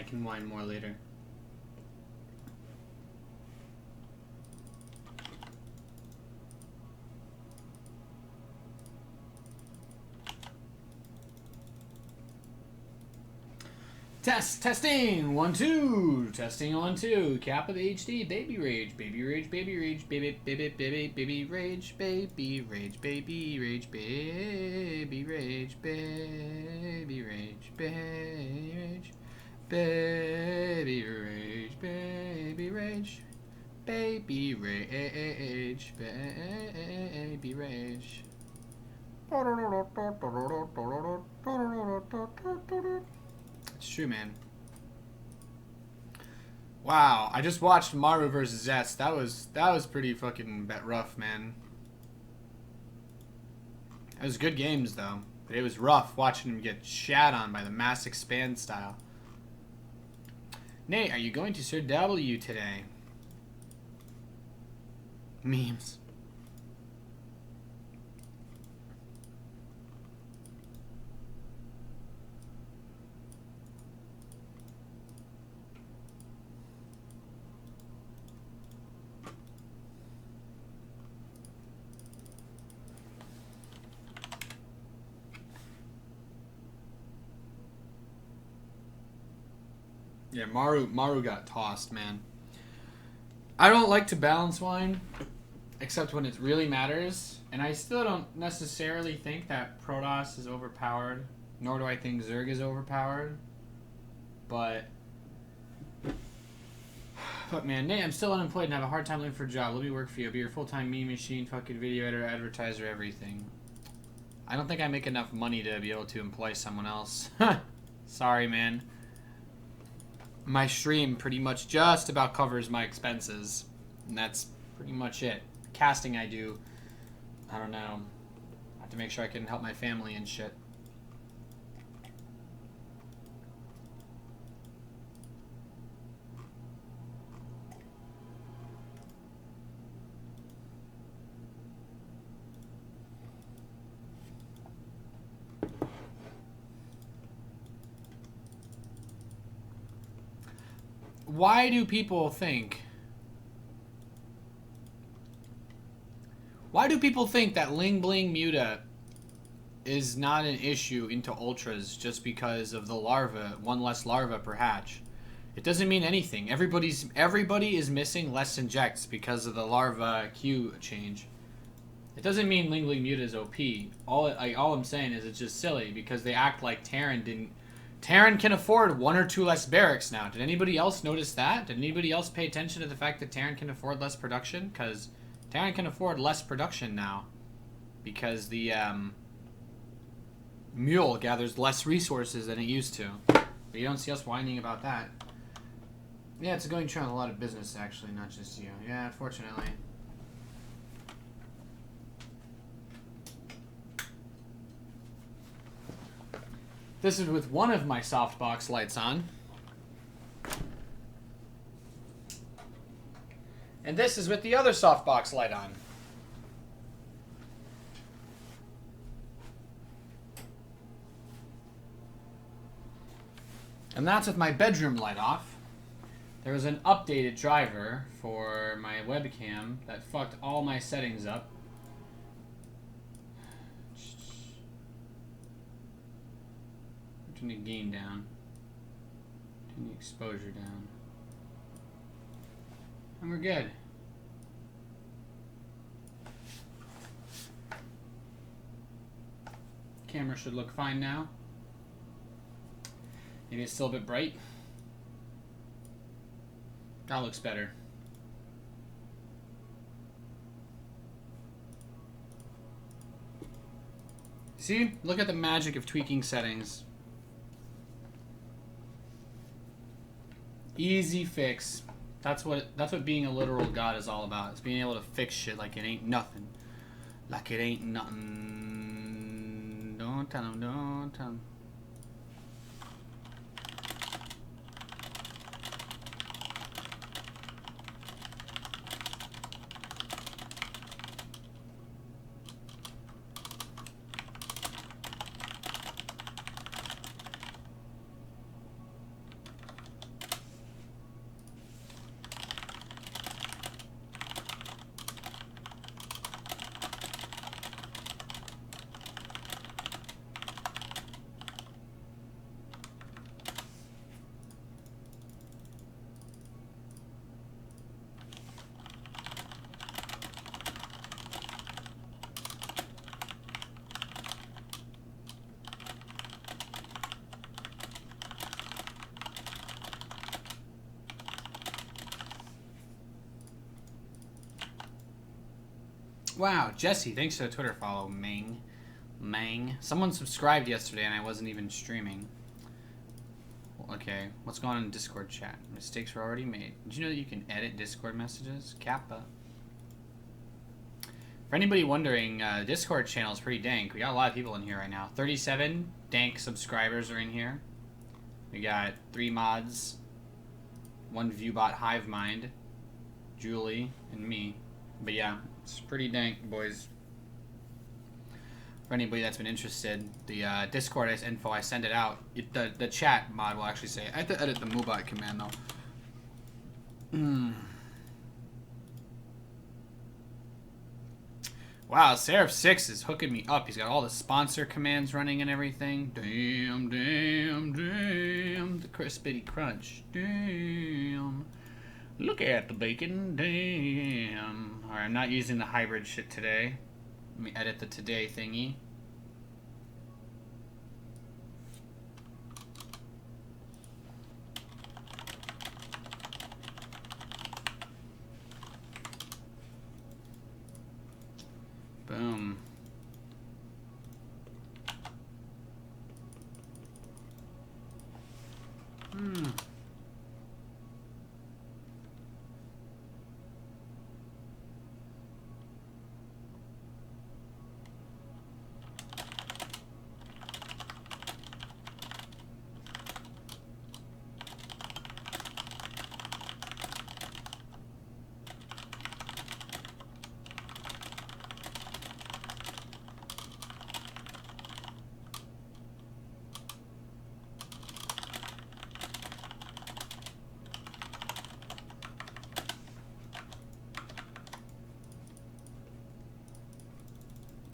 I can whine more later. Testing 1 2 testing 1 2 Kappa the HD baby rage baby rage baby rage baby baby baby baby rage baby rage baby rage baby rage baby rage baby rage baby rage baby rage baby rage baby rage. It's true, man. Wow, I just watched Maru vs. Zest. That was pretty fucking rough, man. It was good games though, but it was rough watching him get shat on by the mass expand style. Nate, are you going to Sir W today? Memes. Yeah, Maru got tossed, man. I don't like to balance wine, except when it really matters. And I still don't necessarily think that Protoss is overpowered, nor do I think Zerg is overpowered. But man, Nate, I'm still unemployed and have a hard time looking for a job. Let me work for you. I'll be your full-time meme machine, fucking video editor, advertiser, everything. I don't think I make enough money to be able to employ someone else. Sorry, man. My stream pretty much just about covers my expenses, and that's pretty much it. Casting I do, I don't know. I have to make sure I can help my family and shit. Why do people think that Ling Bling Muta is not an issue into ultras just because of the larva, one less larva per hatch? It doesn't mean anything. Everybody is missing less injects because of the larva Q change. It doesn't mean Ling Bling Muta is OP. All I'm saying is it's just silly because they act like Terran didn't. Terran can afford 1 or 2 less barracks now. Did anybody else notice that? Did anybody else pay attention to the fact that Terran can afford less production? Because Terran can afford less production now. Because the mule gathers less resources than it used to. But you don't see us whining about that. Yeah, it's going to a lot of business, actually, not just you. Yeah, unfortunately. This is with one of my softbox lights on. And this is with the other softbox light on. And that's with my bedroom light off. There was an updated driver for my webcam that fucked all my settings up. Turn the gain down. Turn the exposure down. And we're good. Camera should look fine now. Maybe it's still a bit bright. That looks better. See? Look at the magic of tweaking settings. Easy fix. That's what being a literal god is all about. It's being able to fix shit like it ain't nothing. Like it ain't nothing. Don't tell him, don't tell him. Wow, Jesse, thanks for the Twitter follow, Mang. Someone subscribed yesterday and I wasn't even streaming. Okay, what's going on in Discord chat? Mistakes were already made. Did you know that you can edit Discord messages? Kappa. For anybody wondering, Discord channel is pretty dank. We got a lot of people in here right now. 37 dank subscribers are in here. We got 3 mods, 1 viewbot hive mind, Julie, and me. But yeah, it's pretty dank, boys. For anybody that's been interested, the Discord info, I send it out. The chat mod will actually say. I have to edit the Mubot command though. Wow, Seraph 6 is hooking me up. He's got all the sponsor commands running and everything. Damn. The crispity crunch. Damn. Look at the bacon. Damn. Alright, I'm not using the hybrid shit today. Let me edit the today thingy. Boom.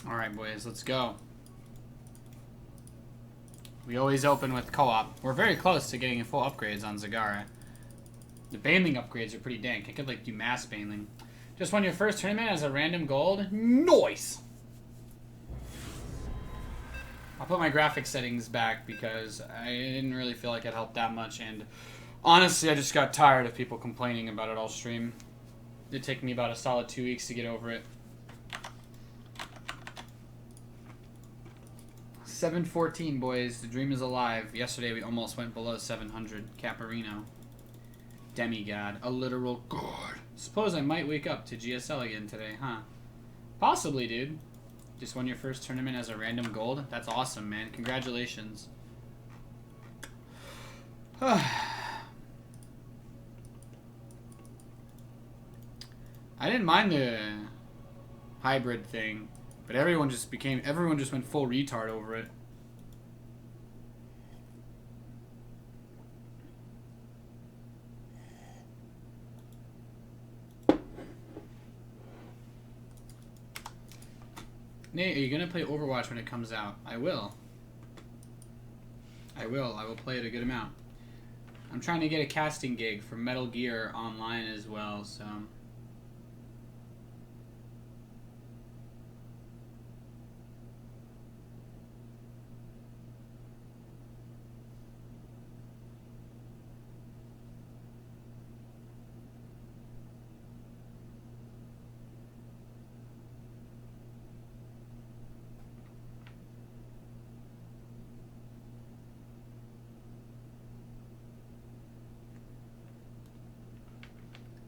Alright, boys, let's go. We always open with co-op. We're very close to getting full upgrades on Zagara. The baneling upgrades are pretty dank. I could, like, do mass baneling. Just won your first tournament as a random gold? Nice! I'll put my graphic settings back because I didn't really feel like it helped that much, and honestly, I just got tired of people complaining about it all stream. It'd take me about a solid 2 weeks to get over it. 714, boys. The dream is alive. Yesterday we almost went below 700. Caparino. Demigod. A literal god. Suppose I might wake up to GSL again today, huh? Possibly, dude. Just won your first tournament as a random gold? That's awesome, man. Congratulations. I didn't mind the hybrid thing. But everyone just went full retard over it. Nate, are you gonna play Overwatch when it comes out? I will. I will play it a good amount. I'm trying to get a casting gig for Metal Gear Online as well, so...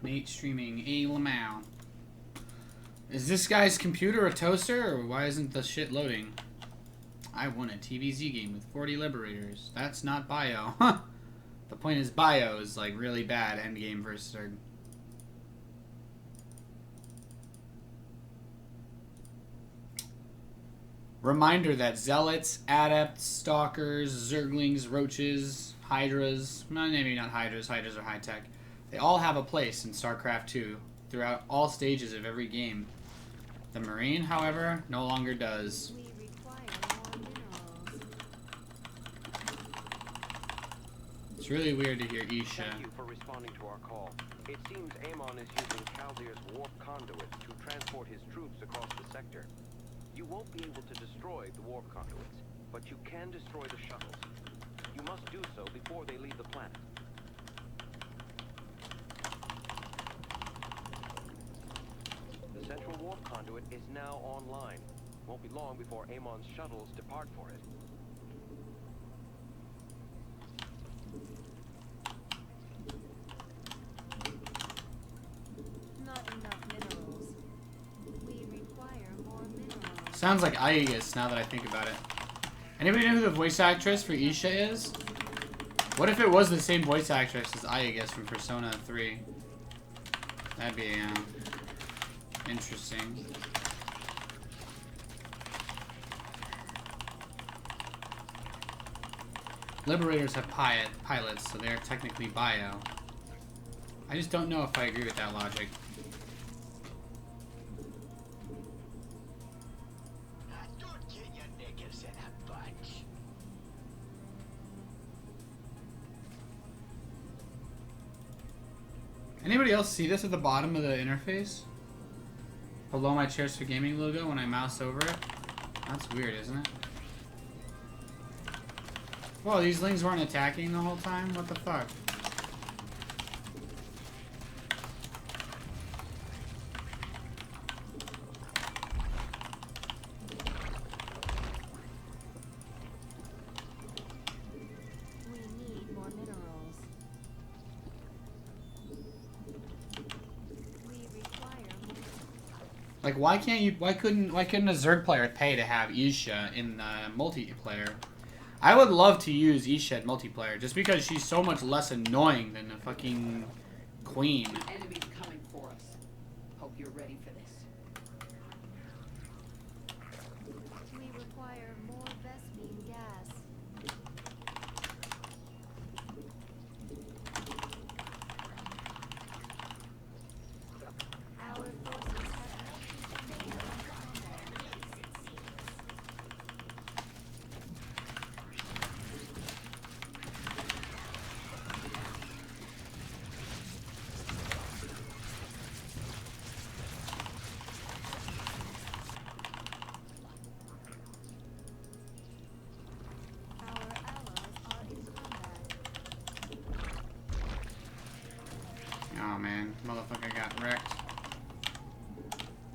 Nate streaming a Lamau. Is this guy's computer a toaster, or why isn't the shit loading? I won a TVZ game with 40 Liberators. That's not bio. Huh. The point is bio is like really bad endgame versus third. Reminder that Zealots, Adepts, Stalkers, Zerglings, Roaches, Hydras, well, maybe not Hydras, Hydras are high-tech. They all have a place in StarCraft 2 throughout all stages of every game. The Marine, however, no longer does. It's really weird to hear Isha. Thank you for responding to our call. It seems Amon is using Chaldear's warp conduits to transport his troops across the sector. You won't be able to destroy the warp conduits, but you can destroy the shuttles. You must do so before they leave the planet. The central warp conduit is now online. Won't be long before Amon's shuttles depart for it. Not enough minerals. We require more minerals. Sounds like Aegis now that I think about it. Anybody know who the voice actress for Isha is? What if it was the same voice actress as Aegis from Persona 3? That'd be interesting. Liberators have pilots, so they're technically bio. I just don't know if I agree with that logic. Don't get your niggas in a bunch. Anybody else see this at the bottom of the interface? Below my Chairs for Gaming logo when I mouse over it? That's weird, isn't it? Whoa, these lings weren't attacking the whole time? What the fuck? We need more minerals. We require more. Like, why couldn't a Zerg player pay to have Isha in the multiplayer? I would love to use Isha in multiplayer, just because she's so much less annoying than the fucking queen. Enemies coming for us. Hope you're ready for this. We require more Vespine gas. Our forces have made our allies are in combat. Oh man, motherfucker got wrecked.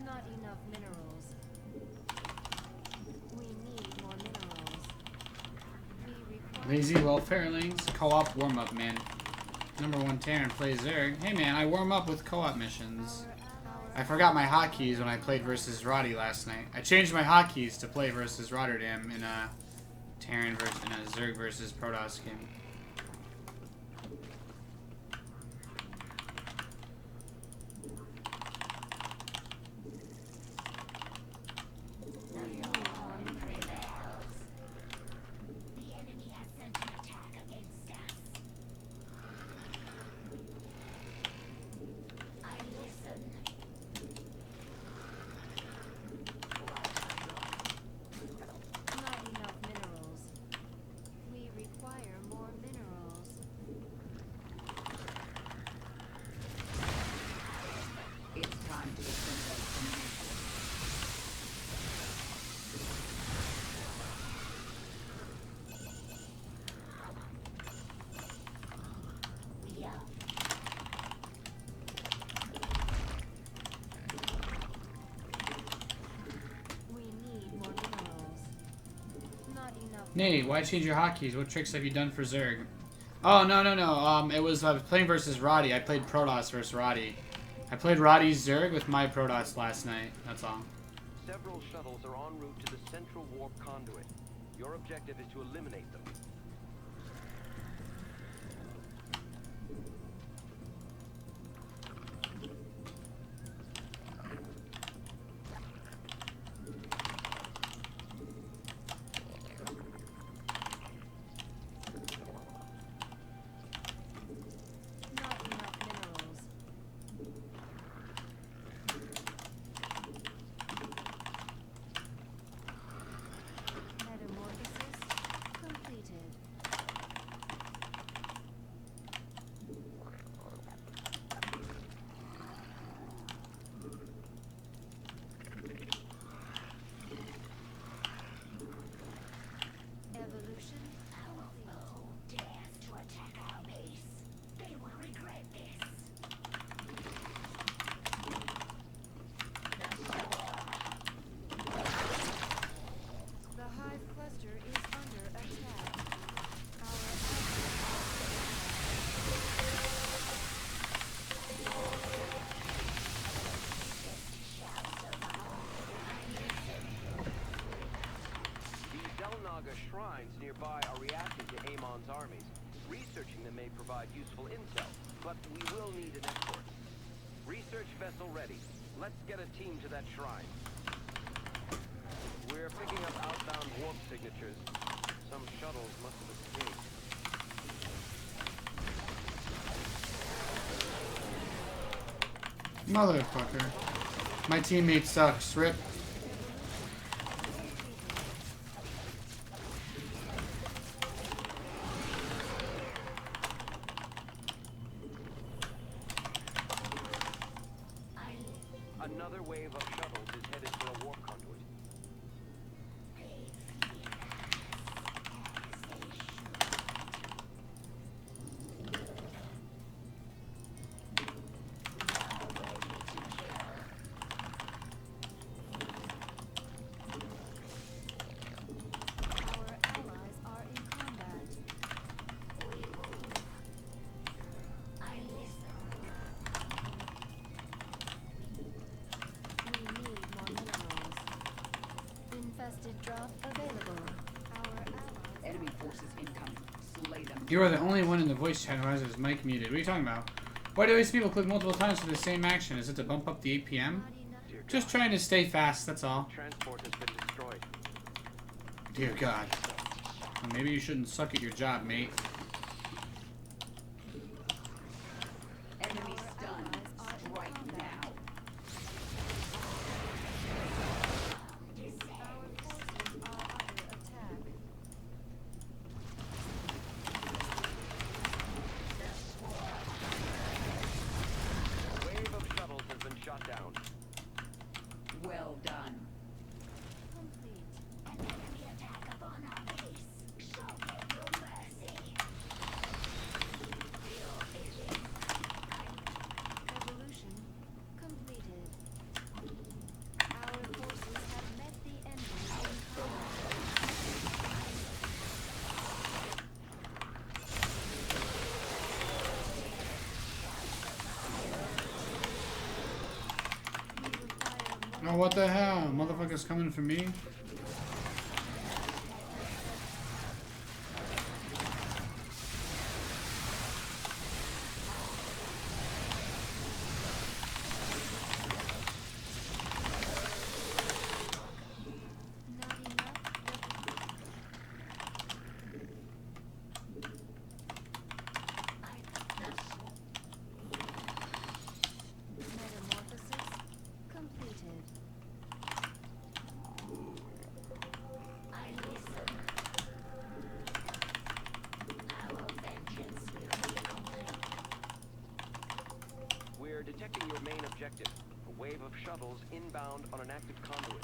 Not enough minerals. We need more minerals. We require Lazy welfarelings, co-op warm-up, man. #1 Terran plays Zerg. Hey man, I warm up with co-op missions. I forgot my hotkeys when I played versus Roddy last night. I changed my hotkeys to play versus Rotterdam in a Terran versus in a Zerg versus Protoss game. not enough minerals. We require more minerals. It's time to assimilate. We need more minerals. Not enough. Nate, why change your hotkeys? What tricks have you done for Zerg? Oh, no. It was, I was playing versus Roddy. I played Protoss versus Roddy. I played Roddy's Zerg with my Protoss last night. That's all. Several shuttles are en route to the central warp conduit. Your objective is to eliminate them. Not enough minerals. Metamorphosis completed. shrines nearby are reacting to Amon's armies. Researching them may provide useful intel, but we will need an escort. Research vessel ready. Let's get a team to that shrine. We're picking up outbound warp signatures. Some shuttles must have escaped. Motherfucker. My teammate sucks. Rip. Another wave of shuttles is headed for a warp conduit. Our allies are in combat. We need more minerals. Infested drop available. Our allies. Enemy forces incoming. Slay them. You are the only one in the voice chat who has his mic muted. What are you talking about? Why do these people click multiple times for the same action? Is it to bump up the APM? Not enough. Dear Just God, trying to stay fast, that's all. transport has been destroyed. Dear God. Well, maybe you shouldn't suck at your job, mate. Enemy stunned. Strike now. Our forces are under attack. A wave of shuttles has been shot down. Well done. Complete. Evolution completed. Our forces have met the enemy in combat. We require more Oh, what the hell? Motherfucker's coming for me? not enough. Metamorphosis completed. We're detecting your main objective. A wave of shuttles inbound on an active conduit.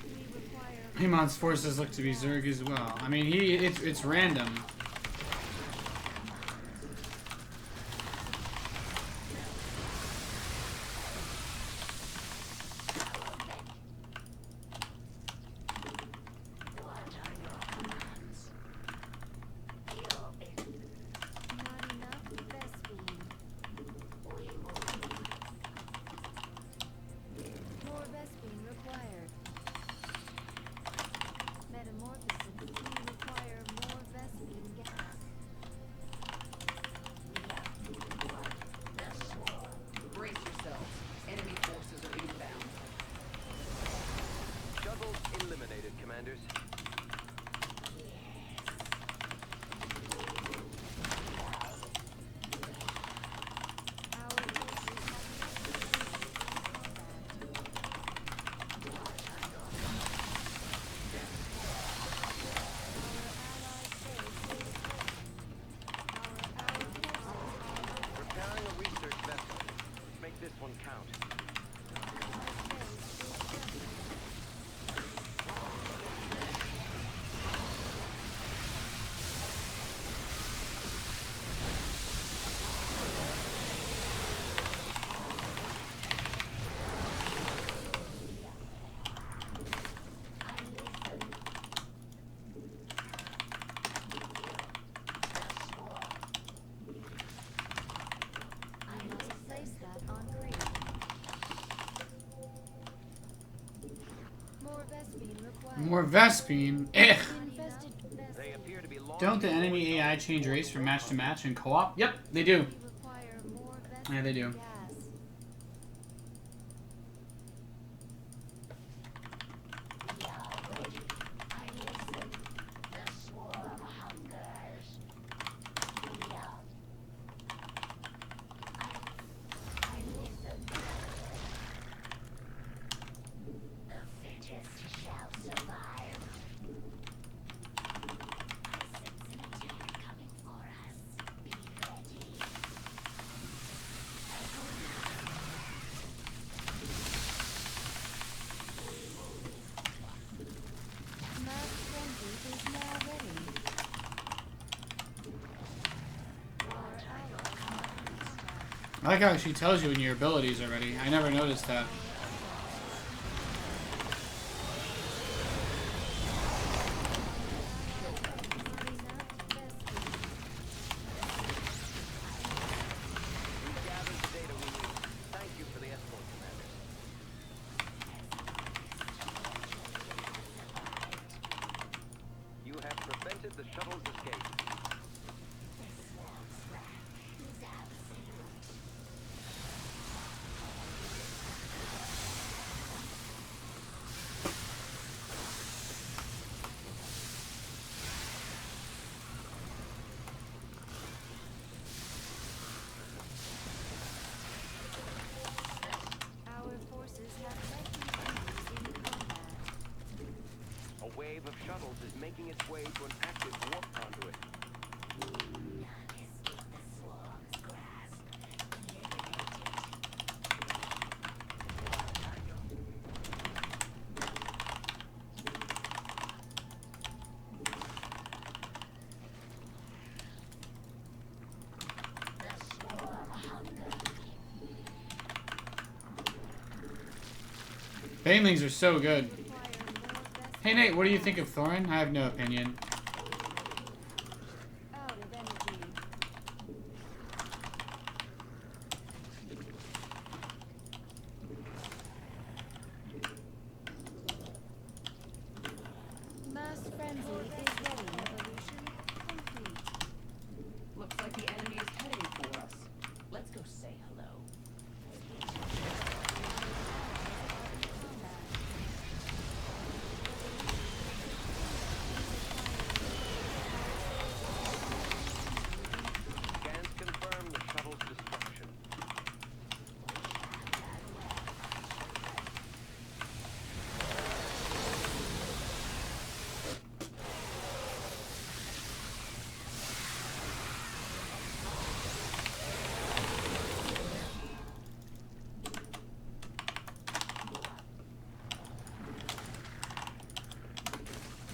We require Himon's forces look to be Zerg as well. I mean, it's random. not enough Vespene. More Vespene required. Metamorphosis. We require more Vespene gas. Brace yourselves. Enemy forces are inbound. Shuttles eliminated, commanders. Our forces have met the enemy in combat. Preparing a research vessel. Let's make this one count. More Vespine. Ugh. Infested vessel. They appear to be long. Don't the enemy AI change race from match to match in co-op? Yep, they do. We require more vessel Yeah, they do. gas. Mass frenzy is now ready. Our allies I like how she tells you when your abilities are ready. I never noticed that. We've gathered the data we need. Thank you for the escort, Commander. You have prevented the shuttle's escape. Our forces have frightened enemies in combat. A wave of shuttles is making its way to an active warp conduit. Banelings are so good. Require more vessel Hey Nate, what do you think of Thorin? I have no opinion. out of energy. Mass frenzy is ready. Evolution complete. Looks like the enemy is heading for us. Let's go say hello. Scans confirm the shuttle's destruction.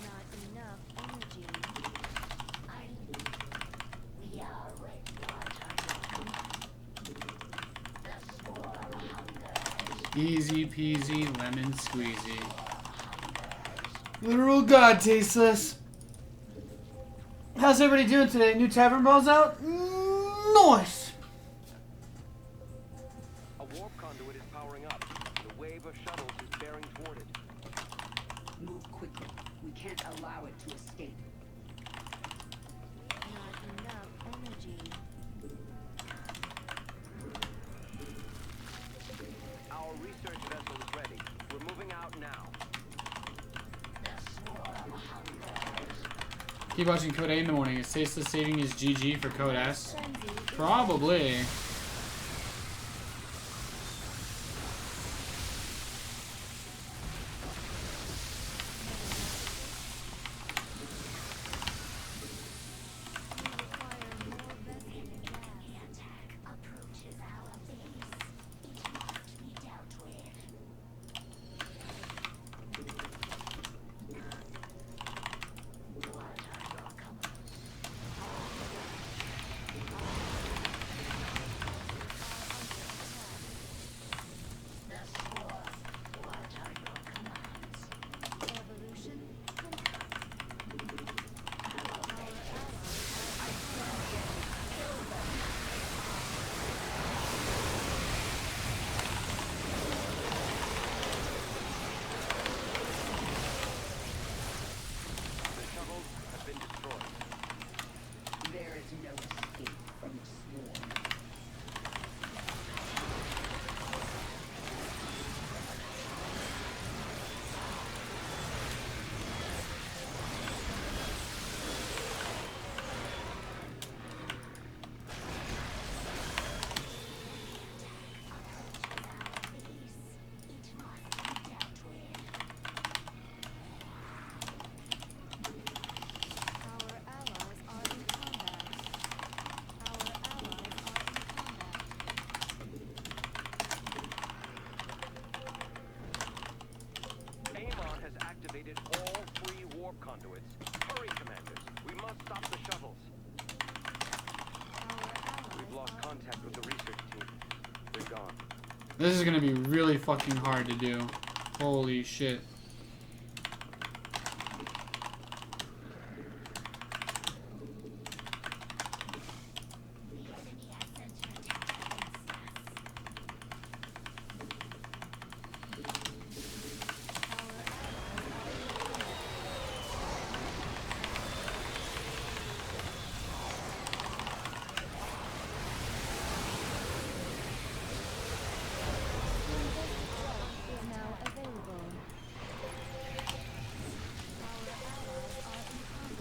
Not enough energy. Easy peasy lemon squeezy. Literal god tasteless. How's everybody doing today? New tavern balls out? Nice. A warp conduit is powering up. The wave of shuttles is bearing toward it. Move quickly. We can't allow it to escape. Not enough energy. Our research vessel is ready. We're moving out now. Keep watching Code A in the morning. Is Tasteless saving his GG for Code S? Frenzy is Probably. require more vessel gas. contact with the research team. They're gone. This is gonna be really fucking hard to do. Holy shit. Is now available. Our allies are in combat.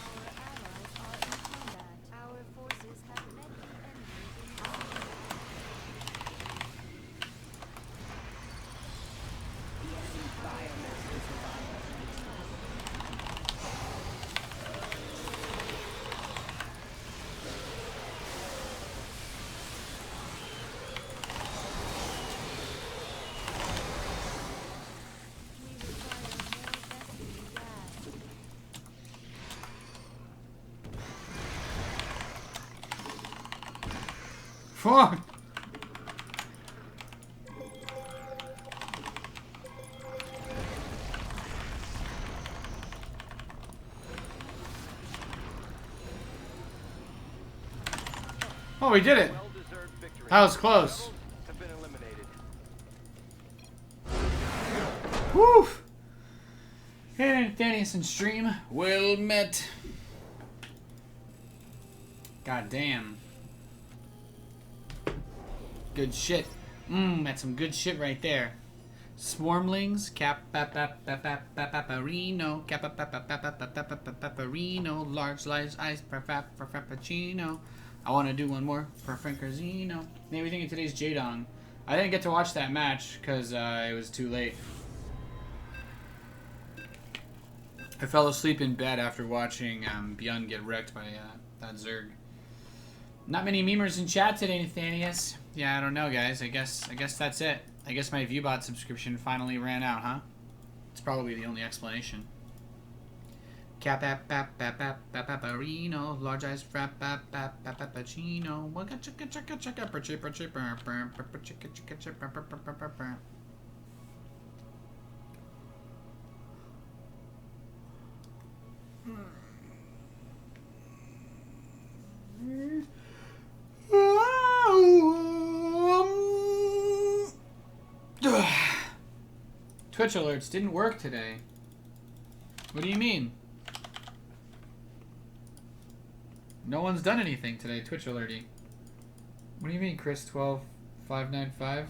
Our allies are in combat. Our forces have met the enemy in combat. We require more destiny gas. Fuck! Oh, we did it! Well-deserved victory. That was close. Rebels have been eliminated. Woo! Hey, Thaddeus and stream. Well met. God damn. Good shit. That's some good shit right there. Swarmlings, Capapaparino, Capapaparino, large slice ice, frappuccino. I want to do one more for Frankerzino. What do you think of today's Jadong? I didn't get to watch that match because it was too late. I fell asleep in bed after watching Bjorn get wrecked by that Zerg. Not many memers in chat today, Nathanius. Yeah, I don't know, guys. I guess that's it. I guess my ViewBot subscription finally ran out, huh? It's probably the only explanation. Capapaparino, large eyes frappuccino. Twitch alerts didn't work today. What do you mean? No one's done anything today, Twitch alerty. What do you mean, Chris 12595?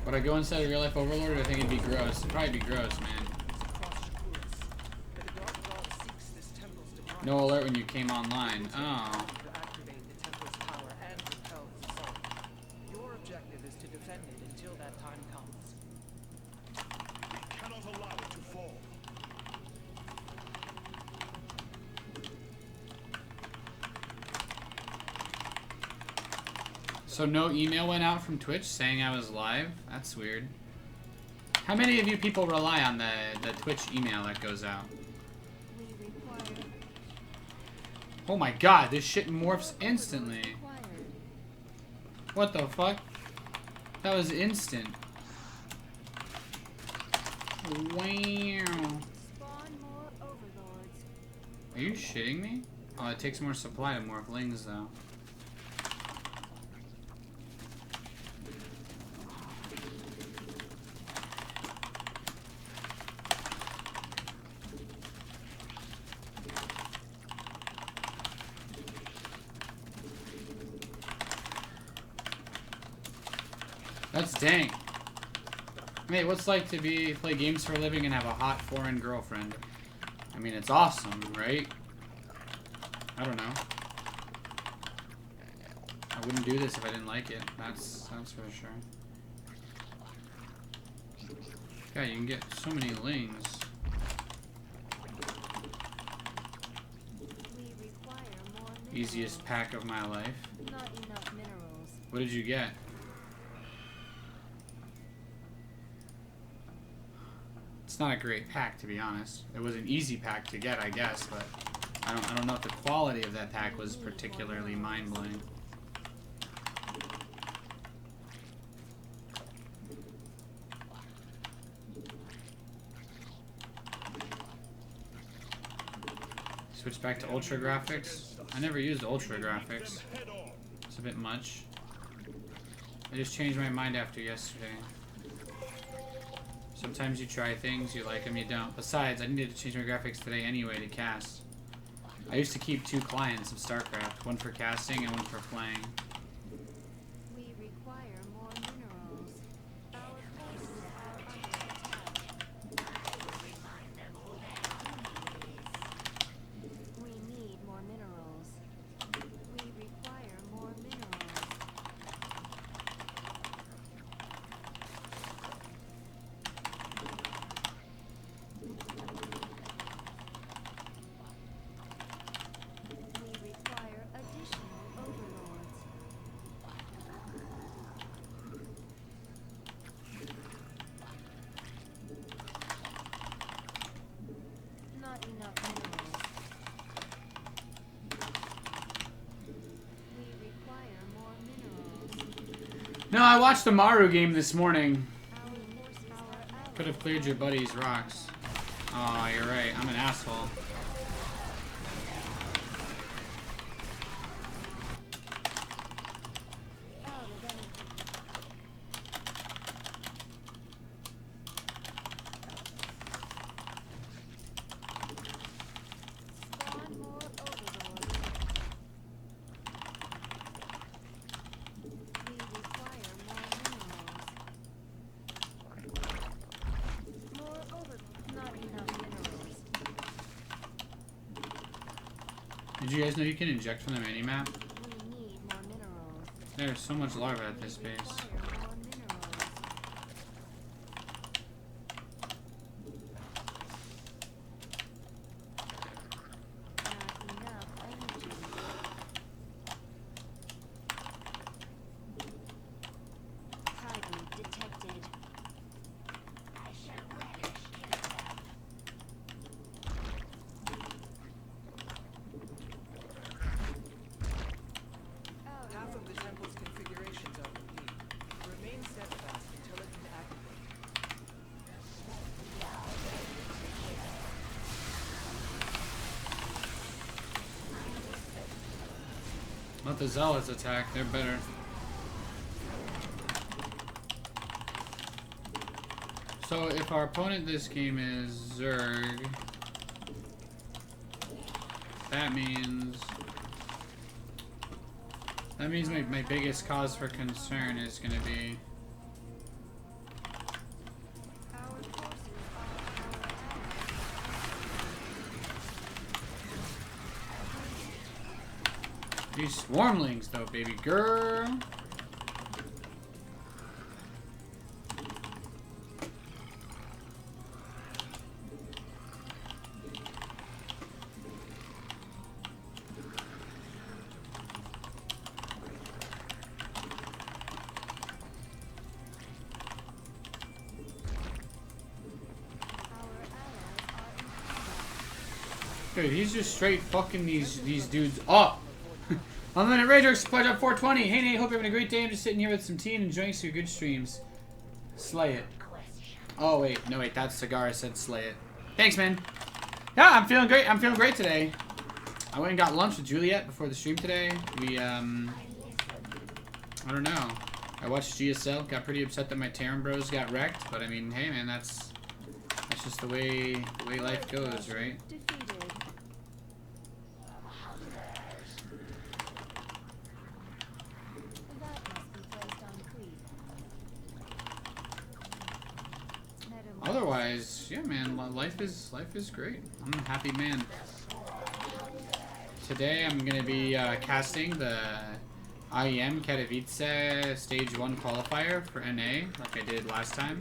Would I go inside a real life overlord, or I think it'd be gross? It'd probably be gross, man. No alert when you came online. Oh. Your objective is to defend it until that time comes. We cannot allow it to fall. So no email went out from Twitch saying I was live? That's weird. How many of you people rely on the Twitch email that goes out? We require Oh my god, this shit morphs instantly. required. What the fuck? That was instant. Wow. Spawn more overlords. Are you shitting me? Oh, it takes more supply to morph lings though. That's dank. Mate, what's it like to play games for a living and have a hot foreign girlfriend? I mean, it's awesome, right? I don't know. I wouldn't do this if I didn't like it. That's for sure. God, you can get so many lings. We require more Easiest pack of my life. Not enough minerals. What did you get? It's not a great pack, to be honest. It was an easy pack to get, I guess, but I don't know if the quality of that pack was particularly mind-blowing. Switch back to ultra graphics. I never used ultra graphics. It's a bit much. I just changed my mind after yesterday. Sometimes you try things, you like them, you don't. Besides, I needed to change my graphics today anyway to cast. I used to keep 2 clients of StarCraft, one for casting and one for playing. We require more minerals. Our forces are under attack. We need more minerals. We require more minerals. We require additional overlords. Not enough minerals. We require more minerals. No, I watched the Maru game this morning. Our allies Could have cleared your buddy's rocks. Oh, you're right. I'm an asshole. out of energy. Spawn more overlords. We require more minerals. More not enough minerals. Did you guys know you can inject from the minimap? We need more minerals. There's so much larva at this We base. require more minerals. Not enough energy. Hybrid detected. Out Half of of the temple's configurations are complete. Remain steadfast until it can activate. Let the zealots attack. They're better. So if our opponent this game is Zerg, that means my biggest cause for concern is gonna be our forces are our allies. these swarmlings though, baby girl. Dude, he's just straight fucking these dudes up. Unlimited Rager, supply job 420. Hey Nate, hope you're having a great day. I'm just sitting here with some tea and enjoying some good streams. Slay it. Oh wait, no wait, that's Cigar said slay it. Thanks, man. Yeah, I'm feeling great. I'm feeling great today. I went and got lunch with Juliet before the stream today. We I don't know. I watched GSL, got pretty upset that my Terran bros got wrecked, but I mean, hey man, that's just the way life goes, right? Defeated. That must be placed on creep. Otherwise, yeah, man, life is great. I'm a happy man. Today I'm gonna be casting the IEM Katowice Stage 1 Qualifier for NA, like I did last time.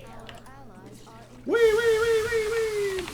Our allies are in Wee wee wee wee wee!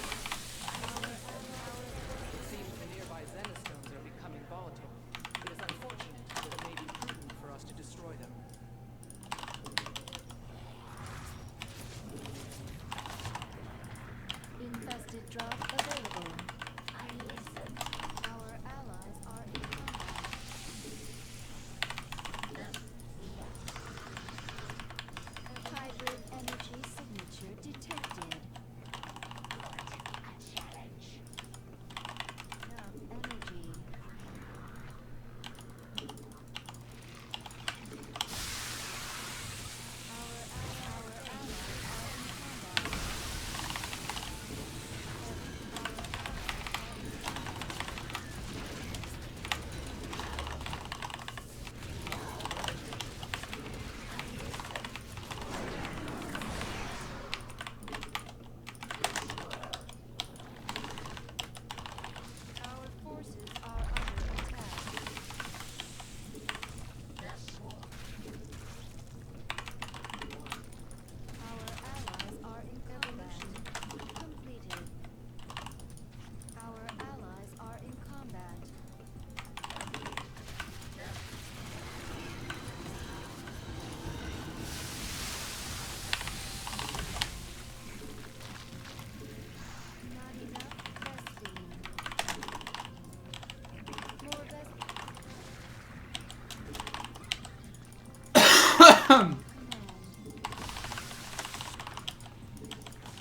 Command.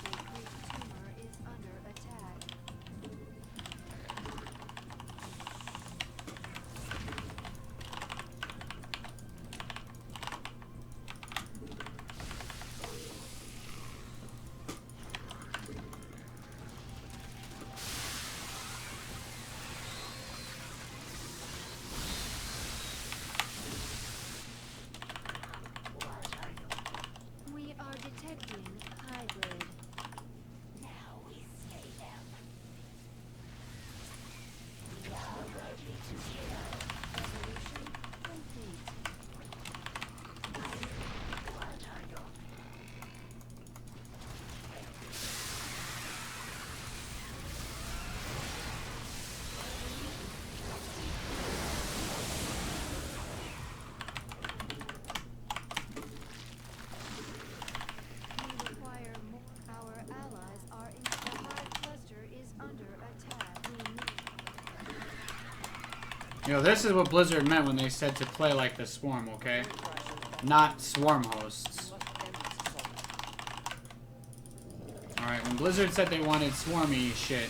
Sacred tumor is under attack. We are detecting hybrid. Now we slay them. We are ready to kill. Resolution complete. What are your We require more. Our allies are in. The hive cluster is under attack. We need. You know, this is what Blizzard meant when they said to play like the Swarm, okay? Not Swarm hosts. Alright, when Blizzard said they wanted Swarmy shit,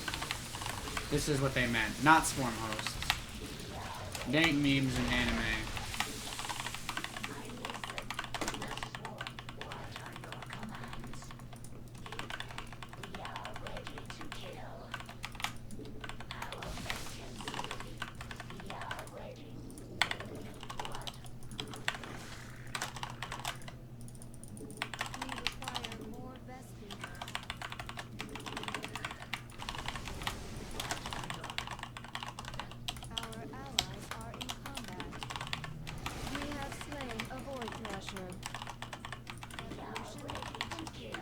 this is what they meant. Not Swarm hosts. Dank memes and anime. We require more Vespene. Our allies are in combat. We have slain a Void Thrasher. Evolution complete.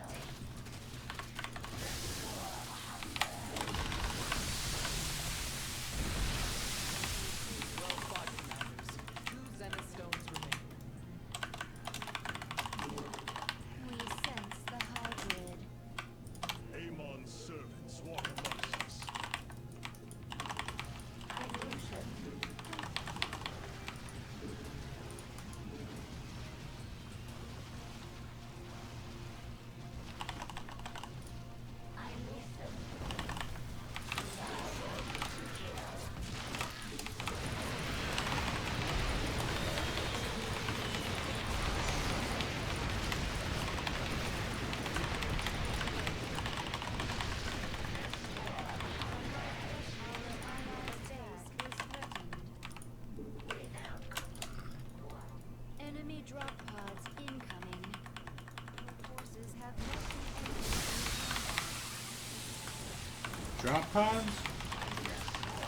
Well fought, commanders. 2 Zenith stones remain. We sense the hybrid. Amon's servants walk amongst us. Evolution. Enemy drop pods incoming. Forces have met the enemy. Drop pods?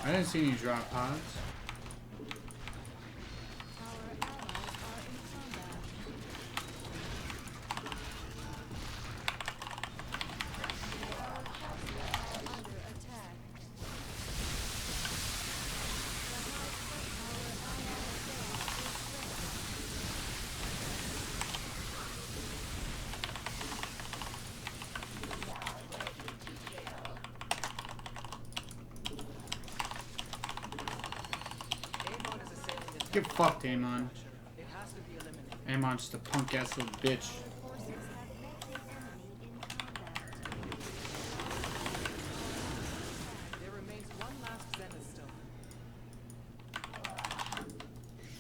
I didn't see any drop pods. Our allies are in combat. Our forces are under attack. Our allies' base is ready. Amon is assailing the Get fucked, Amon. It has to be eliminated. Amon's just a punk ass little bitch. Forces have met the enemy in combat. There remains 1 last Zenith stone.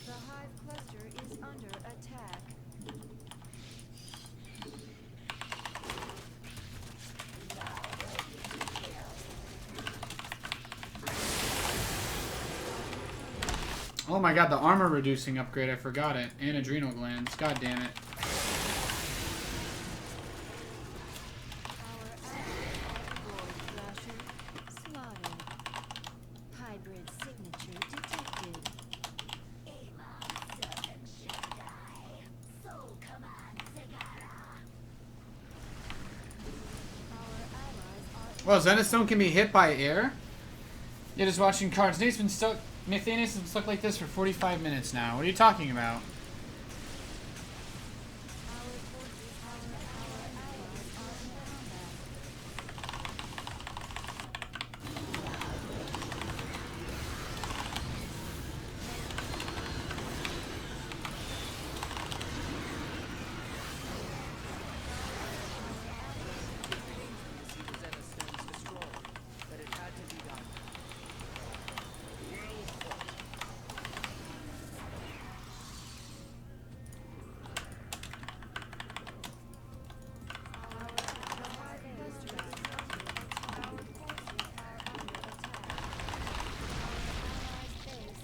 The hive cluster is under attack. Oh my god, the armor reducing upgrade, I forgot it. And adrenal glands, god damn it. Our allies Void Thrasher slaughtered. Hybrid signature detected. Our allies are Well, Zenithstone can be hit by air? You're just watching cards. Nate's been stuck. Nathaniel's been stuck like this for 45 minutes now. What are you talking about? our forces. Our allies are in combat.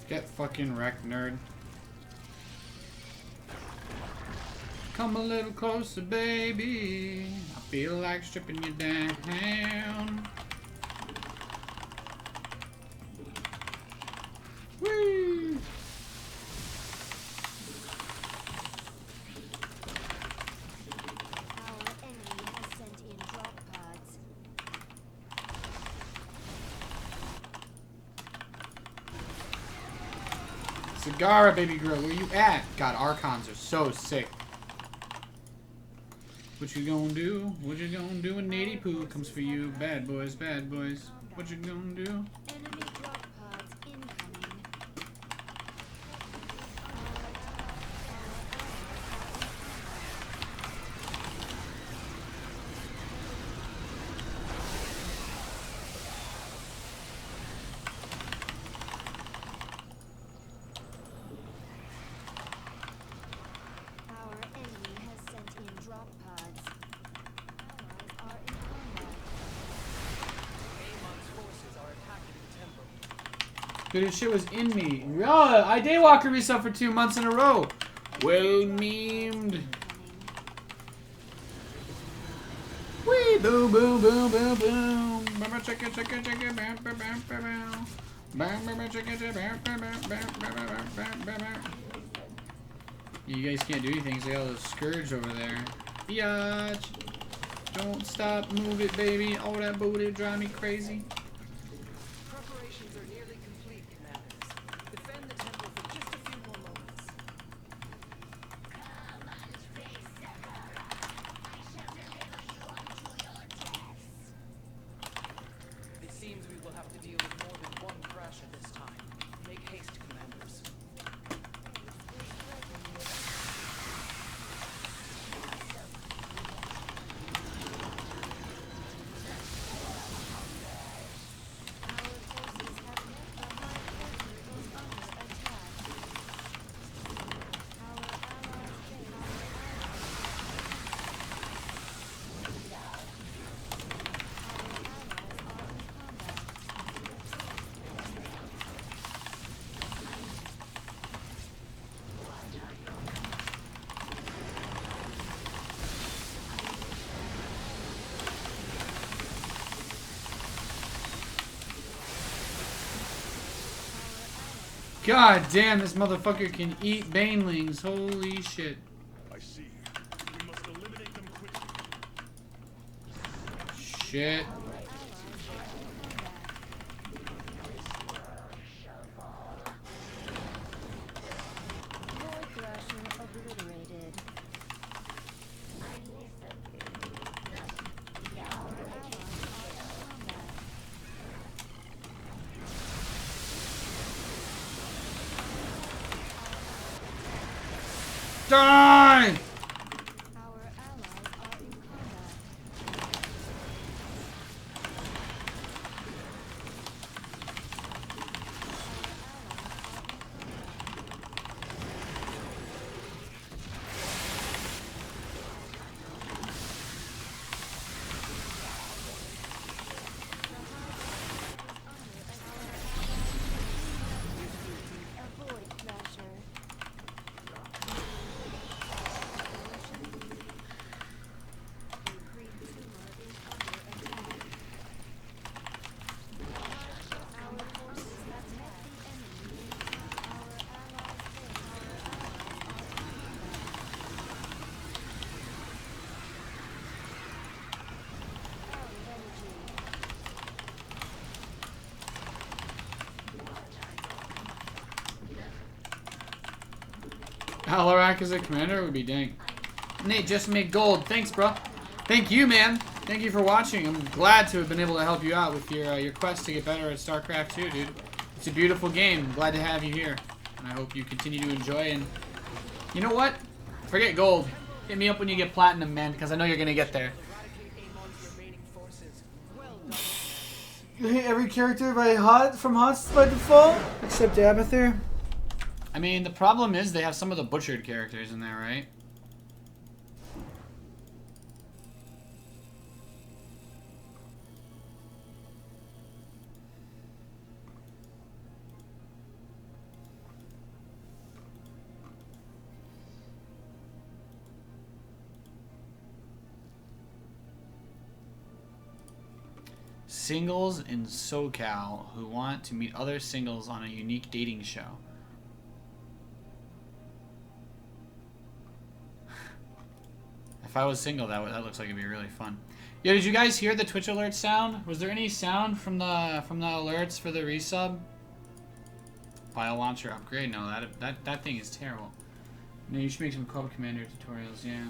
Get fucking wrecked, nerd. Come a little closer, baby. I feel like stripping you down. Whee! Our enemy has sent in drop pods. Sagara, baby girl, where you at? God, Archons are so sick. What you gonna do? What you gonna do when Nady Poo comes for you? Bad boys, bad boys. What you gonna do? Enemy drop pods incoming. Our enemy has sent in drop pods. Allies are in combat. Amon's forces are attacking the temple. Good as shit was in me. Oh, I daywalker myself for 2 months in a row. Well memed. Wee boom boom boom boom boom. Bam chicka chicka chicka bam bam bam bam. Bam bam chicka chicka bam bam bam bam bam bam bam. You guys can't do anything, so they got a scourge over there. Biatch. Don't stop, move it, baby. All that booty drive me crazy. Preparations are nearly complete, commanders. Defend the temple for just a few more moments. It seems we will have to deal with more than one crash at this time. Make haste, commanders. God damn, this motherfucker can eat banelings. Holy shit. I see. We must eliminate them quickly. Shit. Lord Thrasher obliterated. Die! Our allies are in combat. Avoid Thrasher. A creep tumor is under attack. Our forces have met the enemy. Our allies failed. Our allies are in combat. Out of energy. Alarak as a commander would be dang. Nate just made gold. Thanks, bro. Thank you, man. Thank you for watching. I'm glad to have been able to help you out with your quest to get better at StarCraft 2, dude. It's a beautiful game. I'm glad to have you here. And I hope you continue to enjoy. And you know what? Forget gold. Hit me up when you get platinum, man, because I know you're going to get there. Eradicate Amon's remaining forces. Well done, commanders. You hate every character from HOTS by default? Except Abathur? I mean, the problem is they have some of the butchered characters in there, right? singles in SoCal who want to meet other singles on a unique dating show. If I was single, that looks like it'd be really fun. Yeah, did you guys hear the Twitch alert sound? Was there any sound from the alerts for the resub? File launcher upgrade? No, that thing is terrible. No, you should make some Club Commander tutorials. Yeah.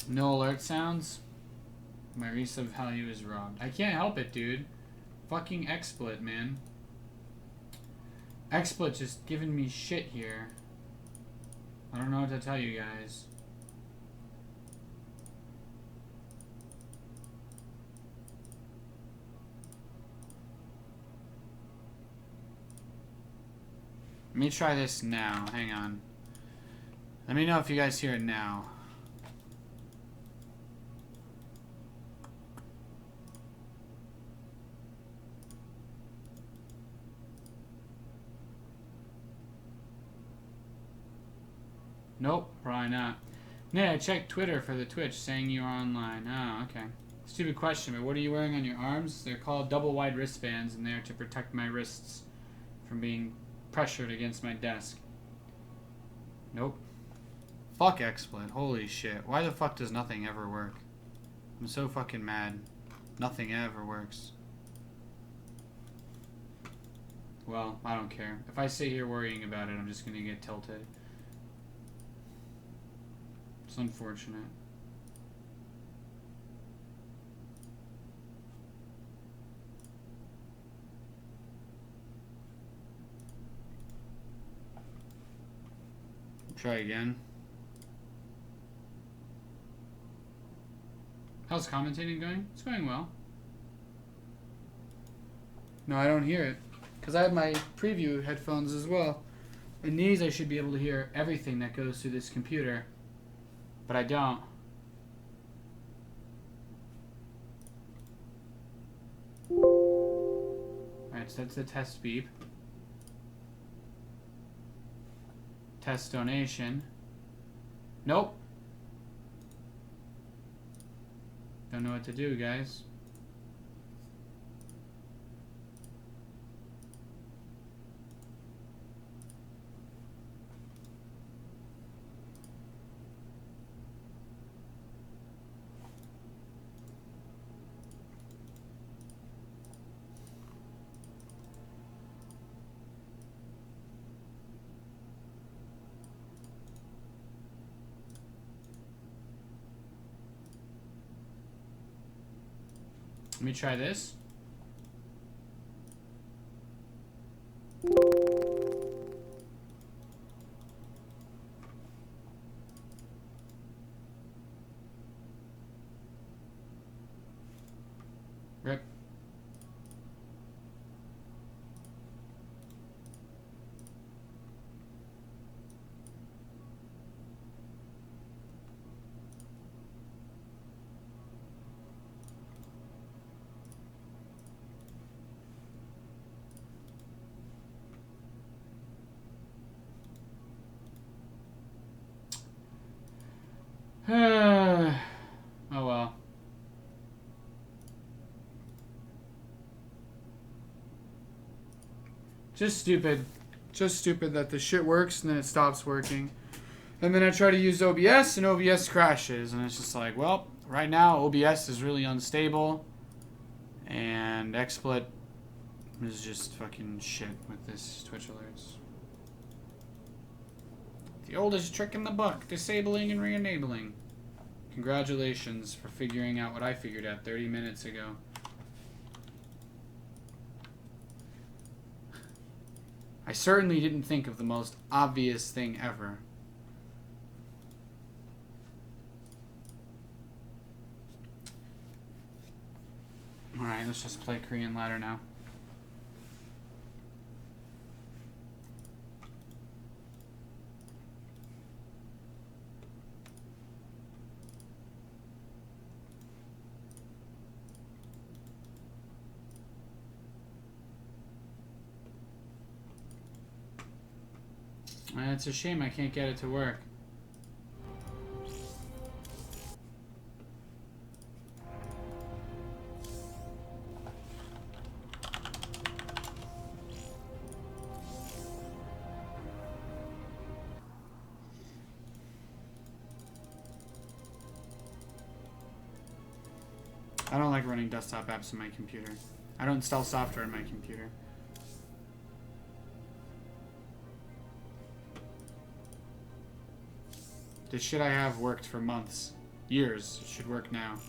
No alert sounds? My resub value is robbed. I can't help it, dude. Fucking XSplit, man. XSplit just giving me shit here. I don't know what to tell you guys. Let me try this now. Hang on. Let me know if you guys hear it now. Nope, probably not. Yeah, I checked Twitter for the Twitch saying you are online. Oh, okay. Stupid question, but what are you wearing on your arms? They're called double wide wristbands and they're to protect my wrists from being pressured against my desk. Nope. Fuck XSplit. Holy shit. Why the fuck does nothing ever work? I'm so fucking mad. Nothing ever works. Well, I don't care. If I sit here worrying about it, I'm just gonna get tilted. It's unfortunate. Try again. How's commentating going? It's going well. No, I don't hear it. Because I have my preview headphones as well. In these, I should be able to hear everything that goes through this computer. But I don't. Alright, so that's the test beep. Test donation. Nope. Don't know what to do, guys. Let me try this. Rip. Oh well. Just stupid. Just stupid that the shit works and then it stops working. And then I try to use OBS and OBS crashes. And it's just like, well, right now OBS is really unstable. And XSplit is just fucking shit with this Twitch alerts. The oldest trick in the book, disabling and re-enabling. Congratulations for figuring out what I figured out 30 minutes ago. I certainly didn't think of the most obvious thing ever. Alright, let's just play Korean ladder now. It's a shame I can't get it to work. I don't like running desktop apps on my computer. I don't install software on my computer. The shit I have worked for months. Years. It should work now.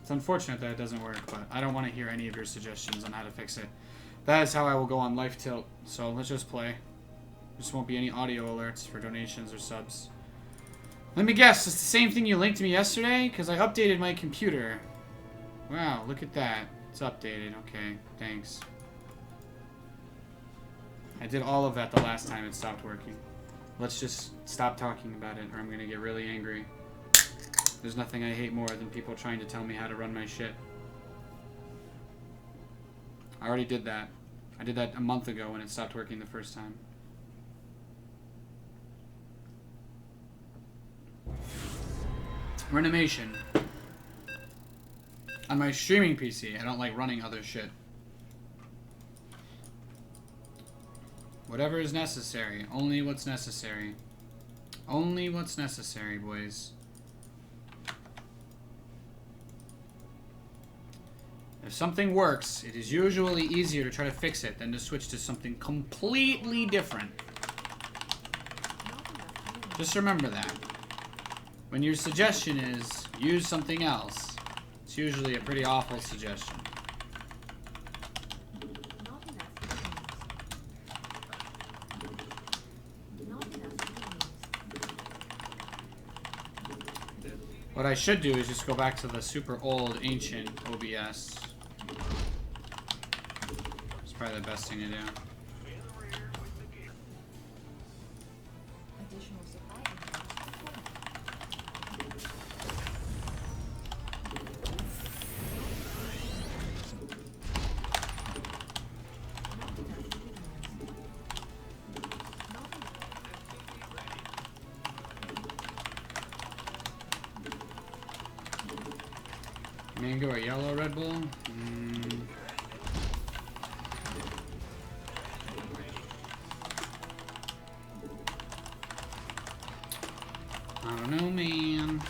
It's unfortunate that it doesn't work, but I don't want to hear any of your suggestions on how to fix it. That is how I will go on Life Tilt. So let's just play. There won't be any audio alerts for donations or subs. Let me guess, it's the same thing you linked to me yesterday? Because I updated my computer. Wow, look at that. It's updated. Okay, thanks. I did all of that the last time it stopped working. Let's just stop talking about it or I'm going to get really angry. There's nothing I hate more than people trying to tell me how to run my shit. I already did that. I did that a month ago when it stopped working the first time. Renovation. On my streaming PC, I don't like running other shit. Whatever is necessary. Only what's necessary. Only what's necessary, boys. If something works, it is usually easier to try to fix it than to switch to something completely different. Just remember that. When your suggestion is use something else, it's usually a pretty awful suggestion. What I should do is just go back to the super old, ancient OBS. It's probably the best thing to do. Additional supply. Mango or yellow Red Bull? I don't know, man.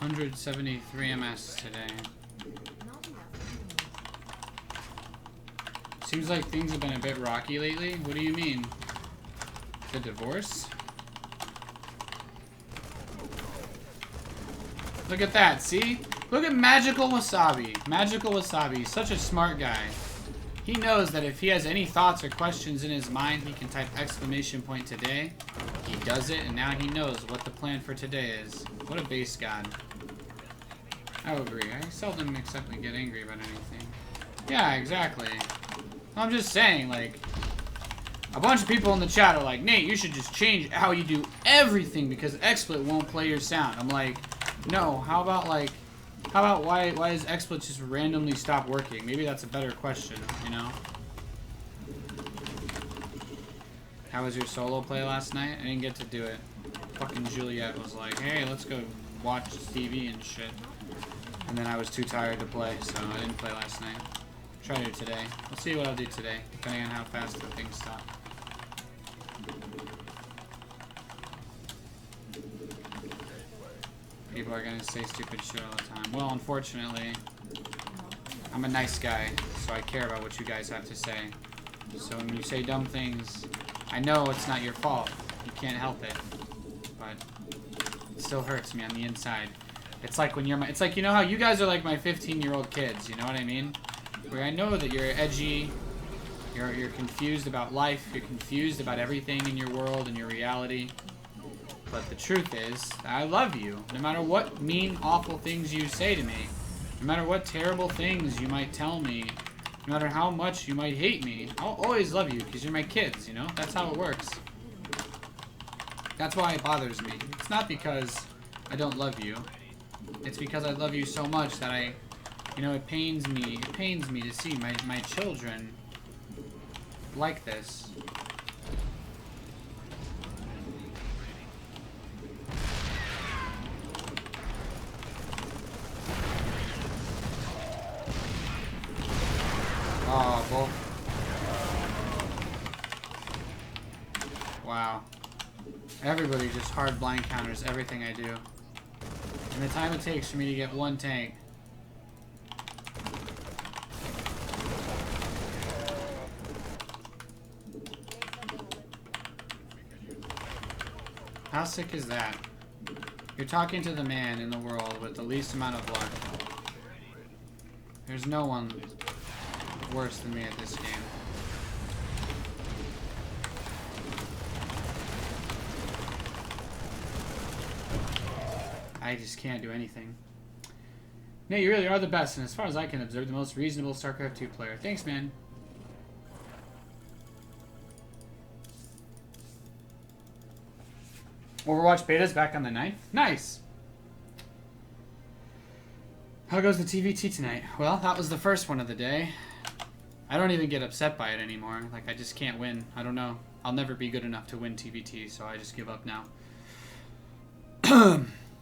$173 MS today. Seems like things have been a bit rocky lately. What do you mean? The divorce? Look at that, see? Look at Magical Wasabi. Magical Wasabi, such a smart guy. He knows that if he has any thoughts or questions in his mind, he can type ! today. He does it, and now he knows what the plan for today is. What a base god. I would agree. I seldom exactly get angry about anything. Yeah, exactly. I'm just saying, like, a bunch of people in the chat are like, Nate, you should just change how you do everything because XSplit won't play your sound. I'm like, no, how about why does XSplit just randomly stop working? Maybe that's a better question, you know? How was your solo play last night? I didn't get to do it. Fucking Juliet was like, hey, let's go watch TV and shit. And then I was too tired to play, so I didn't play last night. Try to do today. We'll see what I'll do today, depending on how fast the things stop. People are gonna say stupid shit all the time. Well, unfortunately, I'm a nice guy, so I care about what you guys have to say. So when you say dumb things, I know it's not your fault. You can't help it. But it still hurts me on the inside. It's like when you're my, it's like, you know how you guys are like my 15-year-old kids, you know what I mean? Where I know that you're edgy, you're confused about life, you're confused about everything in your world and your reality. But the truth is, I love you. No matter what mean, awful things you say to me, no matter what terrible things you might tell me, no matter how much you might hate me, I'll always love you because you're my kids, you know? That's how it works. That's why it bothers me. It's not because I don't love you. It's because I love you so much that it pains me to see my children like this. Oh, both. Wow. Everybody just hard blind counters everything I do. And the time it takes for me to get one tank. How sick is that? You're talking to the man in the world with the least amount of luck. There's no one worse than me at this game. I just can't do anything. Nate, you really are the best, and as far as I can observe, the most reasonable StarCraft 2 player. Thanks, man. Overwatch beta's back on the 9th? Nice! How goes the TVT tonight? Well, that was the first one of the day. I don't even get upset by it anymore. Like, I just can't win. I don't know. I'll never be good enough to win TVT, so I just give up now.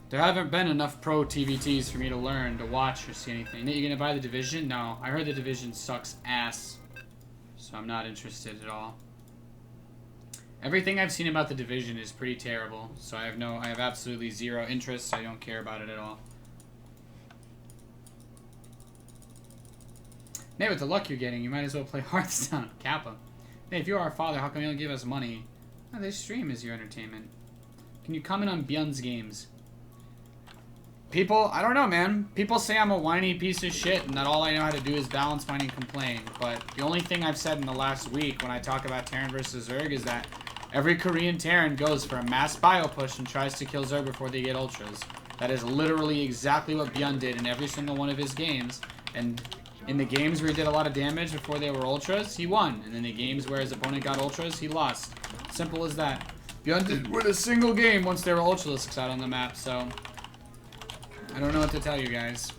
There haven't been enough pro TVTs for me to learn, to watch, or see anything. Nate, you gonna buy the Division? No. I heard the Division sucks ass. So I'm not interested at all. Everything I've seen about the Division is pretty terrible. So I have absolutely zero interest. I don't care about it at all. Nate, with the luck you're getting, you might as well play Hearthstone. Kappa. Hey, if you're our father, how come you don't give us money? Oh, they stream as your entertainment. Can you comment on Bjorn's games? People, I don't know, man. People say I'm a whiny piece of shit and that all I know how to do is balance mine and complain. But the only thing I've said in the last week when I talk about Terran versus Zerg is that every Korean Terran goes for a mass bio push and tries to kill Zerg before they get ultras. That is literally exactly what Bjorn did in every single one of his games. And in the games where he did a lot of damage before they were ultras, he won. And in the games where his opponent got ultras, he lost. Simple as that. Bjorn didn't win a single game once there were ultralisks out on the map, so I don't know what to tell you guys.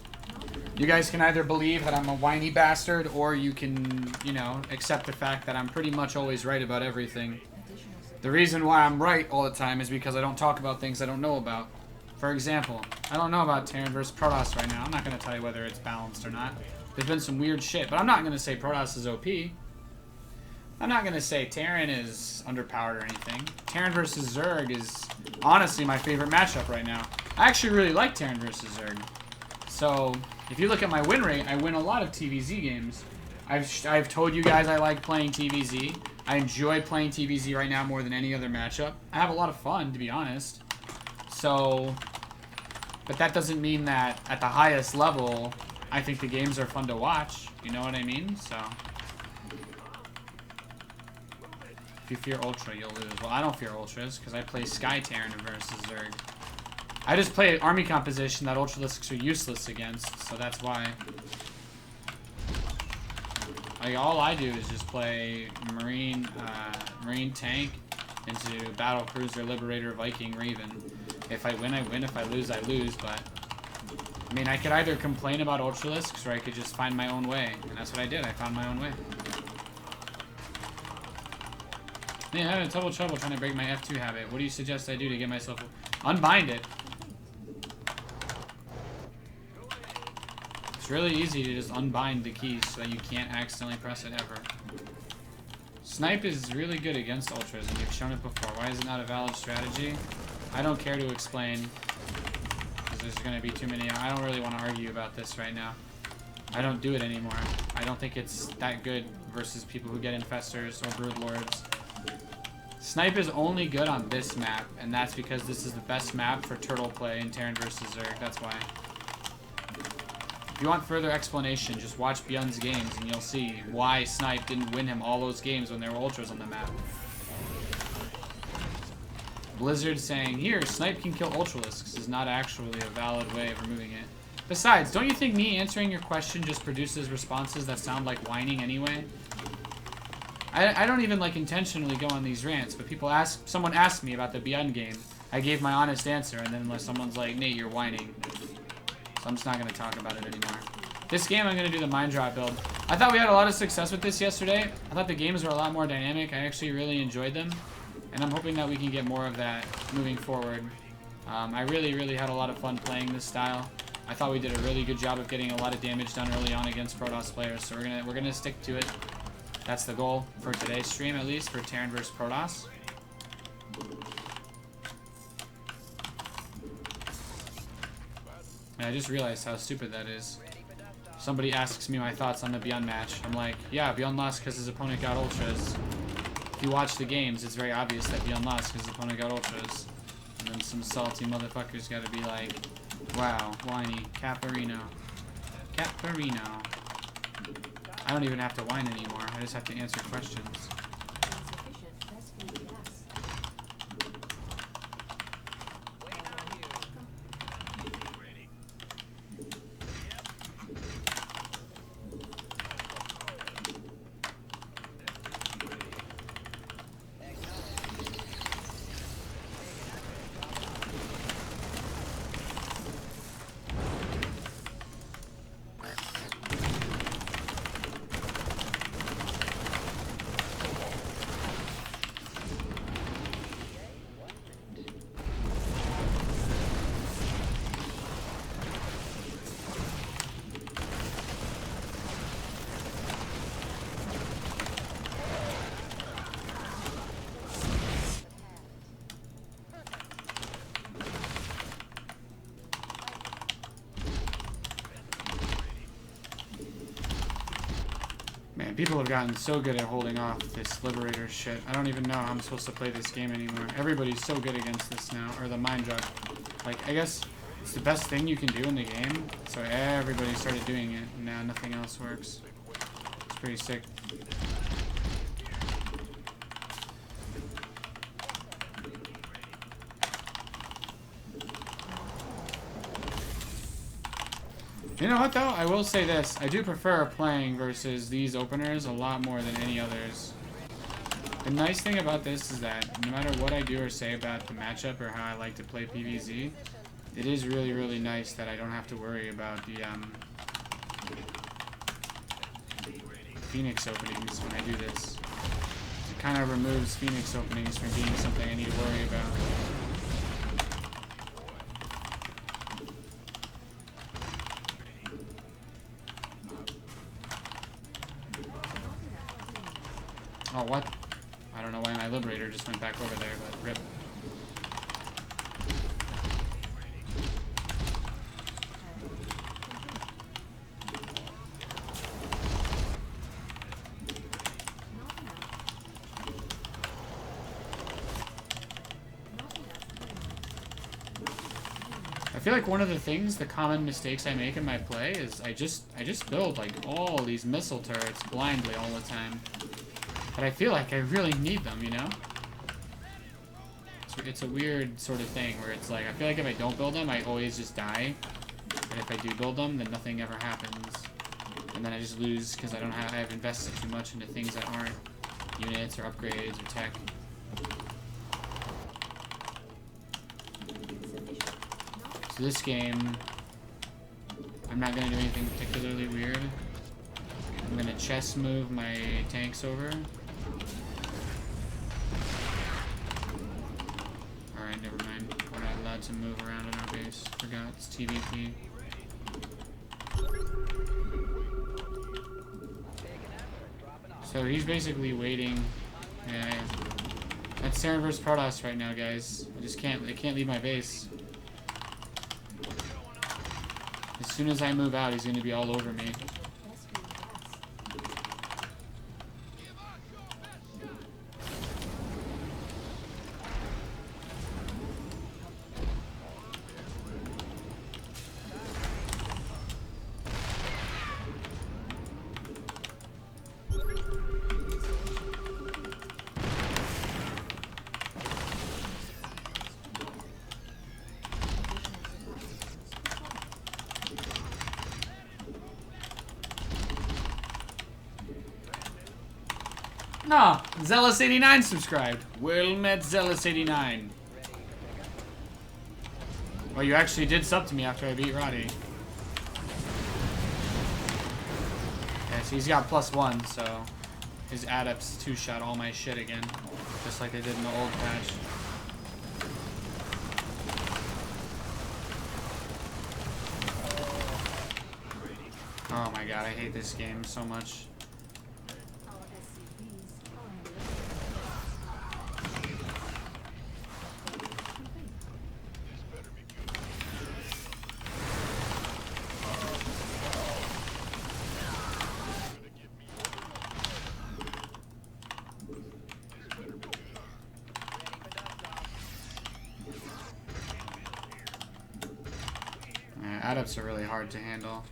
You guys can either believe that I'm a whiny bastard, or you can, you know, accept the fact that I'm pretty much always right about everything. The reason why I'm right all the time is because I don't talk about things I don't know about. For example, I don't know about Terran versus Protoss right now. I'm not going to tell you whether it's balanced or not. There's been some weird shit, but I'm not going to say Protoss is OP. I'm not going to say Terran is underpowered or anything. Terran versus Zerg is honestly my favorite matchup right now. I actually really like Terran versus Zerg. So, if you look at my win rate, I win a lot of TVZ games. I've told you guys I like playing TVZ. I enjoy playing TVZ right now more than any other matchup. I have a lot of fun, to be honest. So, but that doesn't mean that at the highest level, I think the games are fun to watch. You know what I mean? So, if you fear Ultra, you'll lose. Well, I don't fear Ultras, because I play Sky Terran versus Zerg. I just play army composition that Ultralisks are useless against, so that's why. Like, all I do is just play Marine Tank into Battle Cruiser, Liberator, Viking, Raven. If I win, I win. If I lose, I lose, but I mean, I could either complain about Ultralisks, or I could just find my own way, and that's what I did. I found my own way. Man, I'm having trouble trying to break my F2 habit. What do you suggest I do to get myself... Unbind it. It's really easy to just unbind the keys so that you can't accidentally press it ever. Snipe is really good against ultras, and you've shown it before. Why is it not a valid strategy? I don't care to explain, because there's going to be too many. I don't really want to argue about this right now. I don't do it anymore. I don't think it's that good versus people who get infestors or broodlords. Snipe is only good on this map, and that's because this is the best map for turtle play in Terran versus Zerg. That's why. If you want further explanation, just watch Bjorn's games and you'll see why Snipe didn't win him all those games when there were ultras on the map. Blizzard saying, here, Snipe can kill ultralisks is not actually a valid way of removing it. Besides, don't you think me answering your question just produces responses that sound like whining anyway? I don't even like intentionally go on these rants, but someone asked me about the Bjorn game. I gave my honest answer, and then someone's like, Nate, you're whining. So I'm just not going to talk about it anymore. This game, I'm going to do the Mind Drop build. I thought we had a lot of success with this yesterday. I thought the games were a lot more dynamic. I actually really enjoyed them. And I'm hoping that we can get more of that moving forward. I really had a lot of fun playing this style. I thought we did a really good job of getting a lot of damage done early on against Protoss players. So we're gonna stick to it. That's the goal for today's stream, at least, for Terran vs. Protoss. And I just realized how stupid that is. Somebody asks me my thoughts on the Bjorn match. I'm like, yeah, Bjorn lost because his opponent got ultras. If you watch the games, it's very obvious that Bjorn lost because his opponent got ultras. And then some salty motherfuckers gotta be like, wow, whiny, Caparino. Caparino. I don't even have to whine anymore. I just have to answer questions. Man, people have gotten so good at holding off this Liberator shit. I don't even know how I'm supposed to play this game anymore. Everybody's so good against this now, or the Mind Drop. Like, I guess it's the best thing you can do in the game, so everybody started doing it, and now nothing else works. It's pretty sick. You know what, though? I will say this. I do prefer playing versus these openers a lot more than any others. The nice thing about this is that no matter what I do or say about the matchup or how I like to play PvZ, it is really nice that I don't have to worry about the Phoenix openings when I do this. It kind of removes Phoenix openings from being something I need to worry about. Oh, what? I don't know why my Liberator just went back over there, but rip. I feel like one of the things, the common mistakes I make in my play is I just build like all these missile turrets blindly all the time. But I feel like I really need them, you know? It's a weird sort of thing where it's like, I feel like if I don't build them, I always just die. And if I do build them, then nothing ever happens. And then I just lose because I've invested too much into things that aren't units or upgrades or tech. So this game, I'm not going to do anything particularly weird. I'm going to chess move my tanks over. Alright, never mind. We're not allowed to move around in our base. Forgot, it's TVP. So he's basically waiting. Yeah. That's Saren versus Protoss right now, guys. I can't leave my base. As soon as I move out, he's gonna be all over me. No, Zealous89 subscribed. Well met, Zealous89. Well, you actually did sub to me after I beat Roddy. Okay, so he's got +1, so his adepts two-shot all my shit again. Just like they did in the old patch. Oh my god, I hate this game so much. Adepts are really hard to handle.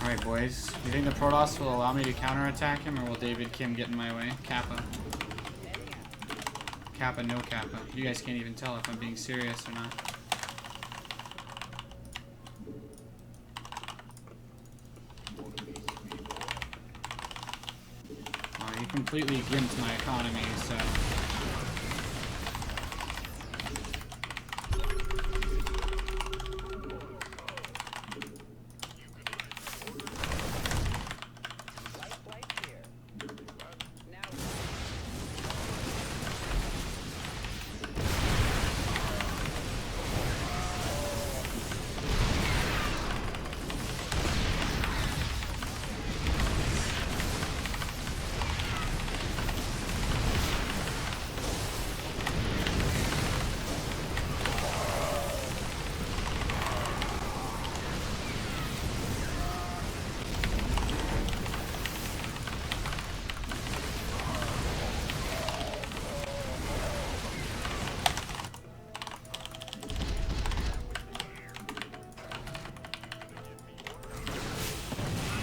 Alright, boys. Do you think the Protoss will allow me to counterattack him, or will David Kim get in my way? Kappa. Kappa, no Kappa. You guys can't even tell if I'm being serious or not. Oh, he completely gimped my economy, so...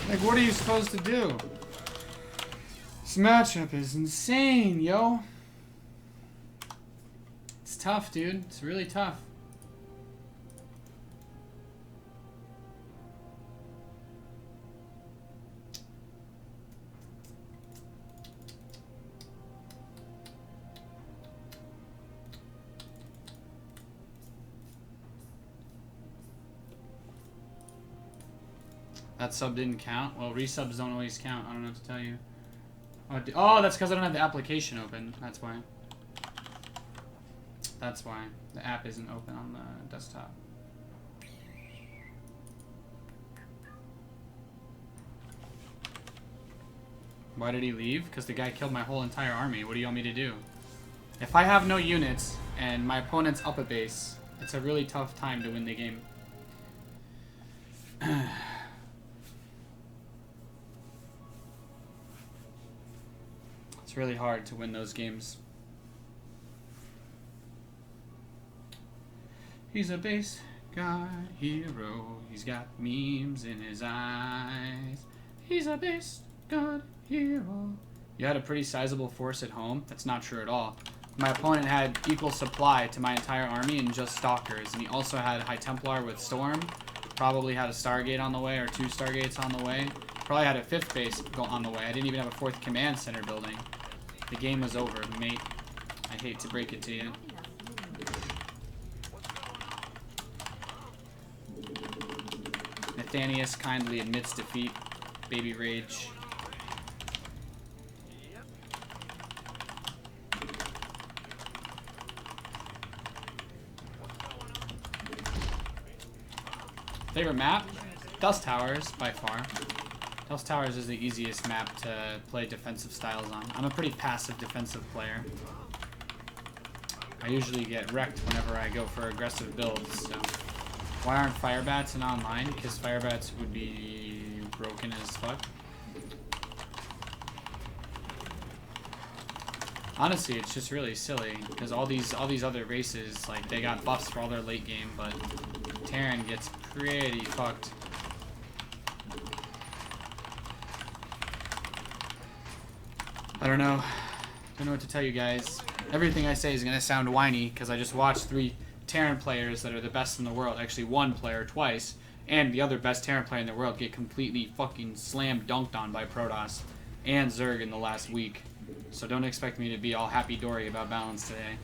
Like, what are you supposed to do? This matchup is insane, yo. It's tough, dude. It's really tough. That sub didn't count? Well, resubs don't always count. I don't know what to tell you. Oh, that's because I don't have the application open. That's why. That's why. The app isn't open on the desktop. Why did he leave? Because the guy killed my whole entire army. What do you want me to do? If I have no units and my opponent's up a base, it's a really tough time to win the game. It's really hard to win those games. He's a base guy hero. He's got memes in his eyes. He's a base god hero. You had a pretty sizable force at home? That's not true at all. My opponent had equal supply to my entire army and just stalkers, and he also had High Templar with Storm. Probably had a Stargate on the way, or 2 Stargates on the way. Probably had a 5th base on the way. I didn't even have a 4th command center building. The game was over, mate. I hate to break it to you. Nathanius kindly admits defeat. Baby rage. Favorite map? Dust Towers, by far. Dust Towers is the easiest map to play defensive styles on. I'm a pretty passive defensive player. I usually get wrecked whenever I go for aggressive builds, so... Why aren't Firebats in online? Because Firebats would be broken as fuck. Honestly, it's just really silly, because all these other races, like, they got buffs for all their late game, but Terran gets pretty fucked. I don't know. Don't know what to tell you guys. Everything I say is gonna sound whiny, because I just watched 3 Terran players that are the best in the world, actually 1 player twice, and the other best Terran player in the world get completely fucking slam dunked on by Protoss and Zerg in the last week. So don't expect me to be all happy-dory about balance today.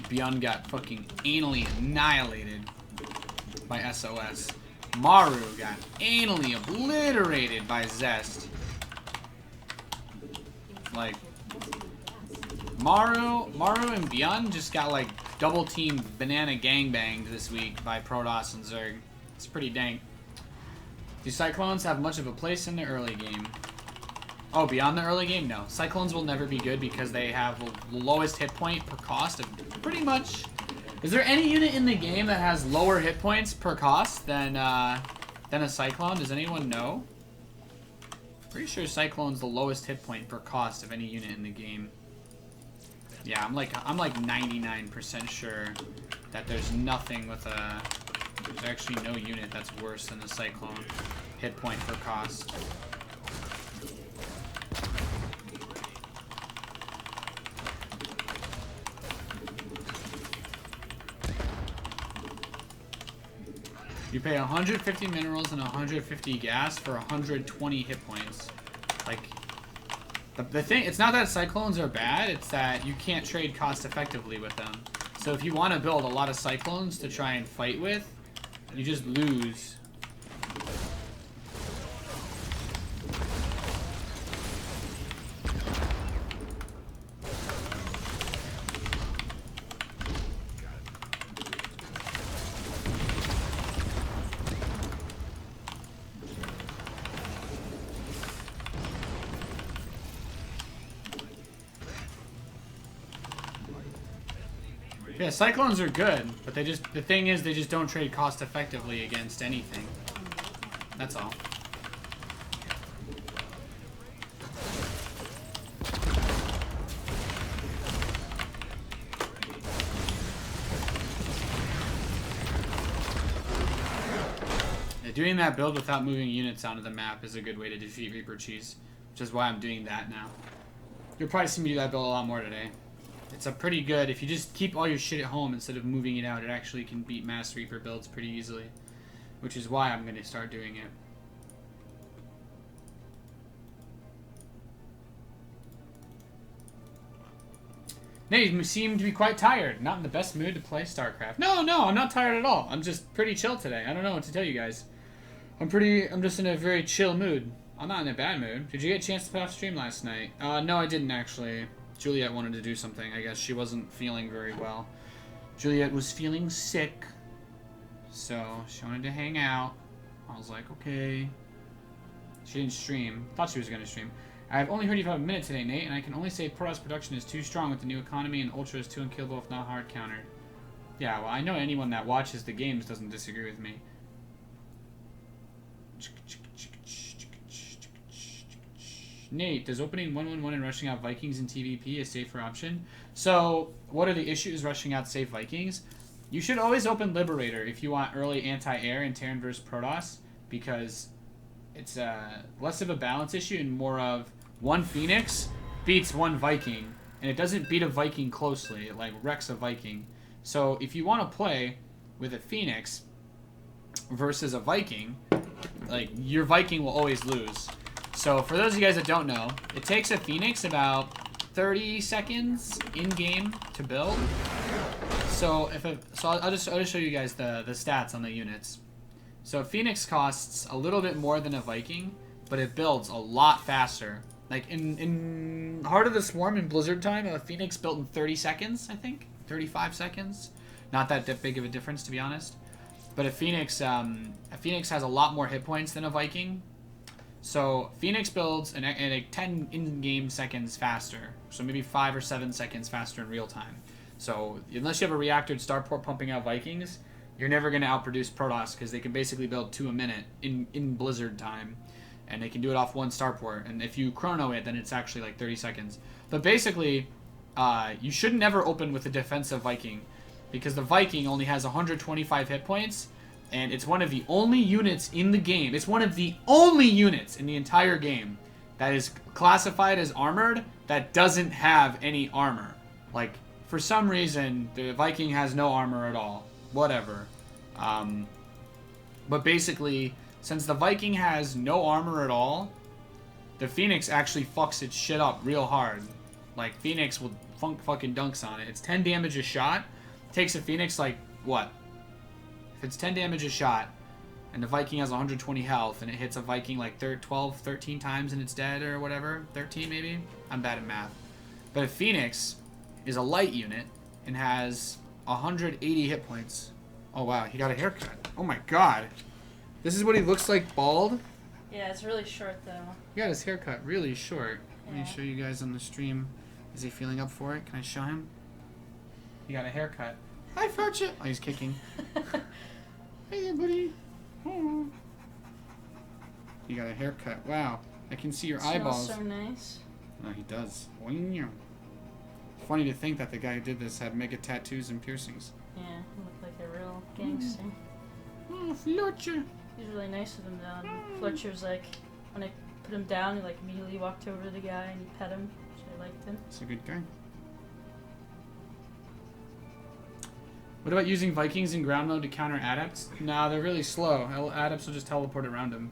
Beyond got fucking anally annihilated by SOS. Maru got anally obliterated by Zest. Like, Maru and Beyond just got like double team banana gangbanged this week by Protoss and Zerg. It's pretty dank. Do Cyclones have much of a place in the early game? Oh, beyond the early game? No. Cyclones will never be good because they have the lowest hit point per cost of pretty much... Is there any unit in the game that has lower hit points per cost than a Cyclone? Does anyone know? Pretty sure Cyclone's the lowest hit point per cost of any unit in the game. Yeah, I'm like 99% sure that there's nothing with a... There's actually no unit that's worse than the Cyclone hit point per cost. You pay 150 minerals and 150 gas for 120 hit points. Like, the thing, it's not that Cyclones are bad, it's that you can't trade cost effectively with them. So if you want to build a lot of Cyclones to try and fight with, you just lose. Yeah, Cyclones are good, but the thing is they just don't trade cost effectively against anything. That's all. Yeah, doing that build without moving units onto the map is a good way to defeat Reaper Cheese, which is why I'm doing that now. You'll probably see me do that build a lot more today. It's a pretty good, if you just keep all your shit at home instead of moving it out, it actually can beat mass Reaper builds pretty easily. Which is why I'm going to start doing it. Nate, you seem to be quite tired. Not in the best mood to play StarCraft. No, I'm not tired at all. I'm just pretty chill today. I don't know what to tell you guys. I'm just in a very chill mood. I'm not in a bad mood. Did you get a chance to put off stream last night? No, I didn't actually. Juliet wanted to do something. I guess she wasn't feeling very well. Juliet was feeling sick, so she wanted to hang out. I was like, okay. She didn't stream. Thought she was going to stream. I've only heard you for a minute today, Nate, and I can only say Protoss production is too strong with the new economy, and Ultra is too unkillable if not hard countered. Yeah, well, I know anyone that watches the games doesn't disagree with me. Nate, does opening 111 and rushing out Vikings in TVP a safer option? So, what are the issues rushing out safe Vikings? You should always open Liberator if you want early anti-air in Terran vs. Protoss, because it's less of a balance issue and more of one Phoenix beats one Viking, and it doesn't beat a Viking closely. It like wrecks a Viking. So if you want to play with a Phoenix versus a Viking, like your Viking will always lose. So for those of you guys that don't know, it takes a Phoenix about 30 seconds in game to build. So I'll just show you guys the stats on the units. So a Phoenix costs a little bit more than a Viking, but it builds a lot faster. Like in Heart of the Swarm in Blizzard time, a Phoenix built in 30 seconds, I think. 35 seconds. Not that big of a difference, to be honest. But a Phoenix has a lot more hit points than a Viking. So Phoenix builds in 10 in-game seconds faster. So maybe 5 or 7 seconds faster in real time. So unless you have a reactored starport pumping out Vikings, you're never going to outproduce Protoss because they can basically build 2 a minute in Blizzard time. And they can do it off 1 starport. And if you chrono it, then it's actually like 30 seconds. But basically, you should never open with a defensive Viking, because the Viking only has 125 hit points, and it's one of the only units in the game. It's one of the only units in the entire game that is classified as armored that doesn't have any armor. Like, for some reason, the Viking has no armor at all. Whatever. But basically, since the Viking has no armor at all, the Phoenix actually fucks its shit up real hard. Like, Phoenix will fucking dunks on it. It's 10 damage a shot. Takes a Phoenix, like, what? If it's 10 damage a shot, and the Viking has 120 health, and it hits a Viking, like, 12, 13 times, and it's dead, or whatever. 13, maybe? I'm bad at math. But a Phoenix is a light unit, and has 180 hit points. Oh, wow, he got a haircut. Oh, my God. This is what he looks like bald? Yeah, it's really short, though. He got his haircut really short. Let me Yeah. show you guys on the stream. Is he feeling up for it? Can I show him? He got a haircut. Hi, Fortune. Oh, he's kicking. Hey there, buddy. Oh. You got a haircut. Wow. I can see your eyeballs. Smells so nice. No, he does. Funny to think that the guy who did this had mega tattoos and piercings. Yeah, he looked like a real gangster. Oh, Fletcher. He's really nice with him, though. And Fletcher's like, when I put him down, he like immediately walked over to the guy and he pet him. So I liked him. He's a good guy. What about using Vikings in ground mode to counter adepts? Nah, they're really slow. Adepts will just teleport around them.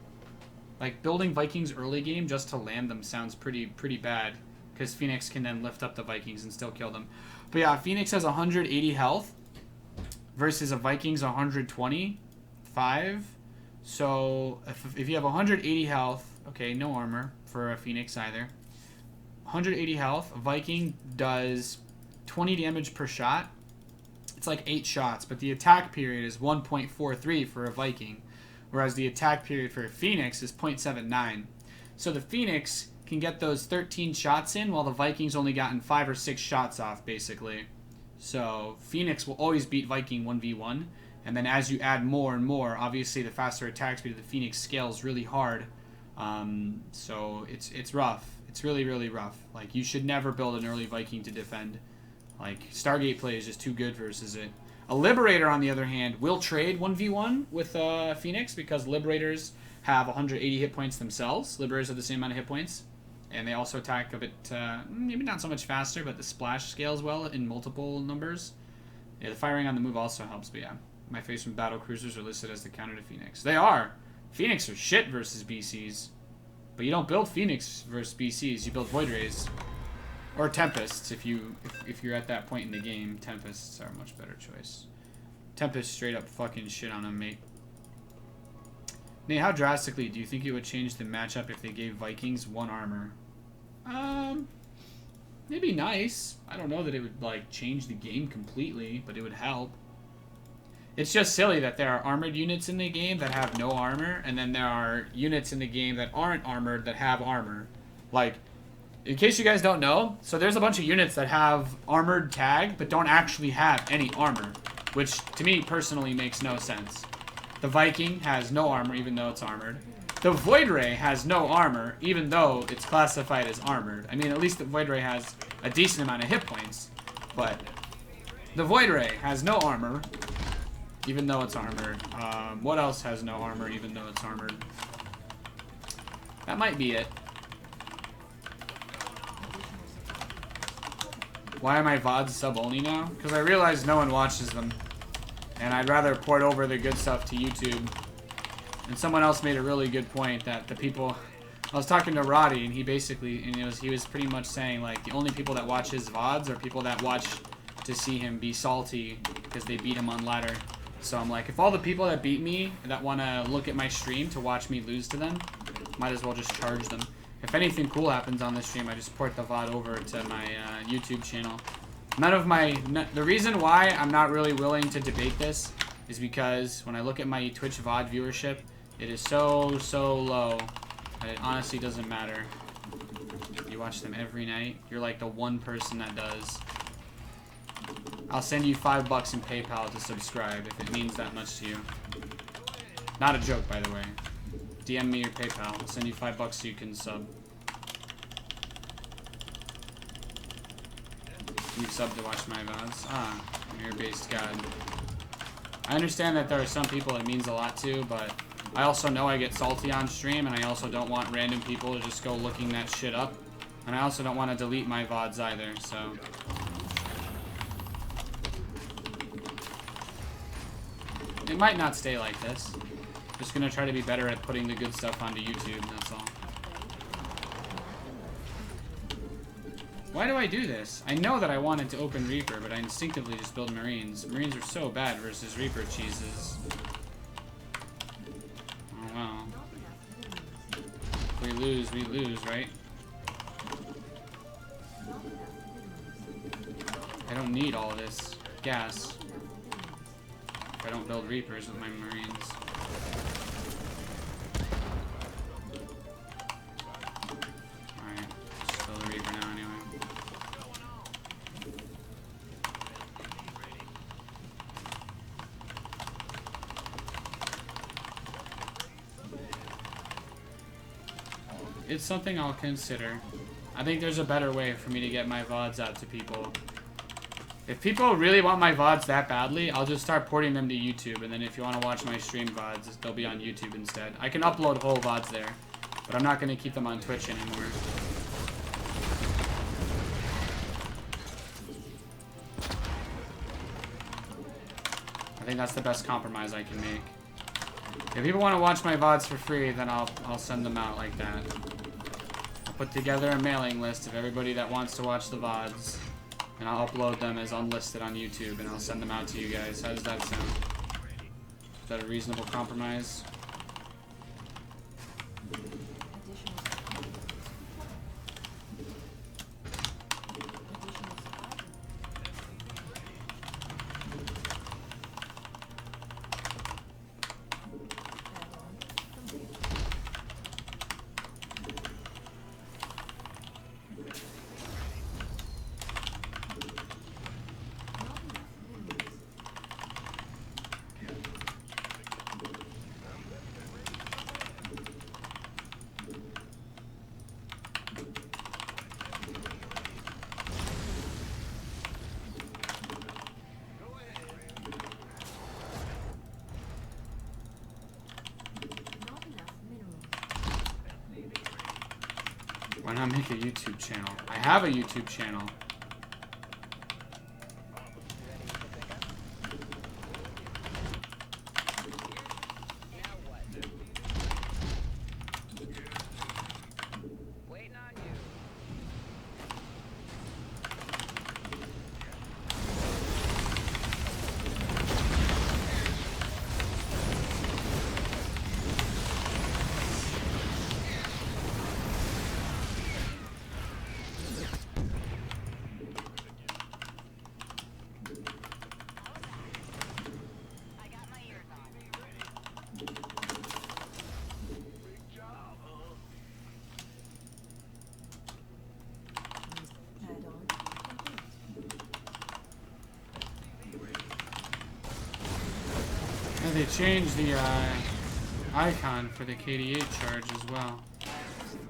Like, building Vikings early game just to land them sounds pretty bad, because Phoenix can then lift up the Vikings and still kill them. But yeah, Phoenix has 180 health versus a Viking's 125. So if you have 180 health, okay, no armor for a Phoenix either. 180 health, a Viking does 20 damage per shot. It's like 8 shots, but the attack period is 1.43 for a Viking, whereas the attack period for a Phoenix is 0.79. So the Phoenix can get those 13 shots in, while the Viking's only gotten 5 or 6 shots off, basically. So Phoenix will always beat Viking 1v1, and then as you add more and more, obviously the faster attack speed of the Phoenix scales really hard. So it's rough. It's really rough. Like, you should never build an early Viking to defend. Like, Stargate play is just too good versus it. A Liberator, on the other hand, will trade 1v1 with Phoenix, because Liberators have 180 hit points themselves. Liberators have the same amount of hit points. And they also attack a bit, maybe not so much faster, but the splash scales well in multiple numbers. Yeah, the firing on the move also helps, but yeah. My face from battle cruisers are listed as the counter to Phoenix. They are! Phoenix are shit versus BCs. But you don't build Phoenix versus BCs, you build Void Rays. Or Tempests, if you're at that point in the game. Tempests are a much better choice. Tempest straight up fucking shit on them, mate. Nate, how drastically do you think it would change the matchup if they gave Vikings 1 armor? It'd be nice. I don't know that it would, like, change the game completely, but it would help. It's just silly that there are armored units in the game that have no armor, and then there are units in the game that aren't armored that have armor. Like, in case you guys don't know, so there's a bunch of units that have armored tag, but don't actually have any armor, which to me personally makes no sense. The Viking has no armor even though it's armored. The Void Ray has no armor even though it's classified as armored. I mean, at least the Void Ray has a decent amount of hit points, but the Void Ray has no armor even though it's armored. What else has no armor even though it's armored? That might be it. Why are my VODs sub-only now? Because I realize no one watches them. And I'd rather port over the good stuff to YouTube. And someone else made a really good point that the people... I was talking to Roddy, and he basically... And he was pretty much saying, like, the only people that watch his VODs are people that watch to see him be salty because they beat him on ladder. So I'm like, if all the people that beat me, that want to look at my stream to watch me lose to them, might as well just charge them. If anything cool happens on the stream, I just port the VOD over to my YouTube channel. The reason why I'm not really willing to debate this is because when I look at my Twitch VOD viewership, it is so low that it honestly doesn't matter. You watch them every night. You're like the one person that does. I'll send you $5 in PayPal to subscribe if it means that much to you. Not a joke, by the way. DM me your PayPal. I'll send you $5 so you can sub. You sub to watch my VODs. Ah, mirror-based god. I understand that there are some people it means a lot to, but I also know I get salty on stream, and I also don't want random people to just go looking that shit up. And I also don't want to delete my VODs either, so... It might not stay like this. Just gonna try to be better at putting the good stuff onto YouTube, that's all. Why do I do this? I know that I wanted to open Reaper, but I instinctively just build Marines. Marines are so bad versus Reaper cheeses. Oh well. If we lose, right? I don't need all this gas if I don't build Reapers with my Marines. Alright, just build a Reaper now anyway. It's something I'll consider. I think there's a better way for me to get my VODs out to people. If people really want my VODs that badly, I'll just start porting them to YouTube, and then if you want to watch my stream VODs, they'll be on YouTube instead. I can upload whole VODs there, but I'm not going to keep them on Twitch anymore. I think that's the best compromise I can make. If people want to watch my VODs for free, then I'll send them out like that. I'll put together a mailing list of everybody that wants to watch the VODs, and I'll upload them as unlisted on YouTube, and I'll send them out to you guys. How does that sound? Is that a reasonable compromise? Why not make a YouTube channel? I have a YouTube channel. And they changed the icon for the KD8 charge as well.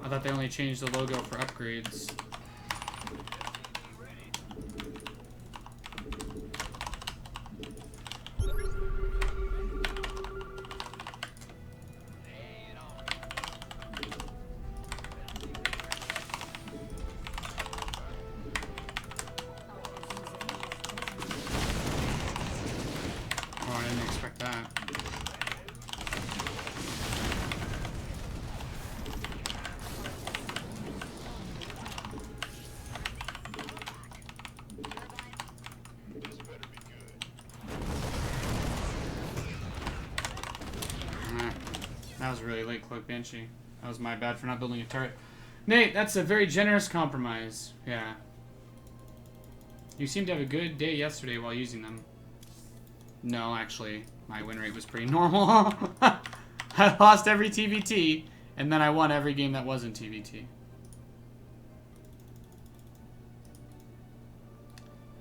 I thought they only changed the logo for upgrades. Oh, I didn't expect that. That was really late, Cloak Banshee. That was my bad for not building a turret. Nate, that's a very generous compromise. Yeah. You seemed to have a good day yesterday while using them. No, actually, my win rate was pretty normal. I lost every TVT, and then I won every game that wasn't TVT.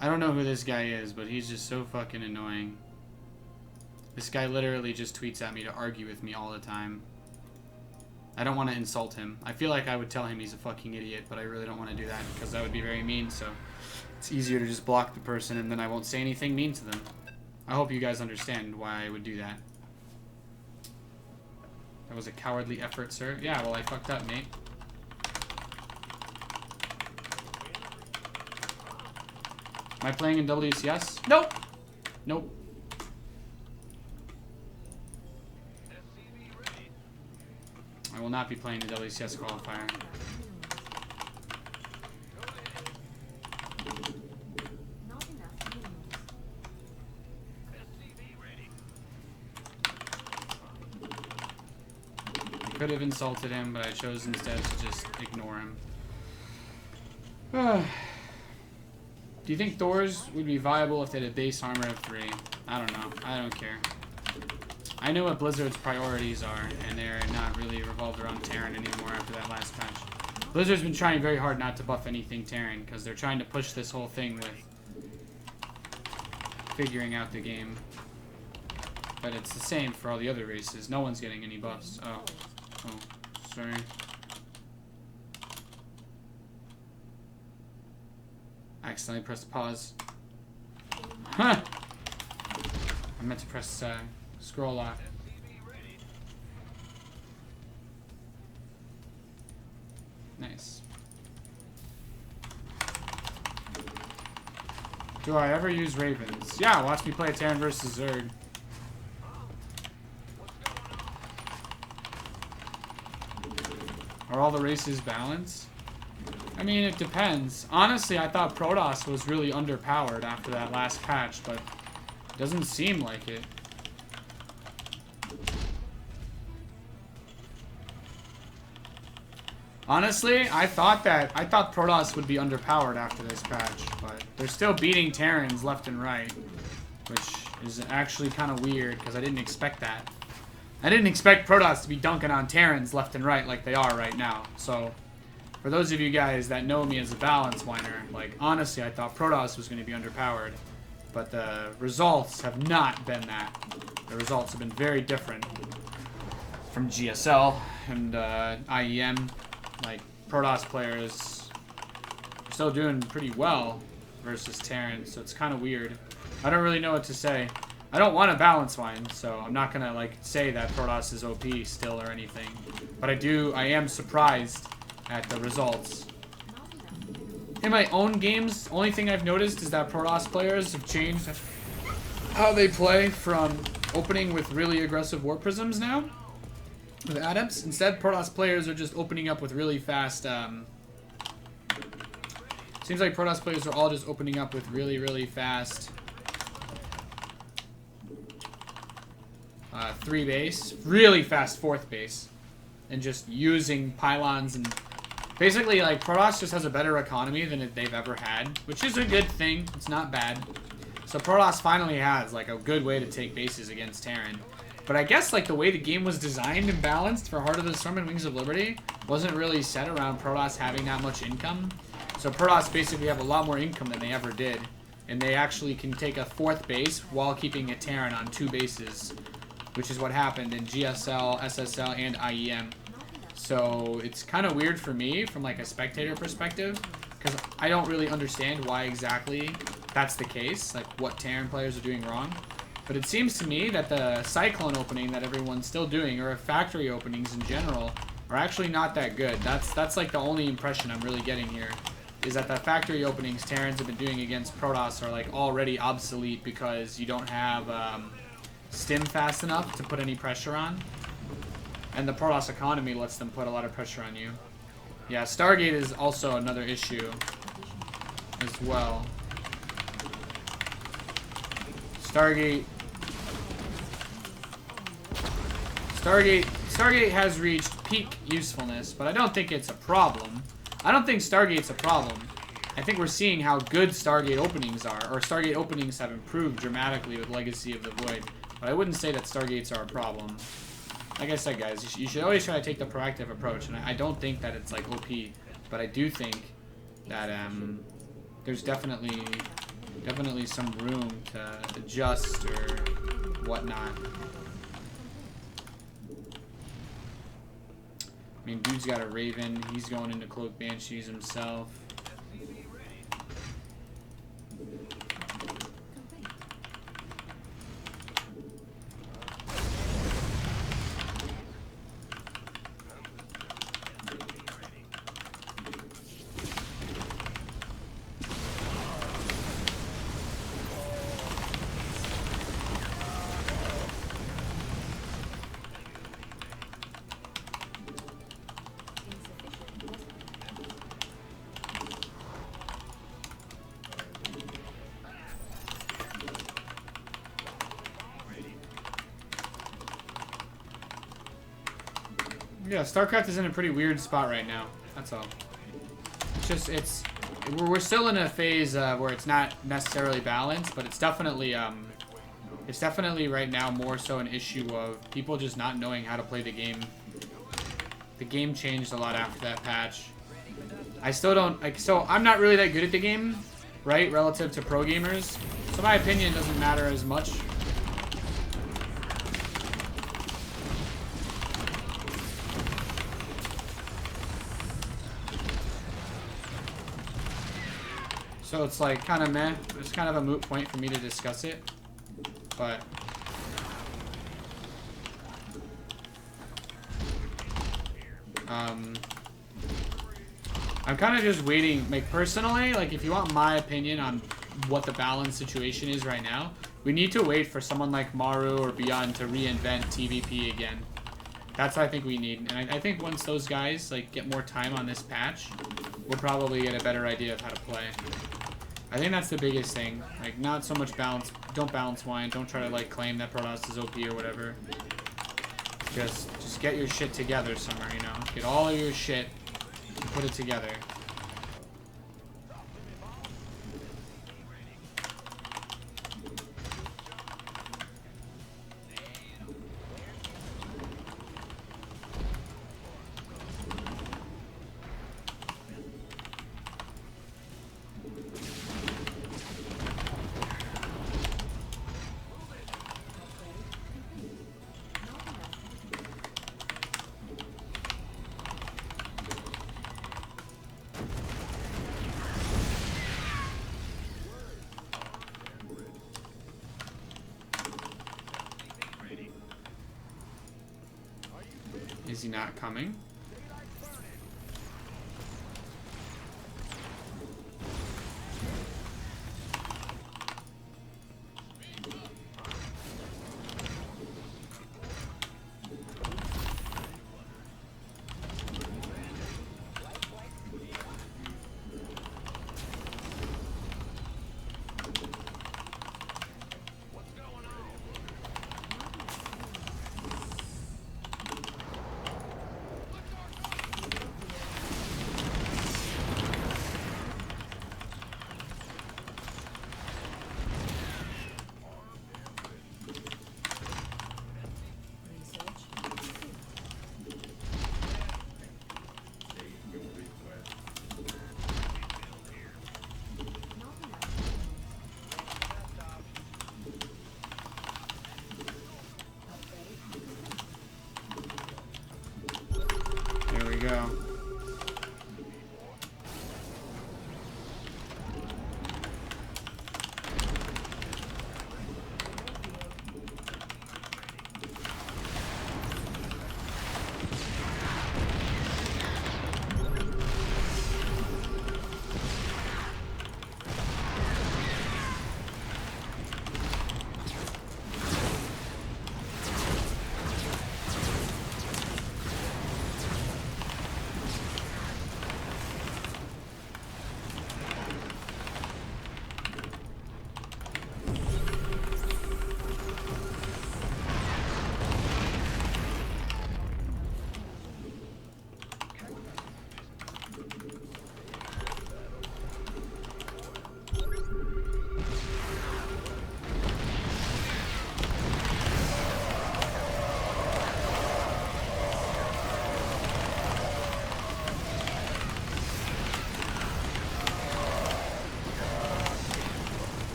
I don't know who this guy is, but he's just so fucking annoying. This guy literally just tweets at me to argue with me all the time. I don't want to insult him. I feel like I would tell him he's a fucking idiot, but I really don't want to do that because that would be very mean, so it's easier to just block the person and then I won't say anything mean to them. I hope you guys understand why I would do that. That was a cowardly effort, sir. Yeah, well, I fucked up, mate. Am I playing in WCS? Nope. Nope. I will not be playing the WCS qualifier. Not enough minerals. I could have insulted him, but I chose instead to just ignore him. Do you think Thors would be viable if they had a base armor of 3? I don't know. I don't care. I know what Blizzard's priorities are, and they're not really revolved around Terran anymore after that last patch. Blizzard's been trying very hard not to buff anything Terran, because they're trying to push this whole thing with figuring out the game. But it's the same for all the other races. No one's getting any buffs. Oh, sorry. I accidentally pressed pause. Huh! I meant to press scroll off. Nice. Do I ever use Ravens? Yeah, watch me play Terran versus Zerg. Are all the races balanced? I mean, it depends. Honestly, I thought Protoss was really underpowered after that last patch, but it doesn't seem like it. Honestly, I thought Protoss would be underpowered after this patch, but they're still beating Terrans left and right, which is actually kind of weird because I didn't expect that. I didn't expect Protoss to be dunking on Terrans left and right like they are right now. So, for those of you guys that know me as a balance whiner, like, honestly, I thought Protoss was going to be underpowered, but the results have not been that. The results have been very different from GSL and IEM. Like, Protoss players are still doing pretty well versus Terran, so it's kind of weird. I don't really know what to say. I don't want to balance wine, so I'm not gonna like say that Protoss is OP still or anything. But I am surprised at the results. In my own games, only thing I've noticed is that Protoss players have changed how they play from opening with really aggressive War Prisms now with adepts. Instead, Protoss players are just opening up with really fast. Seems like Protoss players are all just opening up with really fast 3 base, really fast 4th base, and just using pylons and basically like Protoss just has a better economy than they've ever had, which is a good thing. It's not bad. So Protoss finally has like a good way to take bases against Terran. But I guess like the way the game was designed and balanced for Heart of the Storm and Wings of Liberty wasn't really set around Protoss having that much income. So Protoss basically have a lot more income than they ever did. And they actually can take a 4th base while keeping a Terran on 2 bases, which is what happened in GSL, SSL, and IEM. So it's kind of weird for me from like a spectator perspective, because I don't really understand why exactly that's the case, like what Terran players are doing wrong. But it seems to me that the Cyclone opening that everyone's still doing, or factory openings in general, are actually not that good. That's like the only impression I'm really getting here, is that the factory openings Terrans have been doing against Protoss are like already obsolete because you don't have stim fast enough to put any pressure on. And the Protoss economy lets them put a lot of pressure on you. Yeah, Stargate is also another issue as well. Stargate has reached peak usefulness, but I don't think it's a problem. I don't think Stargate's a problem. I think we're seeing how good Stargate openings are, or Stargate openings have improved dramatically with Legacy of the Void. But I wouldn't say that Stargates are a problem. Like I said, guys, you should always try to take the proactive approach, and I don't think that it's like OP, but I do think that there's definitely some room to adjust or whatnot. I mean, dude's got a Raven. He's going into Cloak Banshees himself. Yeah, StarCraft is in a pretty weird spot right now. That's all. It's just, we're still in a phase where it's not necessarily balanced, but it's definitely right now more so an issue of people just not knowing how to play the game. The game changed a lot after that patch. I still don't, like, so I'm not really that good at the game, right, relative to pro gamers. So my opinion doesn't matter as much. So it's like kind of meh. It's kind of a moot point for me to discuss it. But I'm kind of just waiting. Like personally, like if you want my opinion on what the balance situation is right now, we need to wait for someone like Maru or Beyond to reinvent TVP again. That's what I think we need. And I think once those guys like get more time on this patch, we'll probably get a better idea of how to play. I think that's the biggest thing. Like, not so much balance. Don't balance wine. Don't try to, like, claim that Protoss is OP or whatever. Just get your shit together somewhere, you know? Get all of your shit and put it together. Is he not coming?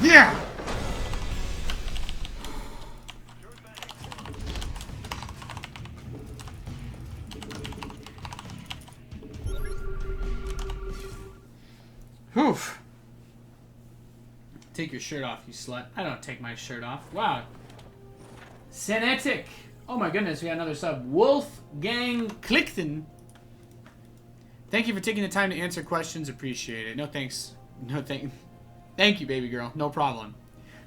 Yeah! Oof. Take your shirt off, you slut. I don't take my shirt off. Wow. Senetic. Oh my goodness, we got another sub. Wolfgang Clickton. Thank you for taking the time to answer questions. Appreciate it. No thanks. No thank. Thank you, baby girl. No problem.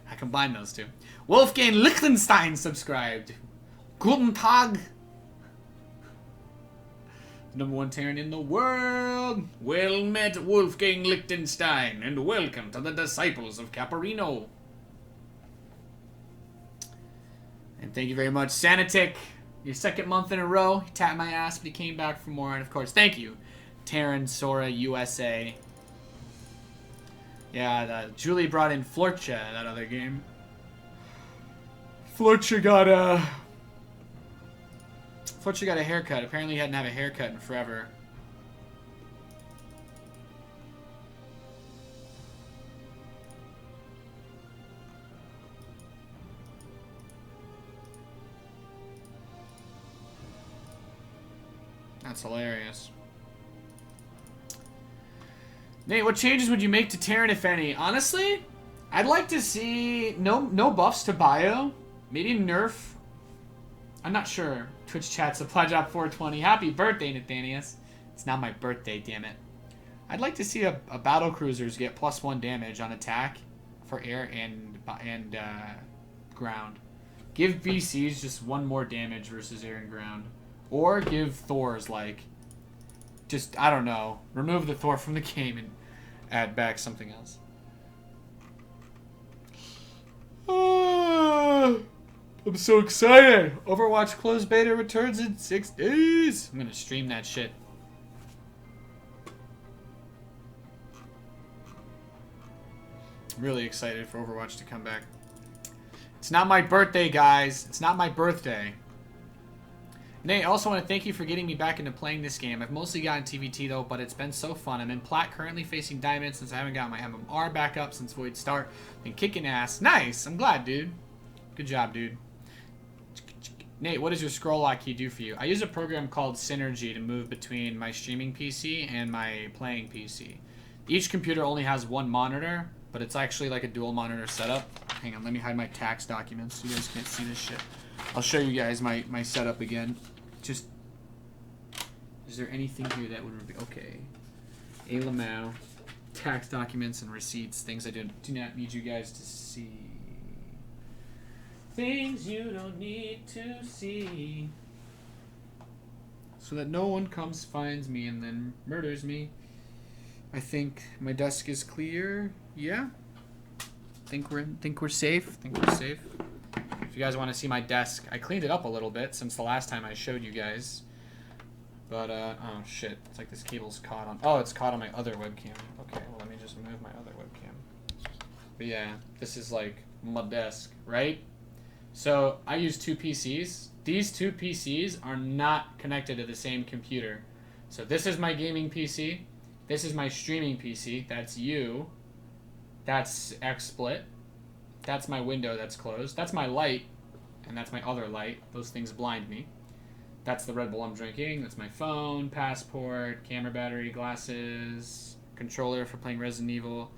I combined those two. Wolfgang Liechtenstein subscribed. Guten Tag. #1 Terran in the world. Well met, Wolfgang Liechtenstein, and welcome to the Disciples of Caparino. And thank you very much, Sanitic. Your second month in a row. He tapped my ass, but he came back for more. And of course, thank you, Terran Sora USA. Yeah, Julie brought in Florcha, that other game. Florcha got a haircut. Apparently he hadn't had a haircut in forever. That's hilarious. Nate, what changes would you make to Terran, if any? Honestly, I'd like to see no buffs to bio. Maybe nerf. I'm not sure. Twitch chat supply drop 420. Happy birthday, Nathanius. It's not my birthday, damn it. I'd like to see a battle cruisers get +1 damage on attack for air and ground. Give BCs just 1 more damage versus air and ground. Or give Thors, like, just, I don't know, remove the Thor from the game and add back something else. I'm so excited! Overwatch closed beta returns in 6 days! I'm gonna stream that shit. I'm really excited for Overwatch to come back. It's not my birthday, guys. It's not my birthday. Nate, I also want to thank you for getting me back into playing this game. I've mostly gotten TVT though, but it's been so fun. I'm in Plat, currently facing Diamond since I haven't got my MMR back up since Void Start. Been kicking ass. Nice! I'm glad, dude. Good job, dude. Nate, what does your scroll lock key do for you? I use a program called Synergy to move between my streaming PC and my playing PC. Each computer only has 1 monitor, but it's actually like a dual monitor setup. Hang on, let me hide my tax documents so you guys can't see this shit. I'll show you guys my setup again. Just, is there anything here that would be okay? A Lamau, tax documents and receipts, things I do not need you guys to see. Things you don't need to see. So that no one comes, finds me, and then murders me. I think my desk is clear. Yeah. Think we're safe. If you guys want to see my desk, I cleaned it up a little bit since the last time I showed you guys. But oh shit, it's like this cable's caught on. Oh, it's caught on my other webcam. Okay, well let me just move my other webcam. But yeah, this is like my desk, right? So I use 2 PCs. These 2 PCs are not connected to the same computer. So this is my gaming PC. This is my streaming PC. That's you. That's XSplit. That's my window that's closed. That's my light. And that's my other light. Those things blind me. That's the Red Bull I'm drinking. That's my phone, passport, camera battery, glasses, controller for playing Resident Evil.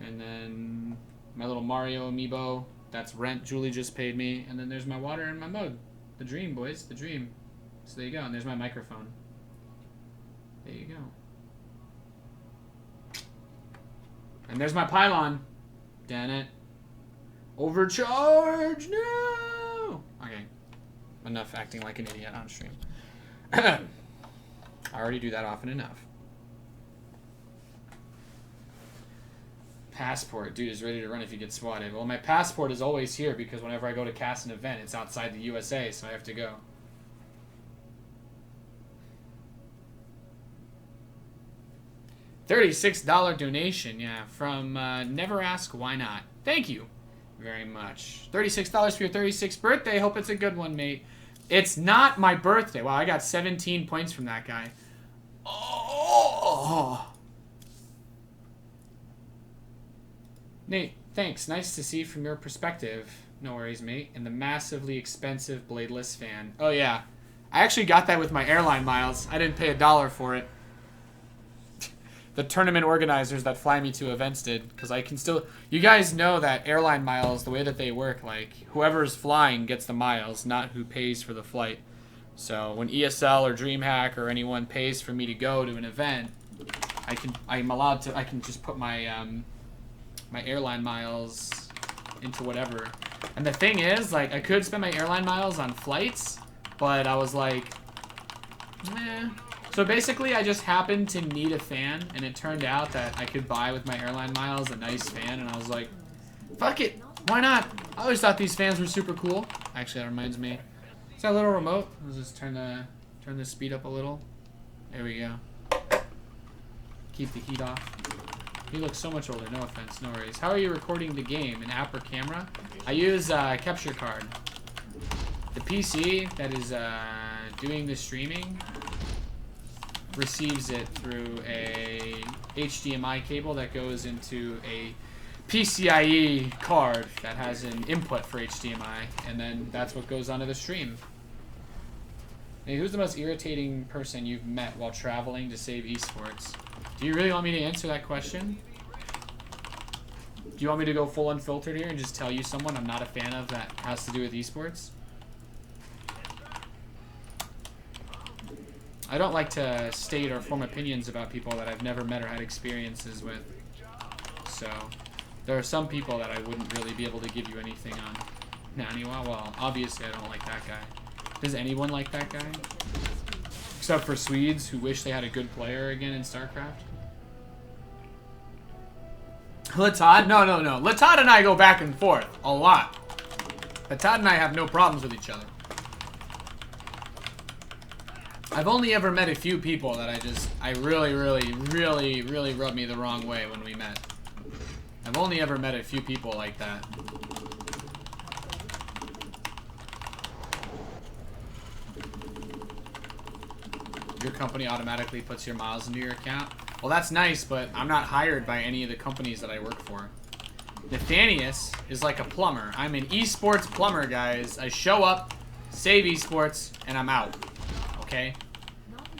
And then my little Mario amiibo. That's rent Julie just paid me. And then there's my water and my mug. The dream, boys. The dream. So there you go. And there's my microphone. There you go. And there's my pylon. Damn it. Overcharge! No! Okay. Enough acting like an idiot on stream. I already do that often enough. Passport. Dude is ready to run if you get swatted. Well, my passport is always here because whenever I go to cast an event, it's outside the USA, so I have to go. $36 donation, yeah, from Never Ask Why Not. Thank you very much. $36 for your 36th birthday. Hope it's a good one, mate. It's not my birthday. Wow, I got 17 points from that guy. Oh! Nate, Thanks. Nice to see from your perspective. No worries, mate. And the massively expensive bladeless fan. Oh, yeah. I actually got that with my airline miles. I didn't pay $1 for it. The tournament organizers that fly me to events did. Because I can still... You guys know that airline miles, the way that they work, like, whoever's flying gets the miles, not who pays for the flight. So when ESL or DreamHack or anyone pays for me to go to an event, I can just put my my airline miles into whatever. And the thing is, like, I could spend my airline miles on flights, but I was like, meh. So basically, I just happened to need a fan, and it turned out that I could buy with my airline miles a nice fan, and I was like, fuck it, why not? I always thought these fans were super cool. Actually, that reminds me. Is that a little remote? Let's just turn the speed up a little. There we go. Keep the heat off. You look so much older, no offense, no worries. How are you recording the game? An app or camera? I use capture card. The PC that is doing the streaming receives it through a HDMI cable that goes into a PCIe card that has an input for HDMI, and then that's what goes onto the stream. Hey, who's the most irritating person you've met while traveling to save esports? Do you really want me to answer that question? Do you want me to go full unfiltered here and just tell you someone I'm not a fan of that has to do with esports? I don't like to state or form opinions about people that I've never met or had experiences with. So, there are some people that I wouldn't really be able to give you anything on. Naniwa, well, obviously I don't like that guy. Does anyone like that guy? Except for Swedes who wish they had a good player again in StarCraft. Latad? No. Latad and I go back and forth a lot. Latad and I have no problems with each other. I've only ever met a few people that I really rubbed me the wrong way when we met. I've only ever met a few people like that. Your company automatically puts your miles into your account? Well, that's nice, but I'm not hired by any of the companies that I work for. Nathanius is like a plumber. I'm an esports plumber, guys. I show up, save esports, and I'm out. Okay?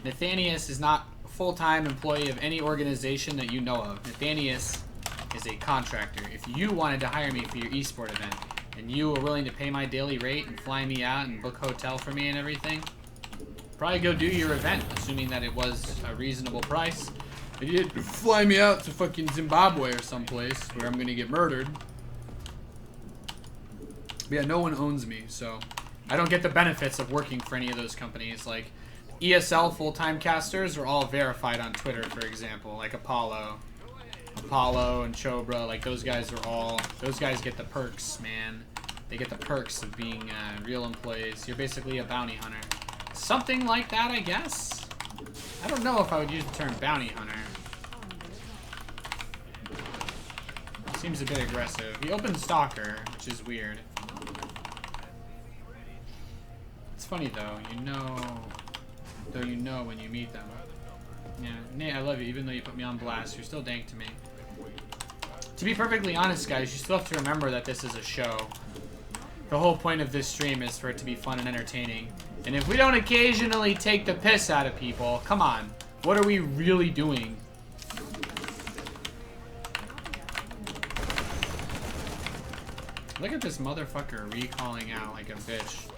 Nathanius is not a full-time employee of any organization that you know of. Nathanius is a contractor. If you wanted to hire me for your esport event, and you were willing to pay my daily rate and fly me out and book hotel for me and everything, probably go do your event, assuming that it was a reasonable price. If you did fly me out to fucking Zimbabwe or someplace where I'm gonna get murdered. But yeah, no one owns me, so I don't get the benefits of working for any of those companies. Like ESL full-time casters are all verified on Twitter, for example, like Apollo and Chobra. Like those guys get the perks, man. They get the perks of being real employees. You're basically a bounty hunter. Something like that, I guess. I don't know if I would use the term bounty hunter. Seems a bit aggressive. He opened Stalker, which is weird. It's funny though, you know when you meet them. Yeah, Nate, I love you. Even though you put me on blast, you're still dank to me. To be perfectly honest, guys, you still have to remember that this is a show. The whole point of this stream is for it to be fun and entertaining. And if we don't occasionally take the piss out of people, come on. What are we really doing? Look at this motherfucker recalling out like a bitch.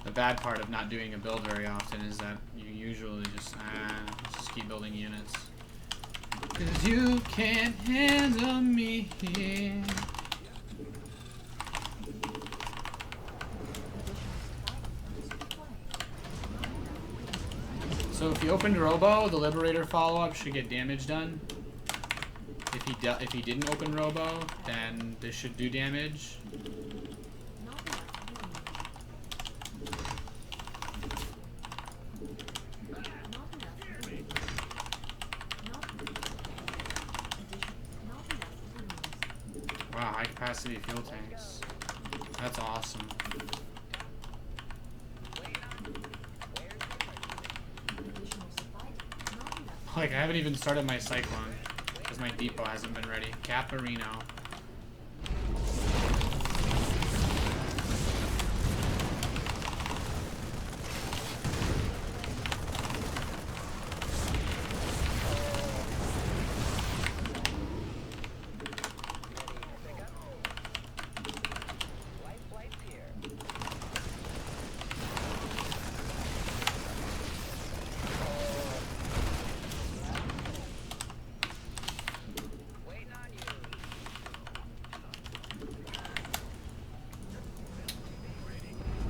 The bad part of not doing a build very often is that you usually just keep building units. 'Cause you can't handle me here. So if you opened Robo, the Liberator follow-up should get damage done. If he didn't open Robo, then this should do damage. Wow, high capacity fuel tanks. That's awesome. Like, I haven't even started my Cyclone because my depot hasn't been ready. Caparino.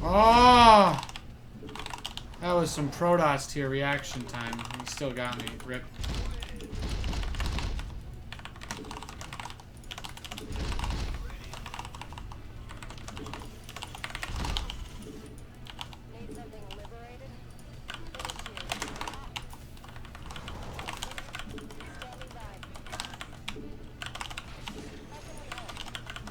Oh! That was some Protoss tier reaction time. He still got me. Rip. Need something liberated? Finish here. Standing by. How can we help?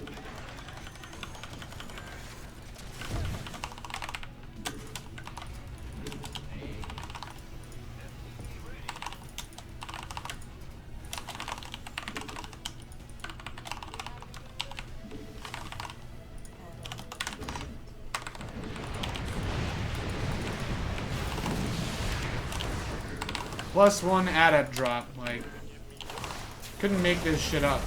+1 adept drop. Like, couldn't make this shit up.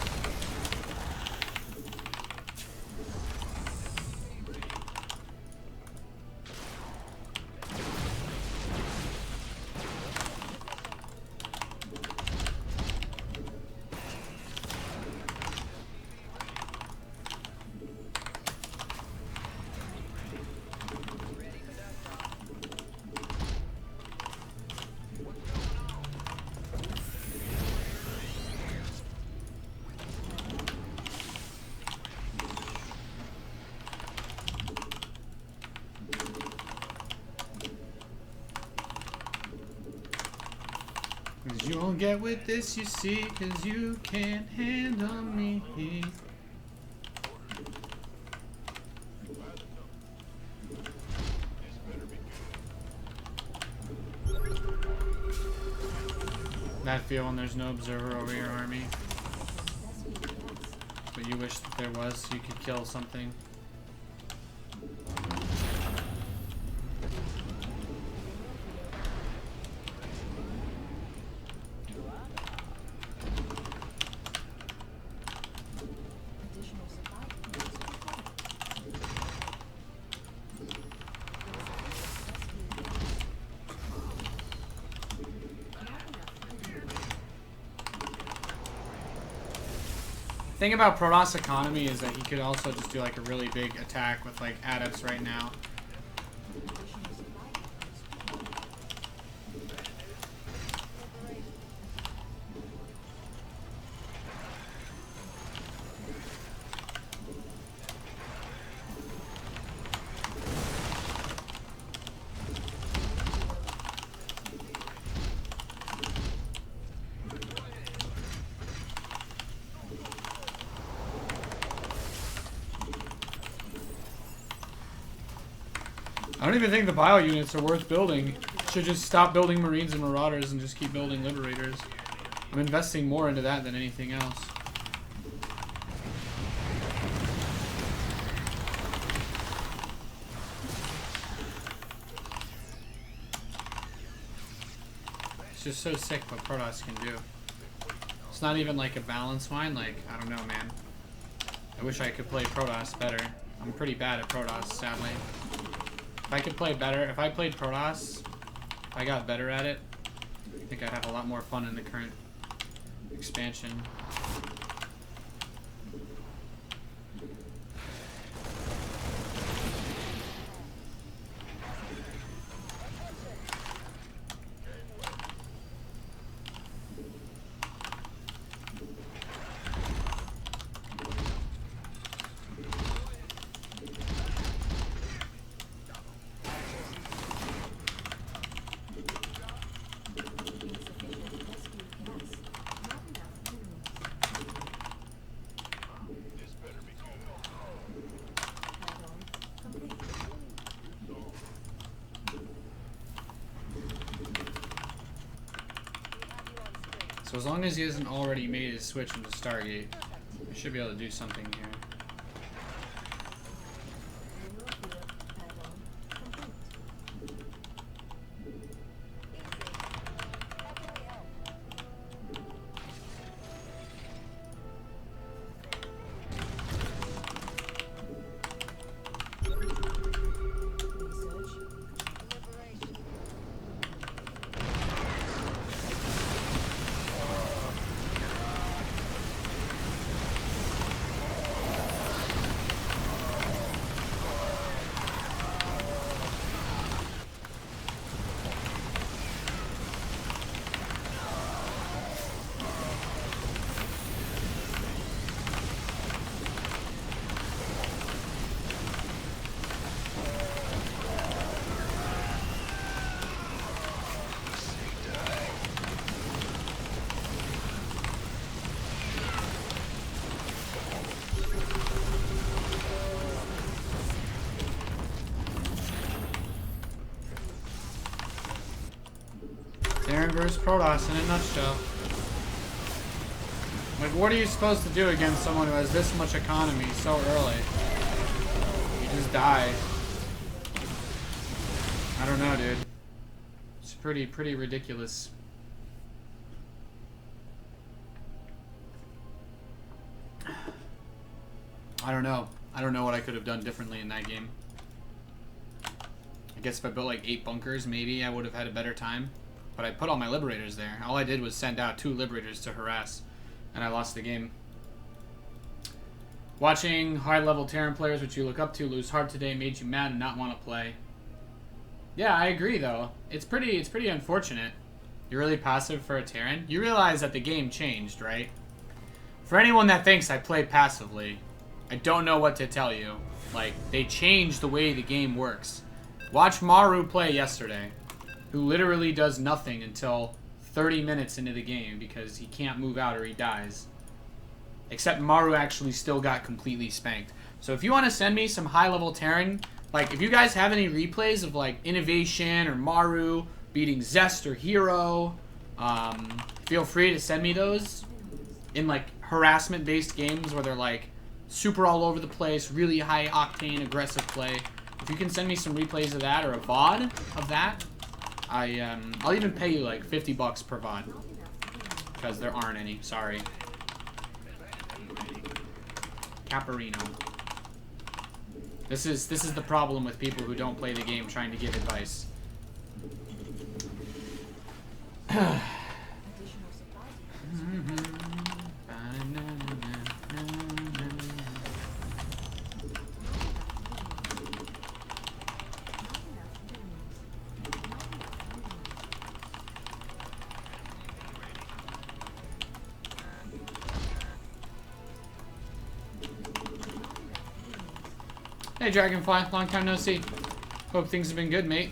Cause you won't get with this, you see, cause you can't handle me. That feel when there's no observer over your army. But you wish that there was so you could kill something. The thing about Protoss economy is that he could also just do like a really big attack with like adepts right now. I don't even think the bio units are worth building. Should just stop building Marines and Marauders and just keep building Liberators. I'm investing more into that than anything else. It's just so sick what Protoss can do. It's not even like a balance mine, like, I don't know, man. I wish I could play Protoss better. I'm pretty bad at Protoss, sadly. If I could play better, if I played Protoss, if I got better at it, I think I'd have a lot more fun in the current expansion. So as long as he hasn't already made his switch into Stargate, we should be able to do something here. Terran versus Protoss in a nutshell. Like, what are you supposed to do against someone who has this much economy so early? You just die. I don't know, dude. It's pretty ridiculous. I don't know. I don't know what I could have done differently in that game. I guess if I built like 8 bunkers, maybe I would have had a better time. But I put all my Liberators there. All I did was send out 2 Liberators to harass. And I lost the game. Watching high-level Terran players, which you look up to, lose heart today made you mad and not want to play. Yeah, I agree, though. It's pretty unfortunate. You're really passive for a Terran. You realize that the game changed, right? For anyone that thinks I play passively, I don't know what to tell you. Like, they changed the way the game works. Watch Maru play yesterday, who literally does nothing until 30 minutes into the game because he can't move out or he dies. Except Maru actually still got completely spanked. So if you want to send me some high-level Terran, like if you guys have any replays of like Innovation or Maru beating Zest or Hero, feel free to send me those in like harassment-based games where they're like super all over the place, really high-octane, aggressive play. If you can send me some replays of that or a VOD of that, I'll even pay you like $50 per VOD. Because there aren't any, sorry. Caparino. This is the problem with people who don't play the game trying to give advice. Hey Dragonfly, long time no see. Hope things have been good, mate.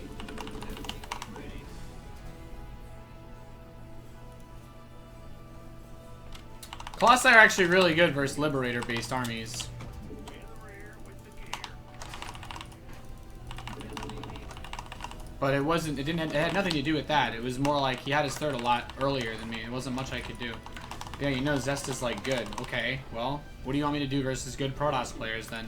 Colossi are actually really good versus Liberator-based armies. But it had nothing to do with that. It was more like he had his third a lot earlier than me. It wasn't much I could do. Yeah, you know Zest is like good. Okay, well, what do you want me to do versus good Protoss players then?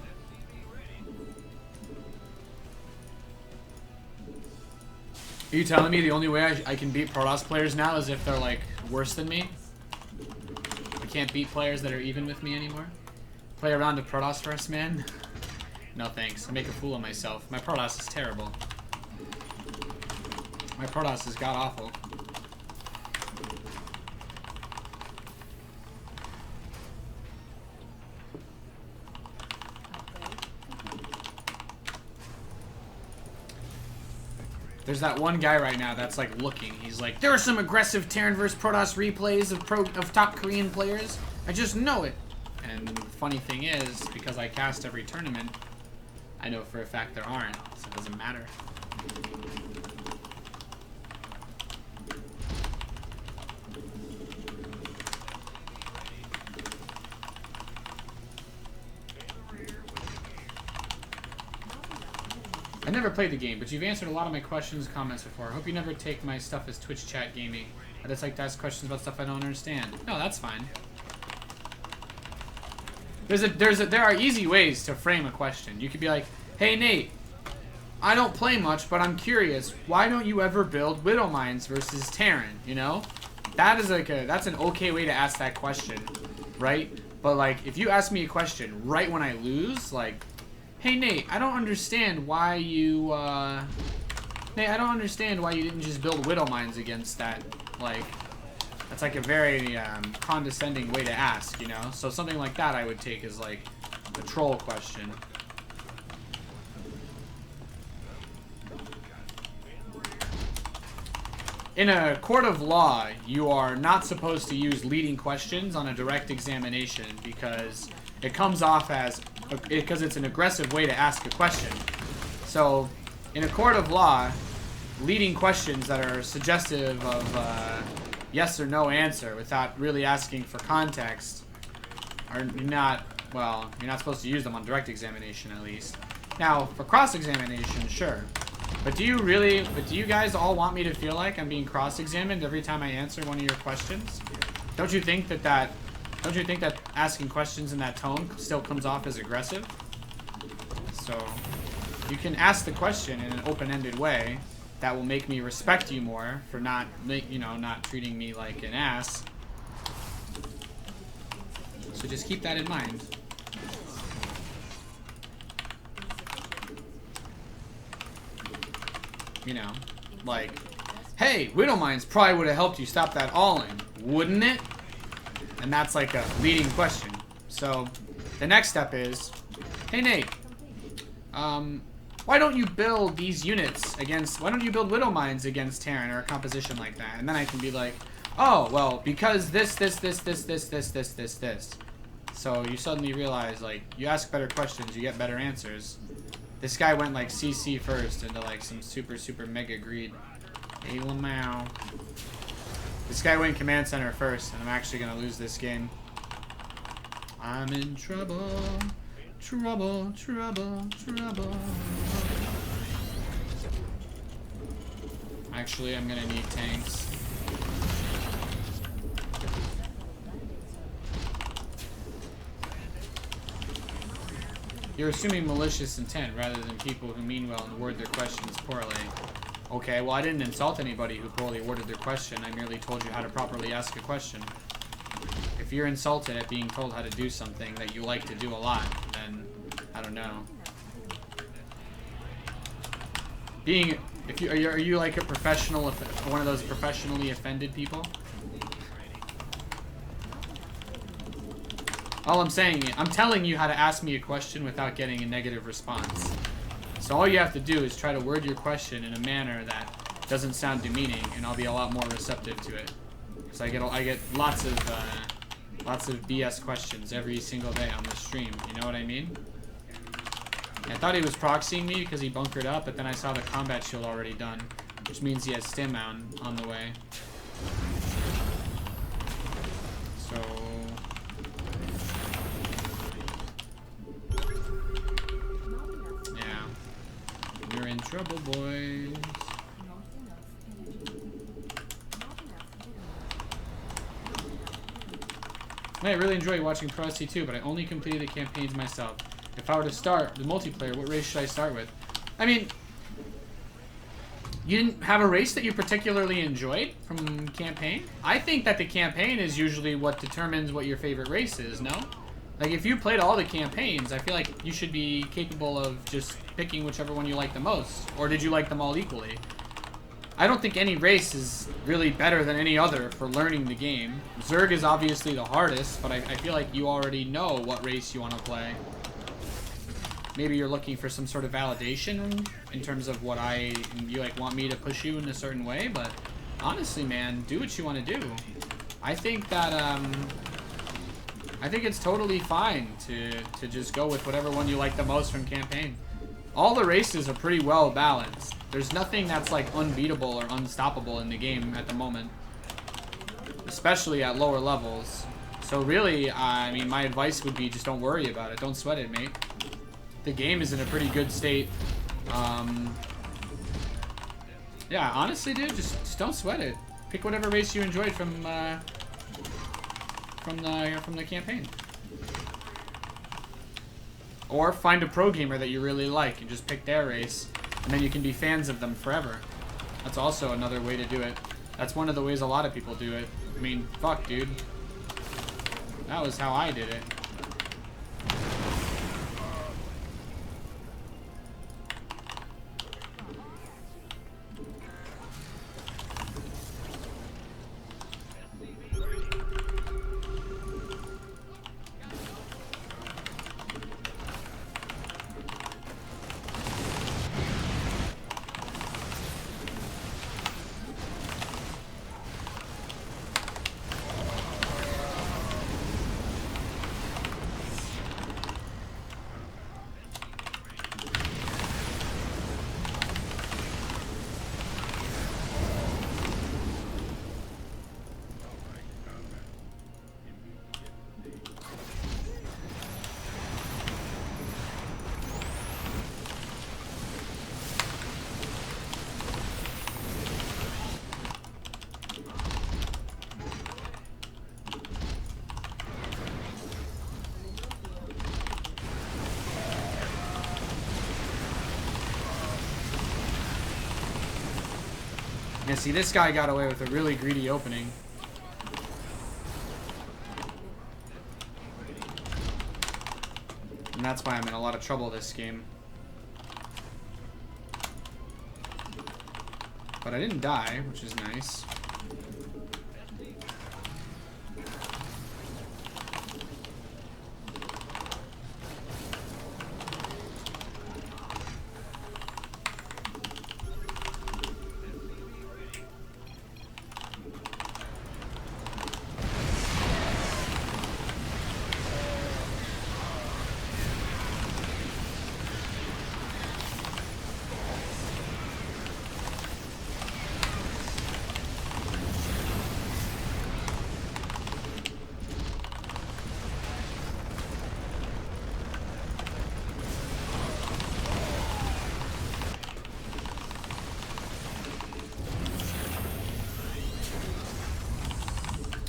Are you telling me the only way I can beat Protoss players now is if they're, like, worse than me? I can't beat players that are even with me anymore? Play a round of Protoss first, man? No thanks. I make a fool of myself. My Protoss is terrible. My Protoss is god-awful. There's that one guy right now that's like looking. He's like, there are some aggressive Terran vs Protoss replays of top Korean players. I just know it. And the funny thing is, because I cast every tournament, I know for a fact there aren't, so it doesn't matter. never played the game, but you've answered a lot of my questions and comments before. I hope you never take my stuff as Twitch chat gaming. I just like to ask questions about stuff I don't understand. No, that's fine. There are easy ways to frame a question. You could be like, hey Nate, I don't play much, but I'm curious. Why don't you ever build Widow Mines versus Terran? You know, that is like that's an okay way to ask that question, right? But like, if you ask me a question right when I lose, like, hey Nate, I don't understand why you Nate, I don't understand why you didn't just build Widow Mines against that. Like, that's like a very condescending way to ask, you know? So something like that I would take as like a troll question. In a court of law, you are not supposed to use leading questions on a direct examination because it comes off as, because it's an aggressive way to ask a question. So, in a court of law, leading questions that are suggestive of yes or no answer without really asking for context are not, well, you're not supposed to use them on direct examination at least. Now, for cross-examination, sure. But do you guys all want me to feel like I'm being cross-examined every time I answer one of your questions? Don't you think that asking questions in that tone still comes off as aggressive? So, you can ask the question in an open-ended way that will make me respect you more for not treating me like an ass. So just keep that in mind. You know, like, hey, Widow Mines probably would have helped you stop that all-in, wouldn't it? And that's like a leading question. So, the next step is, hey Nate, why don't you build these units against, why don't you build Widow Mines against Terran or a composition like that? And then I can be like, oh, well, because this. So you suddenly realize, like, you ask better questions, you get better answers. This guy went like CC first into like some super mega greed. Hey Lamau. This guy went command center first, and I'm actually gonna lose this game. I'm in trouble. Trouble. Actually, I'm gonna need tanks. You're assuming malicious intent rather than people who mean well and word their questions poorly. Okay, well I didn't insult anybody who poorly worded their question. I merely told you how to properly ask a question. If you're insulted at being told how to do something that you like to do a lot, then I don't know. Are you like a professional, one of those professionally offended people? All I'm saying, I'm telling you how to ask me a question without getting a negative response. So all you have to do is try to word your question in a manner that doesn't sound demeaning, and I'll be a lot more receptive to it. Because I get lots of BS questions every single day on the stream. You know what I mean? I thought he was proxying me because he bunkered up, but then I saw the combat shield already done, which means he has stim on the way. So. You're in trouble, boys. I really enjoy watching Pro SC2, but I only completed the campaigns myself. If I were to start the multiplayer, what race should I start with? I mean, you didn't have a race that you particularly enjoyed from campaign? I think that the campaign is usually what determines what your favorite race is, no? Like, if you played all the campaigns, I feel like you should be capable of just picking whichever one you like the most. Or did you like them all equally? I don't think any race is really better than any other for learning the game. Zerg is obviously the hardest, but I feel like you already know what race you want to play. Maybe you're looking for some sort of validation in terms of what you like want me to push you in a certain way, but honestly, man, do what you want to do. I think that, I think it's totally fine to just go with whatever one you like the most from campaign. All the races are pretty well balanced. There's nothing that's like unbeatable or unstoppable in the game at the moment, especially at lower levels. So really, I mean, my advice would be just don't worry about it. Don't sweat it, mate. The game is in a pretty good state. Yeah, honestly, dude, just don't sweat it. Pick whatever race you enjoyed from the campaign. Or find a pro gamer that you really like and just pick their race, and then you can be fans of them forever. That's also another way to do it. That's one of the ways a lot of people do it. I mean, fuck, dude. That was how I did it. Yeah, see, this guy got away with a really greedy opening. And that's why I'm in a lot of trouble this game. But I didn't die, which is nice.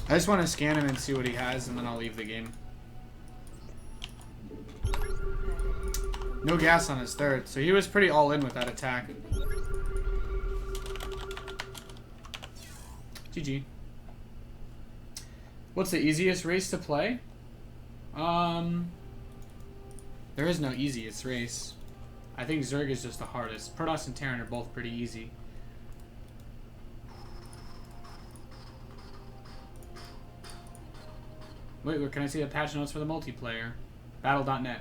I just want to scan him and see what he has, and then I'll leave the game. No gas on his third, so he was pretty all in with that attack. GG. What's the easiest race to play? There is no easiest race. I think Zerg is just the hardest. Protoss and Terran are both pretty easy. Wait, can I see the patch notes for the multiplayer? Battle.net.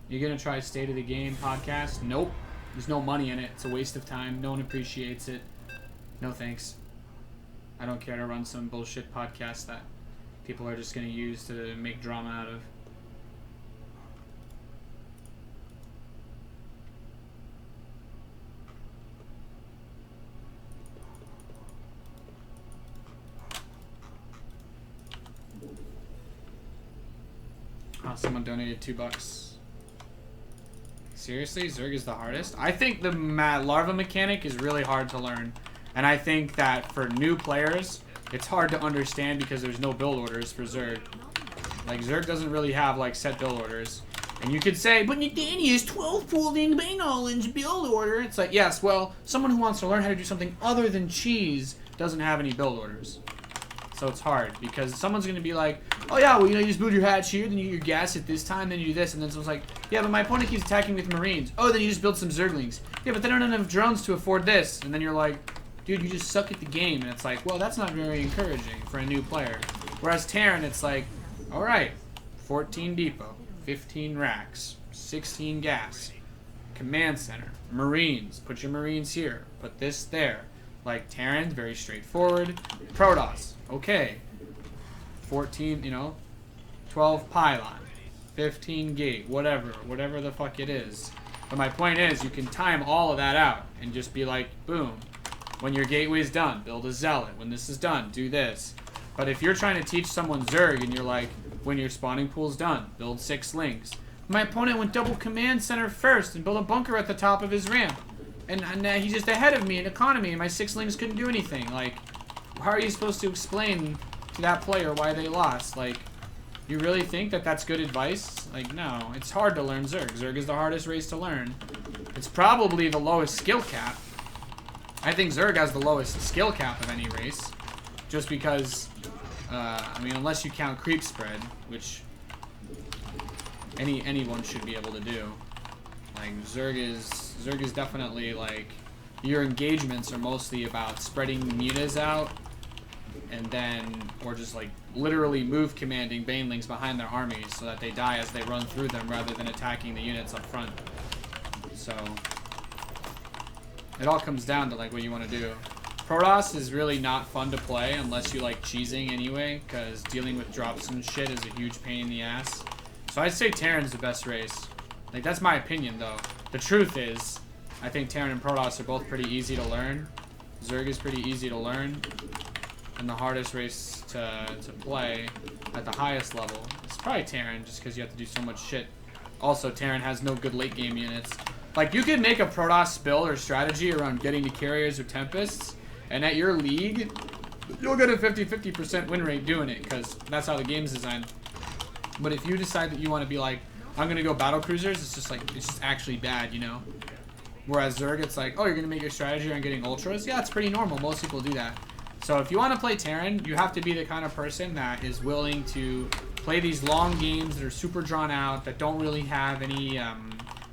You gonna try State of the Game podcast? Nope. There's no money in it. It's a waste of time. No one appreciates it. No thanks. I don't care to run some bullshit podcast that people are just gonna use to make drama out of. Oh, someone donated $2. Seriously? Zerg is the hardest? I think the larva mechanic is really hard to learn. And I think that for new players, it's hard to understand because there's no build orders for Zerg. Like, Zerg doesn't really have, like, set build orders. And you could say, but Danny is 12-folding by knowledge build order. It's like, yes, well, someone who wants to learn how to do something other than cheese doesn't have any build orders. So it's hard, because someone's going to be like, oh yeah, well, you know, you just build your hatch here, then you get your gas at this time, then you do this, and then someone's like, yeah, but my opponent keeps attacking with Marines. Oh, then you just build some Zerglings. Yeah, but they don't have enough drones to afford this. And then you're like, dude, you just suck at the game. And it's like, well, that's not very encouraging for a new player. Whereas Terran, it's like, alright, 14 depot, 15 racks, 16 gas, command center, Marines, put your Marines here, put this there. Like, Terran, very straightforward. Protoss, okay. 14, you know, 12 pylon, 15 gate, whatever the fuck it is. But my point is, you can time all of that out and just be like, boom. When your gateway's done, build a zealot. When this is done, do this. But if you're trying to teach someone Zerg and you're like, when your spawning pool's done, build 6 links. My opponent went double command center first and built a bunker at the top of his ramp. And he's just ahead of me in economy, and my 6-lings couldn't do anything. Like, how are you supposed to explain to that player why they lost? Like, you really think that that's good advice? Like, no. It's hard to learn Zerg. Zerg is the hardest race to learn. It's probably the lowest skill cap. I think Zerg has the lowest skill cap of any race. Just because, I mean, unless you count creep spread, which anyone should be able to do. Like, Zerg is definitely, like, your engagements are mostly about spreading mutas out, and then, or just, like, literally move commanding banelings behind their armies so that they die as they run through them rather than attacking the units up front. So, it all comes down to, like, what you want to do. Protoss is really not fun to play unless you like cheesing anyway, because dealing with drops and shit is a huge pain in the ass. So I'd say Terran's the best race. Like, that's my opinion, though. The truth is, I think Terran and Protoss are both pretty easy to learn. Zerg is pretty easy to learn. And the hardest race to play at the highest level is probably Terran, just because you have to do so much shit. Also, Terran has no good late game units. Like, you could make a Protoss build or strategy around getting to carriers or Tempests, and at your league, you'll get a 50-50% win rate doing it, because that's how the game's designed. But if you decide that you want to be like, I'm going to go battle cruisers, it's just like, it's just actually bad, you know? Whereas Zerg, it's like, oh, you're going to make your strategy on getting ultras? Yeah, it's pretty normal. Most people do that. So if you want to play Terran, you have to be the kind of person that is willing to play these long games that are super drawn out, that don't really have any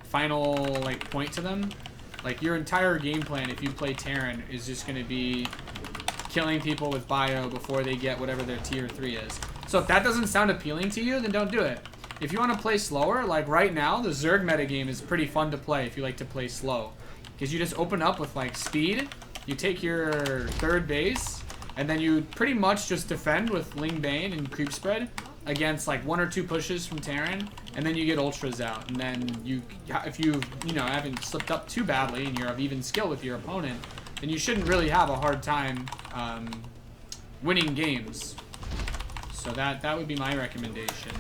final, like, point to them. Like, your entire game plan, if you play Terran, is just going to be killing people with bio before they get whatever their tier 3 is. So if that doesn't sound appealing to you, then don't do it. If you want to play slower, like right now, the Zerg metagame is pretty fun to play if you like to play slow. Because you just open up with, like, speed, you take your third base, and then you pretty much just defend with Ling Bane and creep spread against, like, 1 or 2 pushes from Terran, and then you get ultras out. And then you, if you haven't slipped up too badly and you're of even skill with your opponent, then you shouldn't really have a hard time winning games. So that would be my recommendation.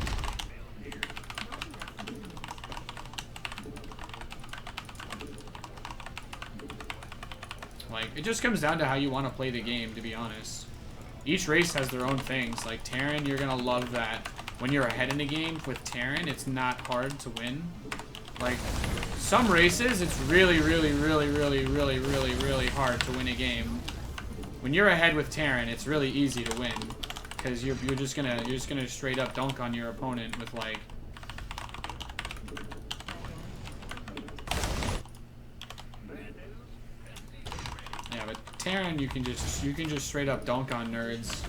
Like, it just comes down to how you want to play the game, to be honest. Each race has their own things. Like, Terran, you're going to love that when you're ahead in the game with Terran, it's not hard to win. Like, some races, it's really, really, really, really, really, really, really hard to win a game. When you're ahead with Terran, it's really easy to win. Because you're just gonna straight up dunk on your opponent with, like, yeah, but Terran, you can just straight up dunk on nerds.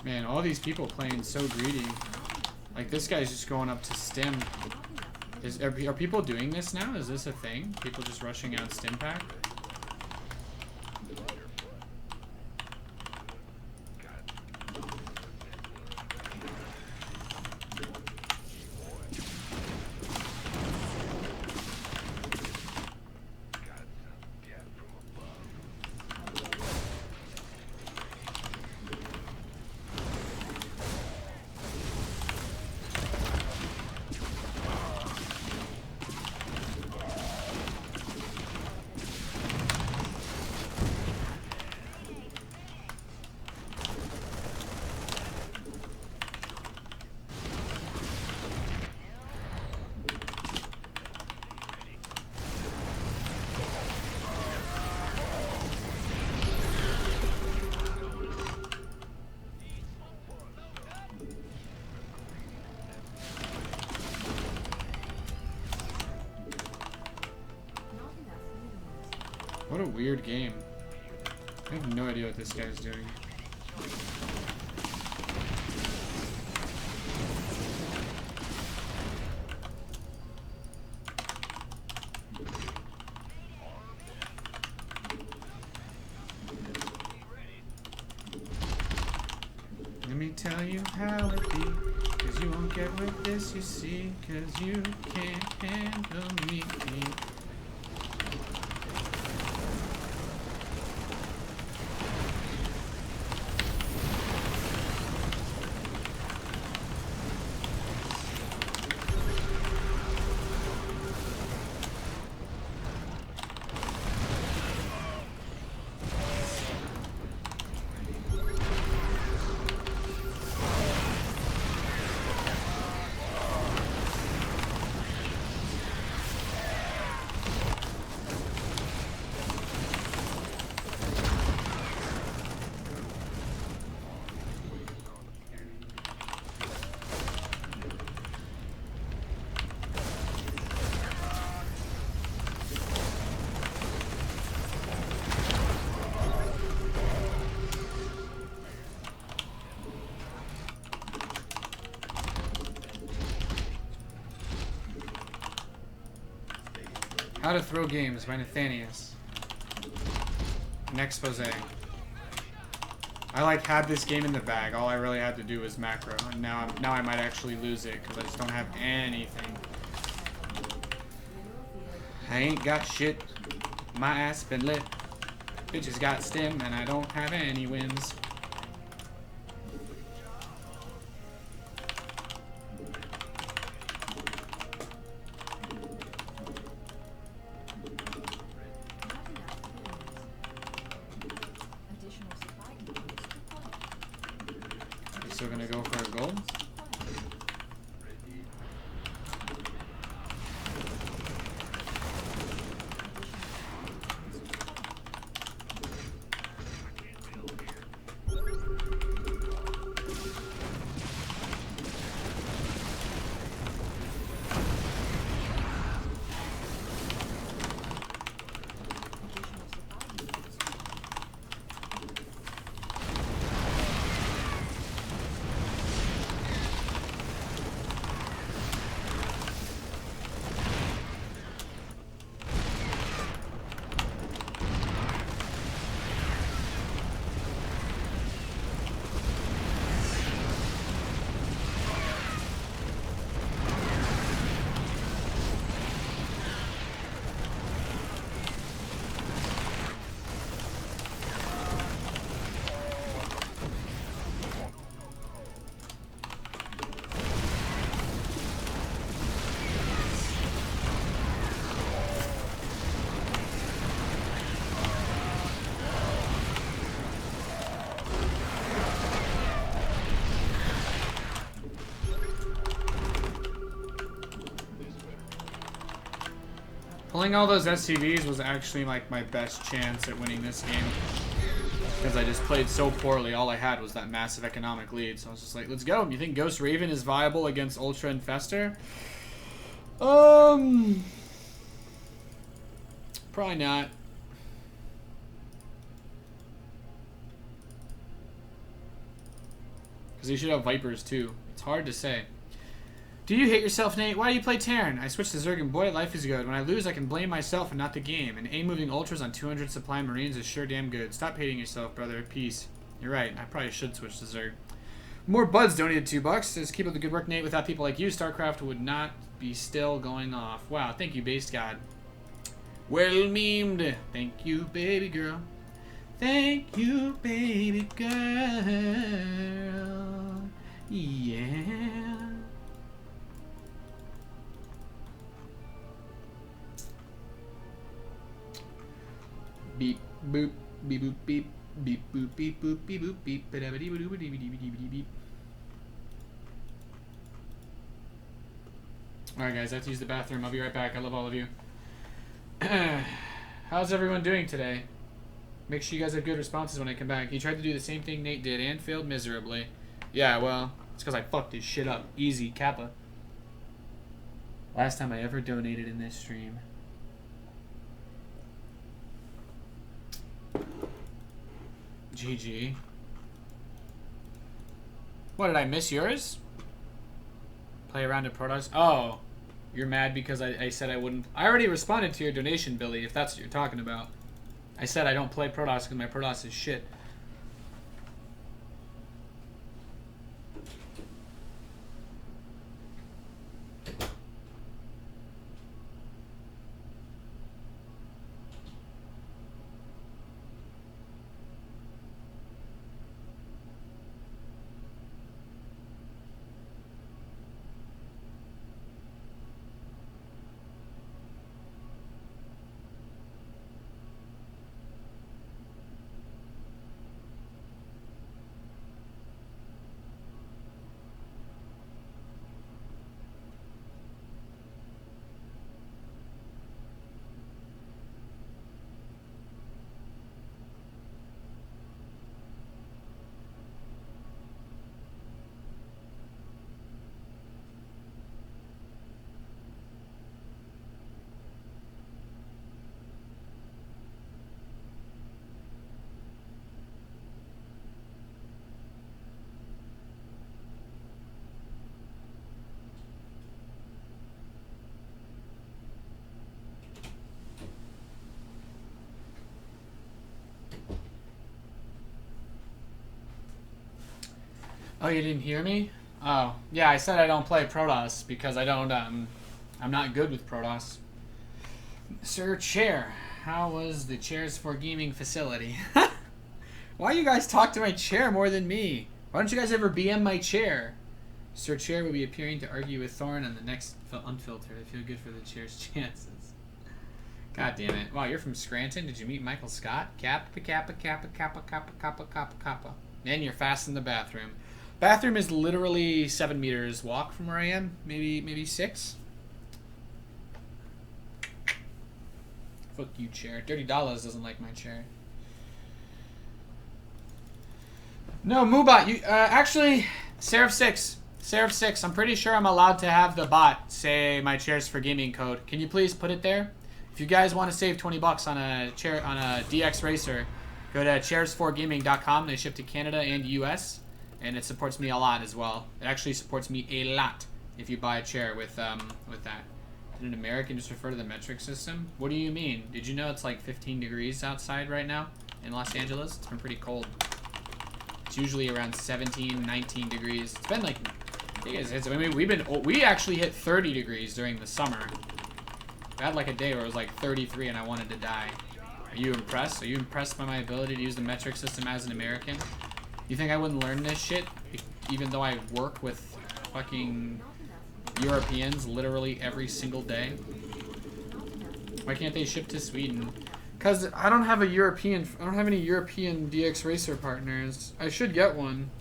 Man, all these people playing so greedy. Like, this guy's just going up to stim. Are people doing this now? Is this a thing? People just rushing out stim pack? What a weird game. I have no idea what this guy's doing. Let me tell you how it be. Cause you won't get with this, you see. Cause you can't handle me. How to Throw Games by Nathanius. An expose. I like had this game in the bag. All I really had to do was macro, and now I might actually lose it because I just don't have anything. I ain't got shit. My ass been lit. Bitches got stem, and I don't have any wins. Still gonna go for a gold. Pulling all those SCVs was actually like my best chance at winning this game. Because I just played so poorly, all I had was that massive economic lead. So I was just like, let's go. You think Ghost Raven is viable against Ultra Infester? Probably not. Because he should have Vipers too. It's hard to say. Do you hate yourself, Nate? Why do you play Terran? I switched to Zerg and boy, life is good. When I lose, I can blame myself and not the game. And A-moving Ultras on 200 supply Marines is sure damn good. Stop hating yourself, brother. Peace. You're right. I probably should switch to Zerg. More Buds donated $2. Says, keep up the good work, Nate. Without people like you, StarCraft would not be still going off. Wow, thank you, Based God. Well memed. Thank you, baby girl. Thank you, baby girl. Yeah. Beep boop beep boop beep beep boop beep boop beep boop beep beep. Alright guys, I have to use the bathroom. I'll be right back. I love all of you. How's everyone doing today? Make sure you guys have good responses when I come back. You tried to do the same thing Nate did and failed miserably. Yeah, well, it's because I fucked this shit up. Easy, Kappa. Last time I ever donated in this stream. GG. What, did I miss yours? Play around in Protoss? Oh, you're mad because I said I wouldn't. I already responded to your donation, Billy, if that's what you're talking about. I said I don't play Protoss because my Protoss is shit. Oh, you didn't hear me? Oh, yeah, I said I don't play Protoss because I don't, I'm not good with Protoss. Sir Chair, how was the Chairs for Gaming facility? Why you guys talk to my chair more than me? Why don't you guys ever BM my chair? Sir Chair will be appearing to argue with Thorn on the next Unfiltered. I feel good for the chair's chances. God damn it. Wow, you're from Scranton? Did you meet Michael Scott? Kappa, kappa, kappa, kappa, kappa, kappa, kappa, kappa. And you're fast in the bathroom. Bathroom is literally 7 meters walk from where I am. Maybe 6. Fuck you, chair. $30 doesn't like my chair. No, Moobot, you actually Seraph 6. Seraph 6. I'm pretty sure I'm allowed to have the bot say my Chairs for Gaming code. Can you please put it there? If you guys want to save 20 bucks on a chair on a DX racer, go to chairs4gaming.com. They ship to Canada and US, and it supports me a lot as well. It actually supports me a lot if you buy a chair with that. Did an American just refer to the metric system? What do you mean? Did you know it's like 15 degrees outside right now in Los Angeles? It's been pretty cold. It's usually around 17, 19 degrees. It's been like, I mean, we actually hit 30 degrees during the summer. I had like a day where it was like 33 and I wanted to die. Are you impressed? Are you impressed by my ability to use the metric system as an American? You think I wouldn't learn this shit even though I work with fucking Europeans literally every single day? Why can't they ship to Sweden? Because I don't have any European DX racer partners. I should get one,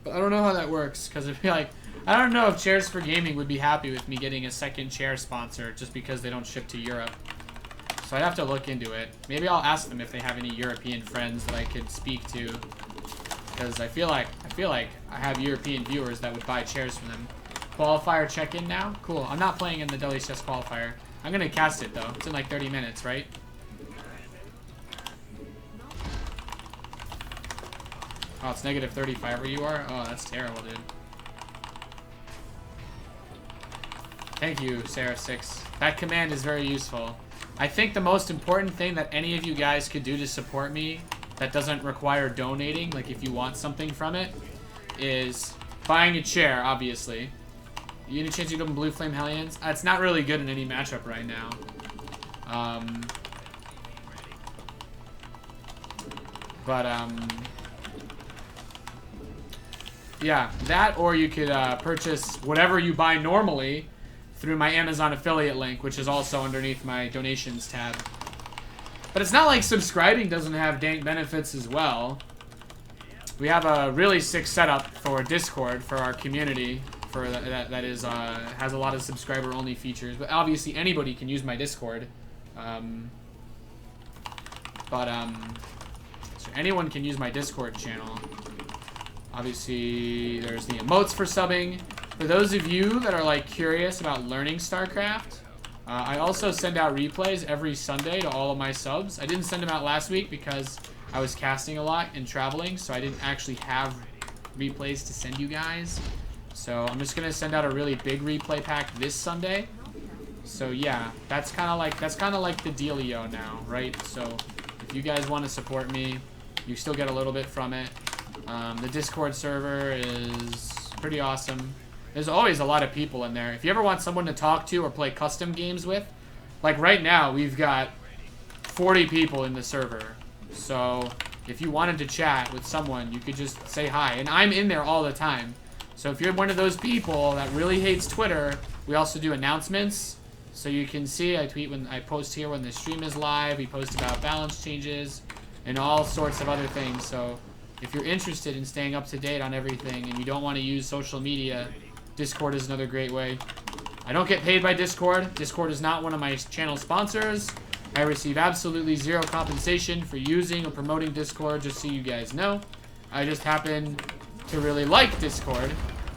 but I don't know how that works. Because it'd be like, I don't know if Chairs for Gaming would be happy with me getting a second chair sponsor just because they don't ship to Europe. So I'd have to look into it. Maybe I'll ask them if they have any European friends that I could speak to. Because I feel like I have European viewers that would buy chairs for them. Qualifier check-in now? Cool. I'm not playing in the WCS qualifier. I'm gonna cast it though. It's in like 30 minutes, right? Oh, it's negative 35 where you are? Oh, that's terrible, dude. Thank you, Sarah6. That command is very useful. I think the most important thing that any of you guys could do to support me that doesn't require donating, like if you want something from it, is buying a chair, obviously. You any chance you open Blue Flame Hellions? It's not really good in any matchup right now. Yeah, that, or you could purchase whatever you buy normally through my Amazon affiliate link, which is also underneath my donations tab. But it's not like subscribing doesn't have dank benefits as well. We have a really sick setup for Discord for our community, for that is has a lot of subscriber only features. But obviously anybody can use my Discord. So anyone can use my Discord channel. Obviously, there's the emotes for subbing. For those of you that are like curious about learning StarCraft, I also send out replays every Sunday to all of my subs. I didn't send them out last week because I was casting a lot and traveling, so I didn't actually have replays to send you guys. So I'm just gonna send out a really big replay pack this Sunday. So yeah, that's kind of like the dealio now, right? So if you guys want to support me, you still get a little bit from it. The Discord server is pretty awesome. There's always a lot of people in there. If you ever want someone to talk to or play custom games with, like right now, we've got 40 people in the server. So if you wanted to chat with someone, you could just say hi. And I'm in there all the time. So if you're one of those people that really hates Twitter, we also do announcements. So you can see I tweet when I post here when the stream is live. We post about balance changes and all sorts of other things. So if you're interested in staying up to date on everything and you don't want to use social media, Discord is another great way. I don't get paid by Discord. Discord is not one of my channel sponsors. I receive absolutely zero compensation for using or promoting Discord, just so you guys know. I just happen to really like Discord,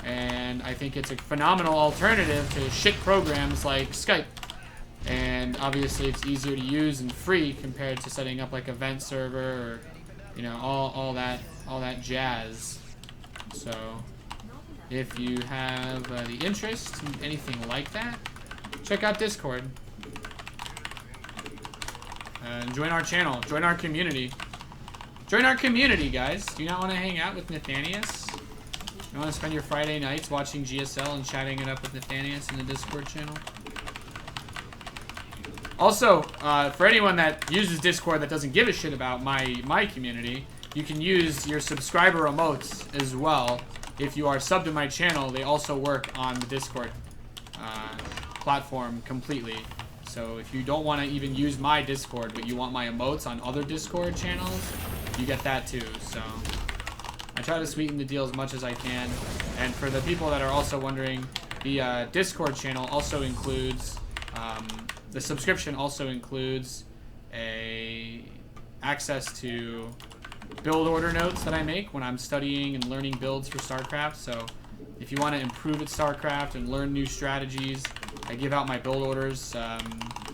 and I think it's a phenomenal alternative to shit programs like Skype. And obviously it's easier to use and free compared to setting up like a vent server or, you know, all that jazz. So if you have the interest in anything like that, check out Discord. Join our channel. Join our community. Join our community, guys. Do you not want to hang out with Nathanius? You want to spend your Friday nights watching GSL and chatting it up with Nathanius in the Discord channel? Also, for anyone that uses Discord that doesn't give a shit about my community, you can use your subscriber emotes as well. If you are subbed to my channel, they also work on the Discord platform completely. So if you don't want to even use my Discord, but you want my emotes on other Discord channels, you get that too. So I try to sweeten the deal as much as I can. And for the people that are also wondering, the Discord channel also includes, the subscription also includes access to build order notes that I make when I'm studying and learning builds for StarCraft. So if you want to improve at StarCraft and learn new strategies, I give out my build orders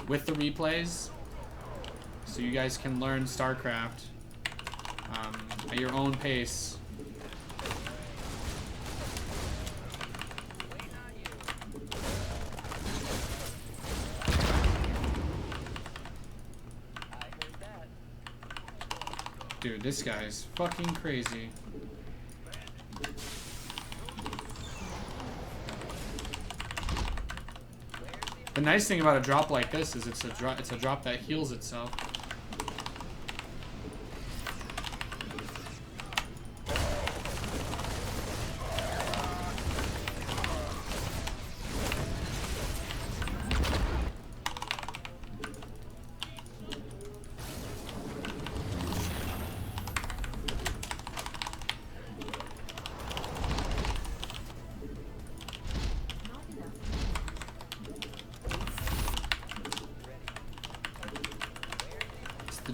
with the replays, so you guys can learn StarCraft at your own pace. Dude, this guy's fucking crazy. The nice thing about a drop like this is it's a drop that heals itself.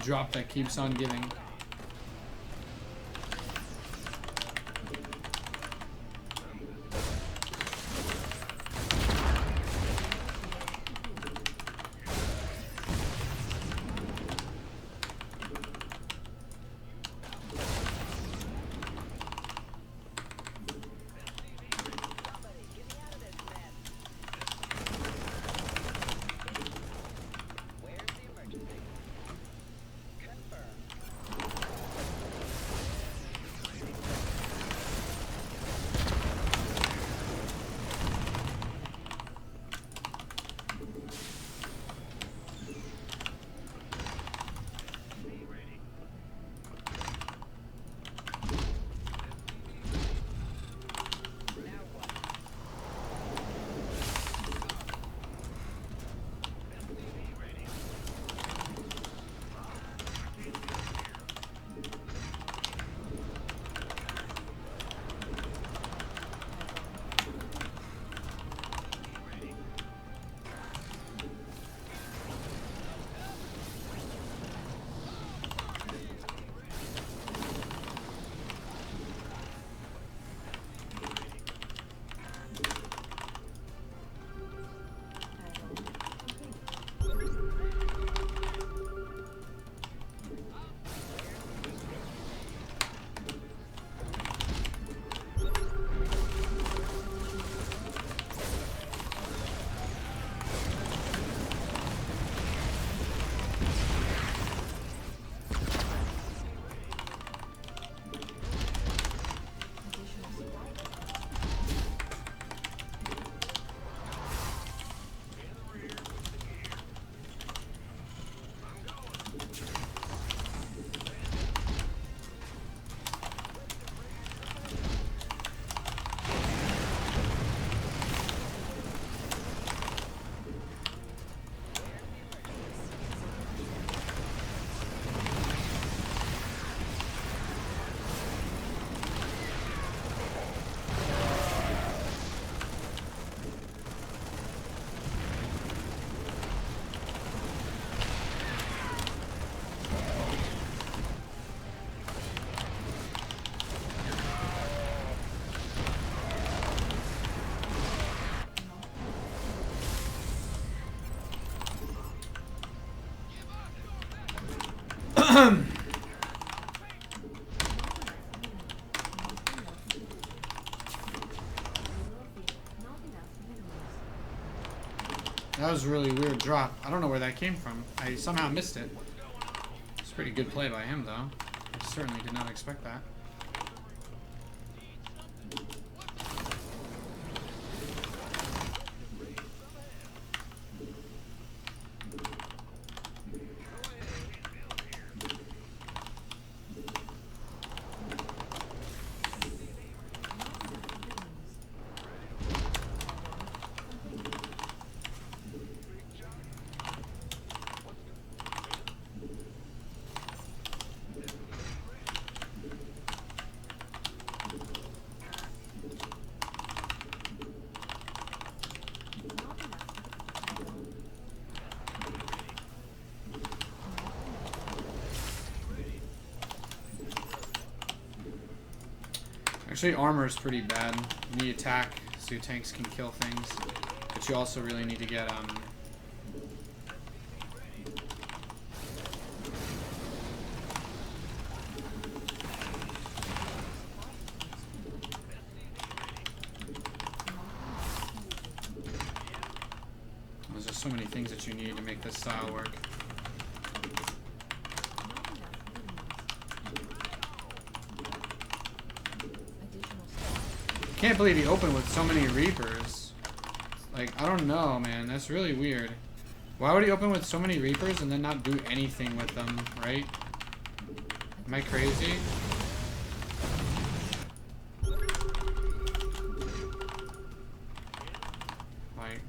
Drop that keeps on giving. That was a really weird drop. I don't know where that came from. I somehow missed it. It's a pretty good play by him, though. I certainly did not expect that. Actually, armor is pretty bad. You need attack so your tanks can kill things, but you also really need to get there's just so many things that you need to make this style work. Can't believe he opened with so many Reapers. Like, I don't know, man. That's really weird. Why would he open with so many Reapers and then not do anything with them, right? Am I crazy? Like...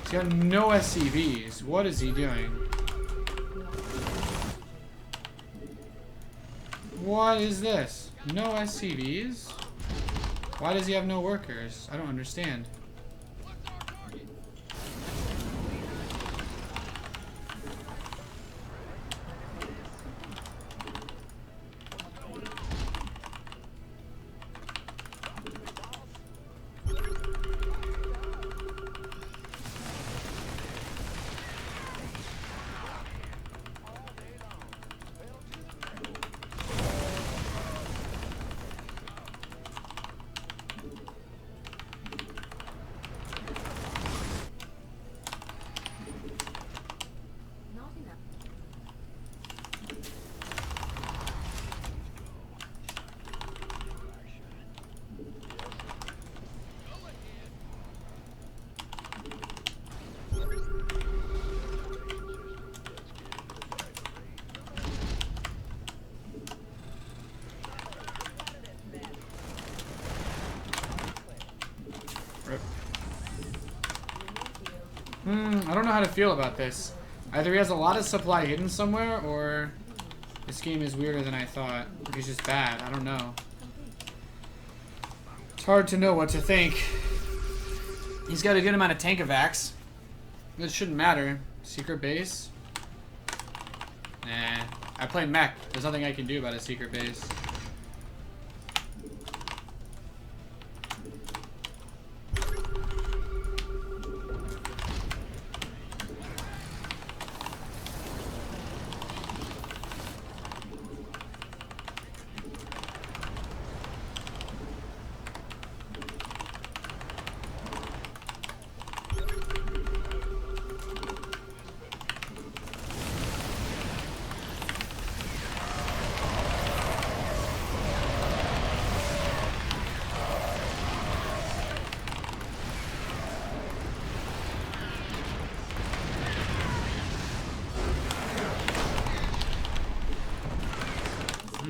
He's got no SCVs. What is he doing? What is this? No SCVs? Why does he have no workers? I don't understand. I don't know how to feel about this. Either he has a lot of supply hidden somewhere, or this game is weirder than I thought. Or he's just bad. I don't know. It's hard to know what to think. He's got a good amount of tank evacs. It shouldn't matter. Secret base? Nah. I play mech. There's nothing I can do about a secret base.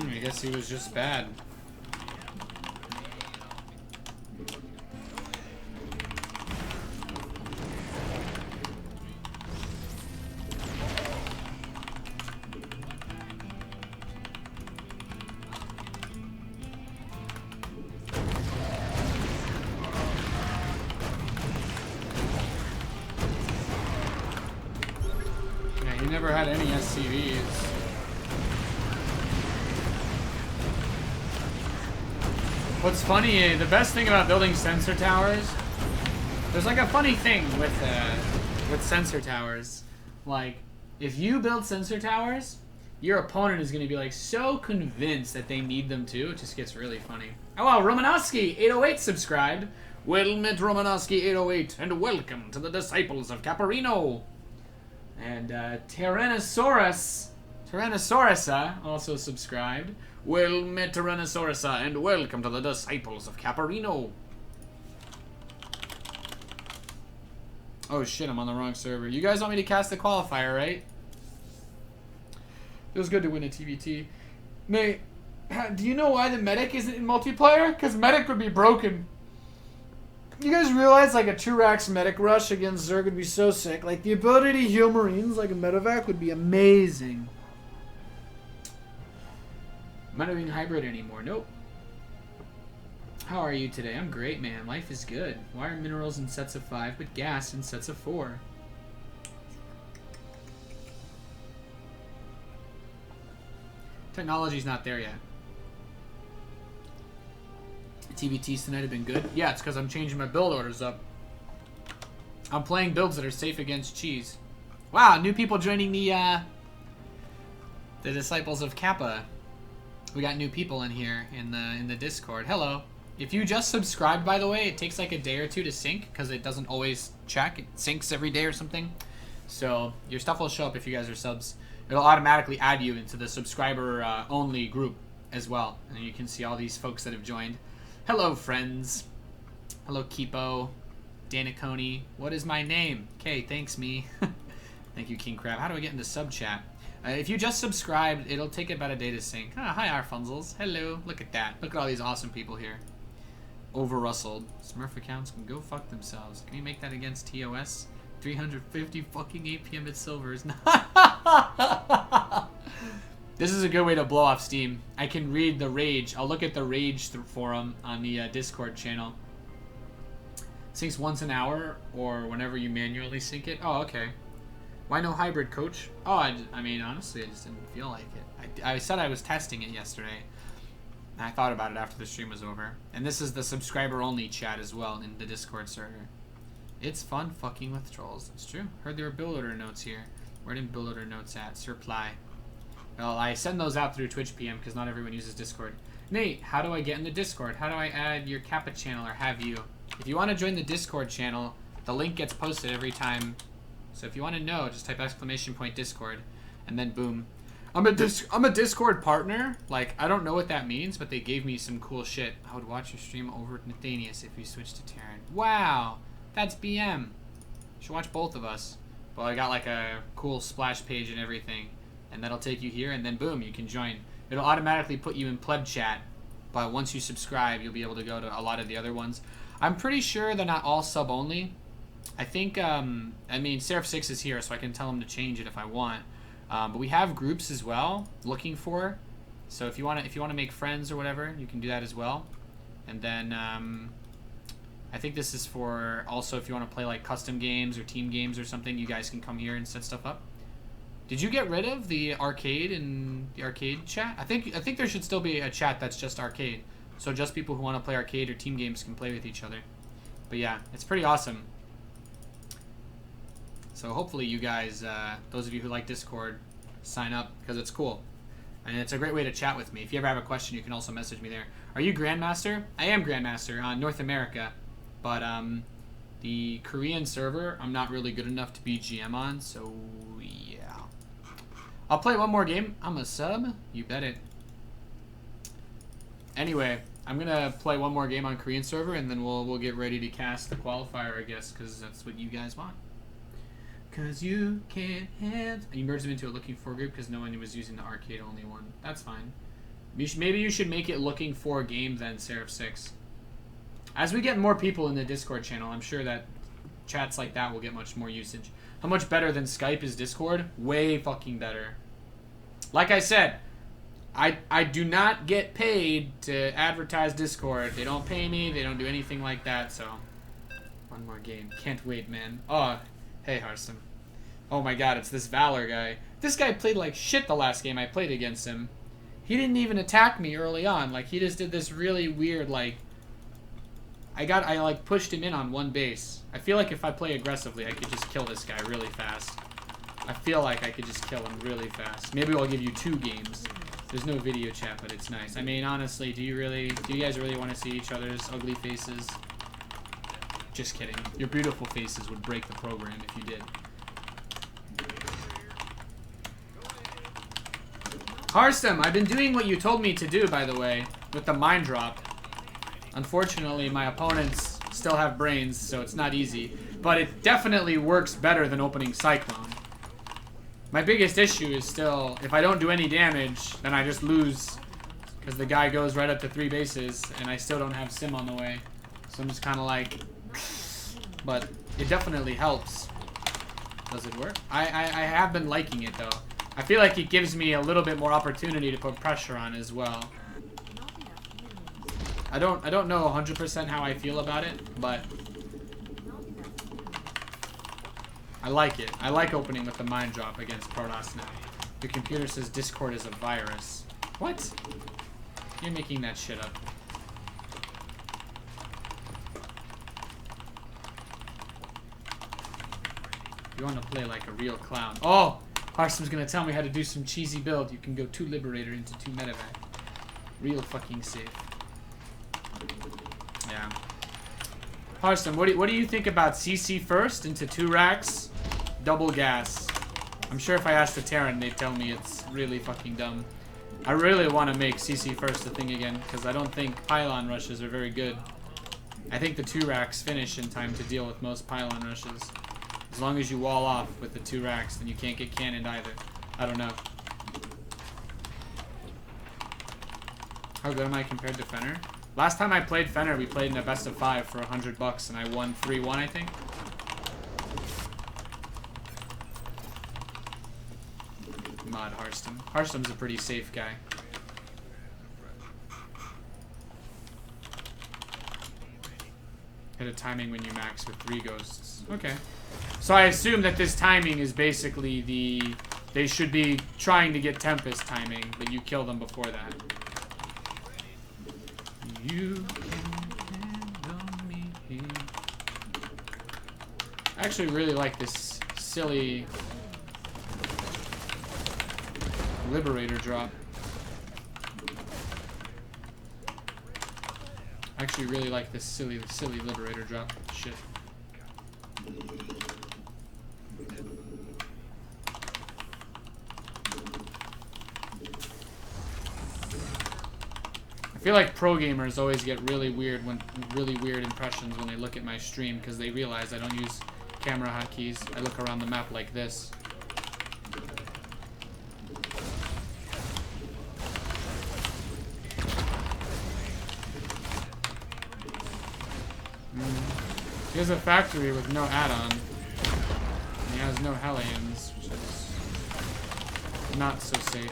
I guess he was just bad. We never had any SCVs. What's funny, the best thing about building sensor towers, there's like a funny thing with sensor towers. Like, if you build sensor towers, your opponent is going to be like so convinced that they need them too. It just gets really funny. Oh wow, Romanowski808 subscribed. Well met, Romanowski808, and welcome to the Disciples of Caparino. And Tyrannosaurusa also subscribed. Well met, Tyrannosaurusa, and welcome to the Disciples of Caparino. Oh shit, I'm on the wrong server. You guys want me to cast the qualifier, right? Feels good to win a TVT. Nate, do you know why the medic isn't in multiplayer? Because medic would be broken. You guys realize like a 2-Rax medic rush against Zerg would be so sick? Like the ability to heal Marines like a medevac would be amazing. I'm not doing hybrid anymore. Nope. How are you today? I'm great, man. Life is good. Why are minerals in sets of 5 but gas in sets of 4? Technology's not there yet. TBTs tonight have been good. Yeah, it's because I'm changing my build orders up. I'm playing builds that are safe against cheese. Wow, new people joining the Disciples of Kappa. We got new people in here in the Discord. Hello. If you just subscribed, by the way, it takes like a day or two to sync because it doesn't always check. It syncs every day or something. So your stuff will show up if you guys are subs. It'll automatically add you into the subscriber only group as well. And you can see all these folks that have joined. Hello, friends. Hello, Kipo. Daniconi. What is my name? Okay, thanks, me. Thank you, King Crab. How do I get into sub chat? If you just subscribed, it'll take about a day to sync. Ah, hi, Arfunzels. Hello. Look at that. Look at all these awesome people here. Over-rustled. Smurf accounts can go fuck themselves. Can you make that against TOS? 350 fucking APM at silvers. This is a good way to blow off steam. I can read the rage. I'll look at the rage forum on the Discord channel. Syncs once an hour or whenever you manually sync it. Oh, okay. Why no hybrid, coach? Oh, I mean, honestly, I just didn't feel like it. I said I was testing it yesterday. I thought about it after the stream was over. And this is the subscriber-only chat as well in the Discord server. It's fun fucking with trolls. It's true. Heard there were build order notes here. Where did build order notes at? Supply. Well, I send those out through Twitch PM because not everyone uses Discord. Nate, how do I get in the Discord? How do I add your Kappa channel or have you? If you want to join the Discord channel, the link gets posted every time. So if you want to know, just type !Discord and then boom. I'm a Discord partner. Like, I don't know what that means, but they gave me some cool shit. I would watch your stream over at Nathanius if you switched to Terran. Wow, that's BM. You should watch both of us. Well, I got like a cool splash page and everything, and that'll take you here, and then boom, you can join. It'll automatically put you in pleb chat, but once you subscribe, you'll be able to go to a lot of the other ones. I'm pretty sure they're not all sub only. I think, I mean, Seraph 6 is here, so I can tell him to change it if I want. But we have groups as well, looking for. So if you want to make friends or whatever, you can do that as well. And then I think this is for also if you want to play like custom games or team games or something, you guys can come here and set stuff up. Did you get rid of the arcade and the arcade chat? I think there should still be a chat that's just arcade. So just people who want to play arcade or team games can play with each other. But yeah, it's pretty awesome. So hopefully you guys, those of you who like Discord, sign up because it's cool. And it's a great way to chat with me. If you ever have a question, you can also message me there. Are you Grandmaster? I am Grandmaster on North America. But the Korean server, I'm not really good enough to be GM on. So yeah. I'll play one more game. I'm a sub. You bet it. Anyway, I'm going to play one more game on Korean server. And then we'll get ready to cast the qualifier, I guess. Because that's what you guys want. Because you can't have... You merged them into a looking for group because no one was using the arcade only one. That's fine. Maybe you should make it looking for game then, Seraph 6. As we get more people in the Discord channel, I'm sure that chats like that will get much more usage. How much better than Skype is Discord? Way fucking better. Like I said, I do not get paid to advertise Discord. They don't pay me. They don't do anything like that, so... One more game. Can't wait, man. Oh... Hey, Harsum. Oh my god, it's this Valor guy. This guy played like shit the last game I played against him. He didn't even attack me early on. Like, he just did this really weird, like... I like, pushed him in on one base. I feel like if I play aggressively, I could just kill this guy really fast. I feel like I could just kill him really fast. Maybe I'll give you 2 games. There's no video chat, but it's nice. I mean, honestly, do you guys really want to see each other's ugly faces? Just kidding. Your beautiful faces would break the program if you did. Harstem, I've been doing what you told me to do, by the way, with the mine drop. Unfortunately, my opponents still have brains, so it's not easy. But it definitely works better than opening Cyclone. My biggest issue is still, if I don't do any damage, then I just lose. Because the guy goes right up to 3 bases, and I still don't have Sim on the way. So I'm just kind of like... But it definitely helps. Does it work? I have been liking it, though. I feel like it gives me a little bit more opportunity to put pressure on as well. I don't know 100% how I feel about it, but I like it. I like opening with the mine drop against Protoss now. The computer says Discord is a virus. What? You're making that shit up. You want to play like a real clown. Oh! Harstem's gonna tell me how to do some cheesy build. You can go 2 Liberator into 2 Medevac. Real fucking safe. Yeah. Harstem, what do you think about CC first into 2 racks? Double gas. I'm sure if I asked the Terran, they'd tell me it's really fucking dumb. I really want to make CC first a thing again, because I don't think pylon rushes are very good. I think the 2 racks finish in time to deal with most pylon rushes. As long as you wall off with the 2 racks, then you can't get cannoned either. I don't know. How good am I compared to Fenner? Last time I played Fenner, we played in a best of 5 for $100, and I won 3-1, I think. Mod Harstem. Harstem's a pretty safe guy. Hit a timing when you max with 3 ghosts. Okay. So I assume that this timing is basically the... They should be trying to get Tempest timing, but you kill them before that. You can handle me. I actually really like this silly Liberator drop. I actually really like this silly Liberator drop. Shit. I feel like pro gamers always get really weird impressions when they look at my stream because they realize I don't use camera hotkeys. I look around the map like this. He has a factory with no add-on. And he has no Hellions, which is not so safe.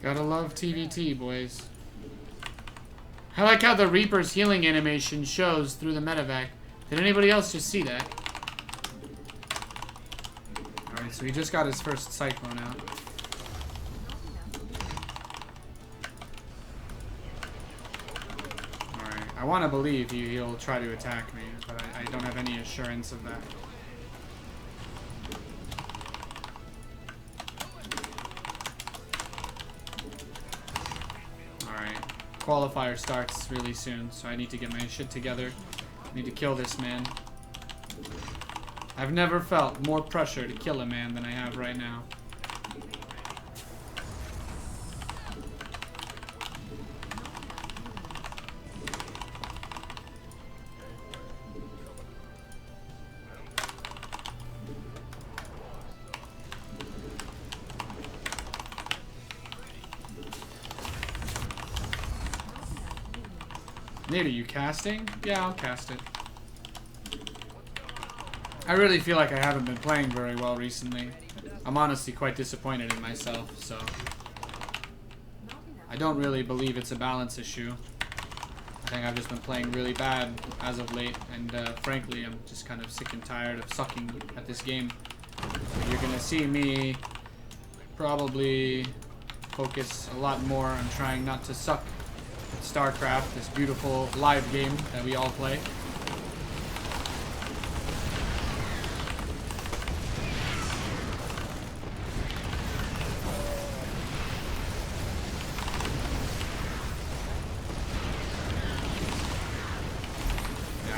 Gotta love TVT, boys. I like how the Reaper's healing animation shows through the medevac. Did anybody else just see that? Alright, so he just got his first Cyclone out. Alright, I want to believe he'll try to attack me, but I don't have any assurance of that. Alright. Qualifier starts really soon, so I need to get my shit together. I need to kill this man. I've never felt more pressure to kill a man than I have right now. Nate, are you casting? Yeah, I'll cast it. I really feel like I haven't been playing very well recently. I'm honestly quite disappointed in myself, so... I don't really believe it's a balance issue. I think I've just been playing really bad as of late, and frankly, I'm just kind of sick and tired of sucking at this game. You're gonna see me probably focus a lot more on trying not to suck at StarCraft, this beautiful live game that we all play.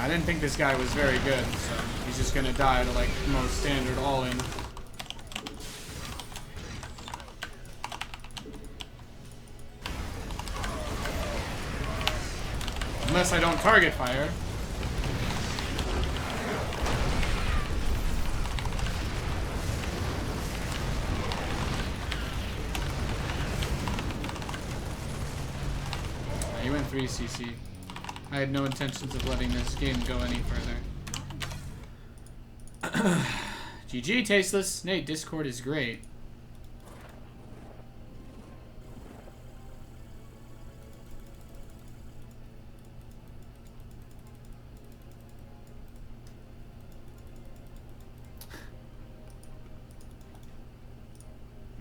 I didn't think this guy was very good, so he's just gonna die to like most standard all-in. Unless I don't target fire. He went 3 CC. I had no intentions of letting this game go any further. GG, Tasteless. Nate, Discord is great.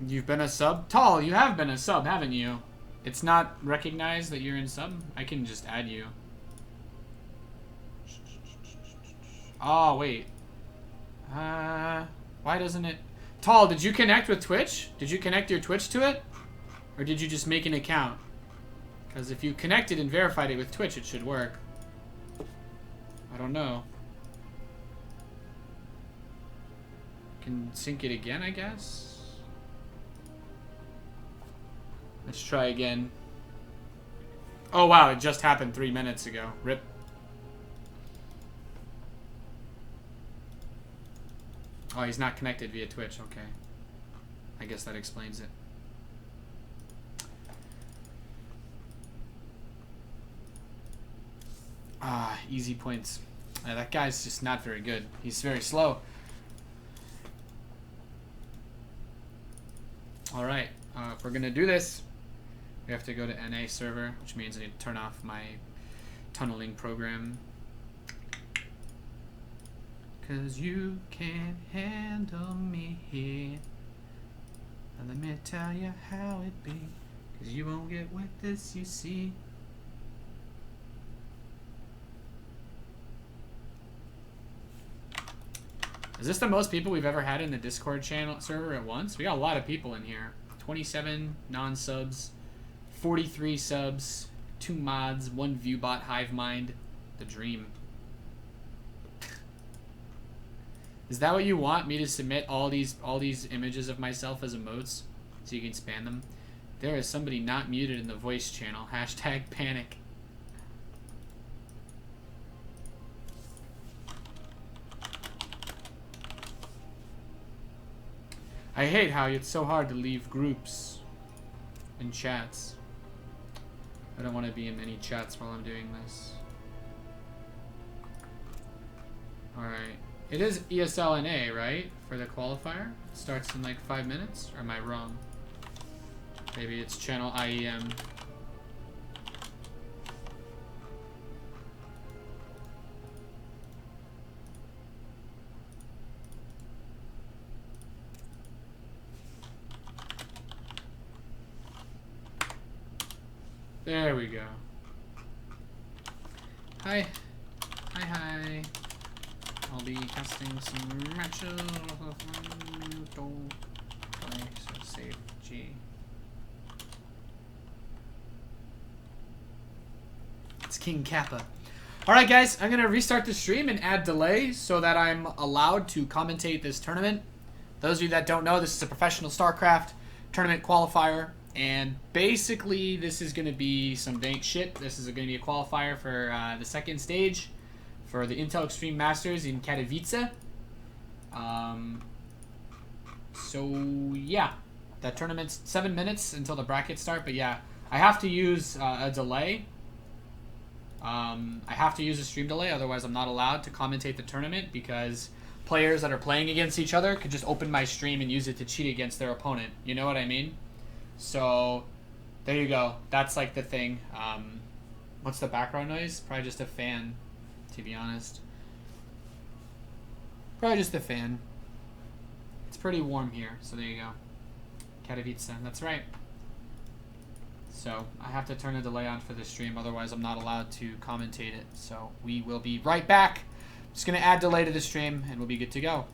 You've been a sub? Tall, you have been a sub, haven't you? It's not recognized that you're in sub? I can just add you. Oh, wait. Why doesn't it... Tall, did you connect with Twitch? Did you connect your Twitch to it? Or did you just make an account? Because if you connected and verified it with Twitch, it should work. I don't know. Can sync it again, I guess? Let's try again. Oh, wow, it just happened 3 minutes ago. RIP. Oh, he's not connected via Twitch. Okay. I guess that explains it. Ah, easy points. That guy's just not very good. He's very slow. Alright. If we're going to do this, we have to go to NA server, which means I need to turn off my tunneling program. 'Cause you can't handle me here. And let me tell you how it be. 'Cause you won't get with this, you see. Is this the most people we've ever had in the Discord channel server at once? We got a lot of people in here. 27 non-subs, 43 subs, 2 mods, 1 viewbot hive mind. The dream. Is that what you want me to submit all these images of myself as emotes so you can spam them? There is somebody not muted in the voice channel. Hashtag panic. I hate how it's so hard to leave groups and chats. I don't want to be in any chats while I'm doing this. Alright. It is ESLNA, right? For the qualifier? It starts in like 5 minutes? Or am I wrong? Maybe it's channel IEM. There we go. Hi. Hi, hi. testing some matches. Don't play, so save G. It's King Kappa. Alright guys, I'm going to restart the stream and add delay so that I'm allowed to commentate this tournament. Those of you that don't know, this is a professional StarCraft tournament qualifier. And basically, this is going to be some dank shit. This is going to be a qualifier for the second stage for the Intel Extreme Masters in Katowice. So, yeah. That tournament's 7 minutes until the brackets start. But, yeah, I have to use a delay. I have to use a stream delay. Otherwise, I'm not allowed to commentate the tournament because players that are playing against each other could just open my stream and use it to cheat against their opponent. You know what I mean? So, there you go. That's like the thing. What's the background noise? Probably just a fan, to be honest. Probably just a fan. It's pretty warm here, so there you go. Katowice, that's right. So, I have to turn a delay on for the stream, otherwise I'm not allowed to commentate it. So, we will be right back. Just going to add delay to the stream, and we'll be good to go.